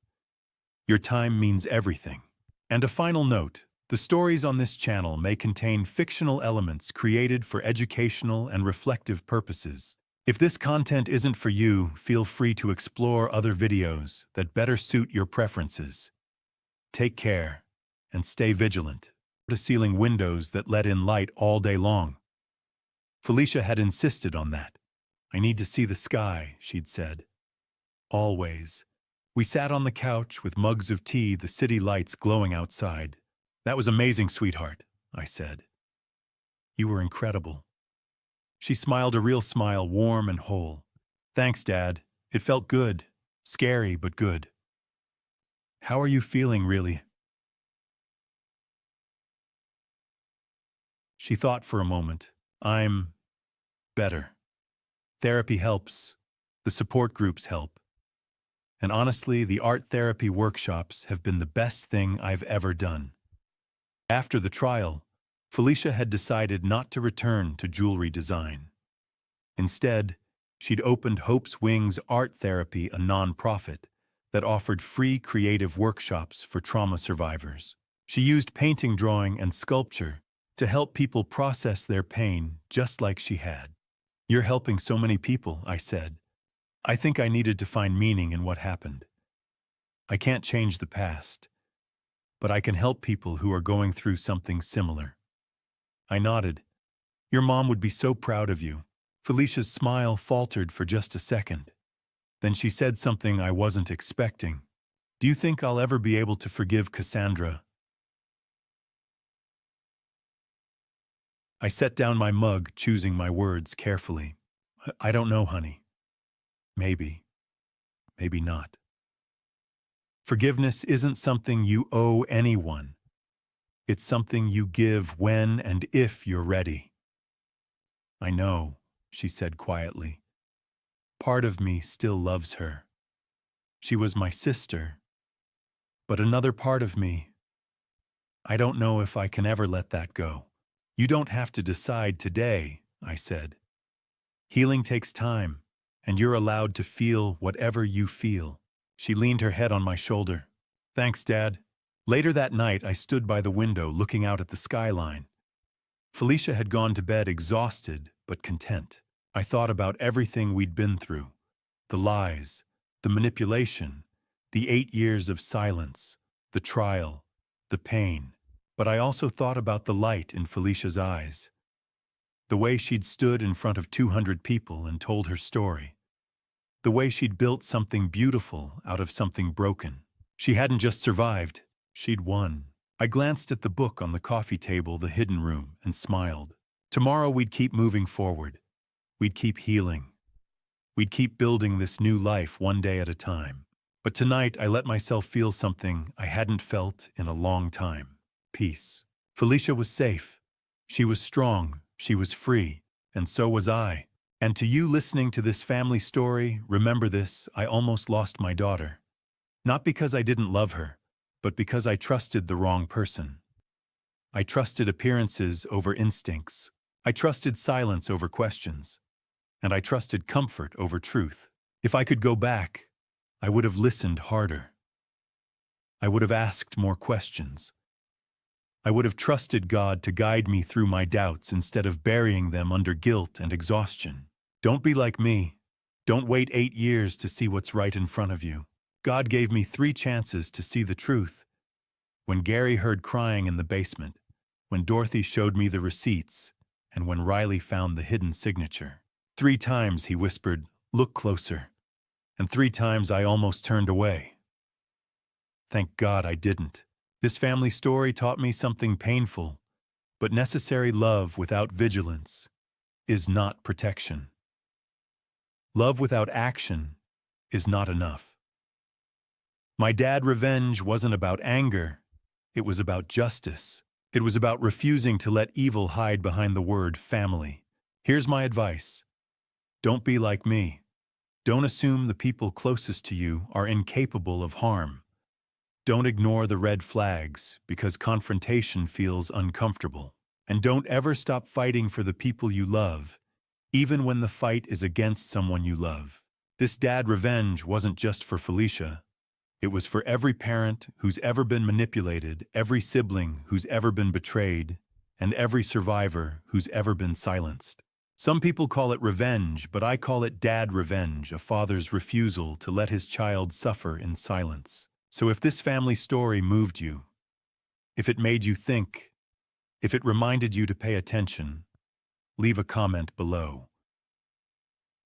Your time means everything. And a final note, the stories on this channel may contain fictional elements created for educational and reflective purposes. If this content isn't for you, feel free to explore other videos that better suit your preferences. Take care and stay vigilant. To ceiling windows that let in light all day long. Felicia had insisted on that. I need to see the sky, she'd said. Always. We sat on the couch with mugs of tea, the city lights glowing outside. That was amazing, sweetheart, I said. You were incredible. She smiled a real smile, warm and whole. Thanks, Dad. It felt good. Scary, but good. How are you feeling, really? She thought for a moment. I'm better. Therapy helps. The support groups help. And honestly, the art therapy workshops have been the best thing I've ever done. After the trial, Felicia had decided not to return to jewelry design. Instead, she'd opened Hope's Wings Art Therapy, a nonprofit that offered free creative workshops for trauma survivors. She used painting, drawing, and sculpture to help people process their pain just like she had. You're helping so many people, I said. I think I needed to find meaning in what happened. I can't change the past, but I can help people who are going through something similar. I nodded. Your mom would be so proud of you. Felicia's smile faltered for just a second. Then she said something I wasn't expecting. Do you think I'll ever be able to forgive Cassandra? I set down my mug, choosing my words carefully. I don't know, honey. Maybe. Maybe not. Forgiveness isn't something you owe anyone. It's something you give when and if you're ready. I know, she said quietly. Part of me still loves her. She was my sister. But another part of me, I don't know if I can ever let that go. You don't have to decide today, I said. Healing takes time, and you're allowed to feel whatever you feel. She leaned her head on my shoulder. Thanks, Dad. Later that night, I stood by the window looking out at the skyline. Felicia had gone to bed exhausted but content. I thought about everything we'd been through. The lies, the manipulation, the 8 years of silence, the trial, the pain. But I also thought about the light in Felicia's eyes. The way she'd stood in front of 200 people and told her story. The way she'd built something beautiful out of something broken. She hadn't just survived, she'd won. I glanced at the book on the coffee table, The Hidden Room, and smiled. Tomorrow we'd keep moving forward. We'd keep healing. We'd keep building this new life one day at a time. But tonight I let myself feel something I hadn't felt in a long time. Peace. Felicia was safe. She was strong. She was free. And so was I. And to you listening to this family story, remember this: I almost lost my daughter. Not because I didn't love her, but because I trusted the wrong person. I trusted appearances over instincts. I trusted silence over questions. And I trusted comfort over truth. If I could go back, I would have listened harder. I would have asked more questions. I would have trusted God to guide me through my doubts instead of burying them under guilt and exhaustion. Don't be like me. Don't wait 8 years to see what's right in front of you. God gave me 3 chances to see the truth. When Gary heard crying in the basement, when Dorothy showed me the receipts, and when Riley found the hidden signature. 3 times he whispered, "Look closer." And 3 times I almost turned away. Thank God I didn't. This family story taught me something painful, but necessary. Love without vigilance is not protection. Love without action is not enough. My dad's revenge wasn't about anger. It was about justice. It was about refusing to let evil hide behind the word family. Here's my advice. Don't be like me. Don't assume the people closest to you are incapable of harm. Don't ignore the red flags because confrontation feels uncomfortable. And don't ever stop fighting for the people you love, even when the fight is against someone you love. This dad revenge wasn't just for Felicia. It was for every parent who's ever been manipulated, every sibling who's ever been betrayed, and every survivor who's ever been silenced. Some people call it revenge, but I call it dad revenge, a father's refusal to let his child suffer in silence. So if this family story moved you, if it made you think, if it reminded you to pay attention, leave a comment below.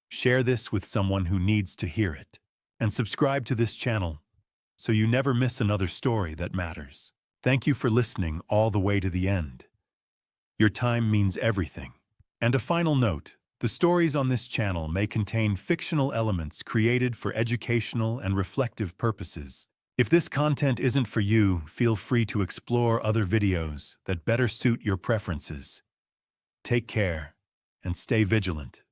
Share this with someone who needs to hear it. And subscribe to this channel so you never miss another story that matters. Thank you for listening all the way to the end. Your time means everything. And a final note, the stories on this channel may contain fictional elements created for educational and reflective purposes. If this content isn't for you, feel free to explore other videos that better suit your preferences. Take care and stay vigilant.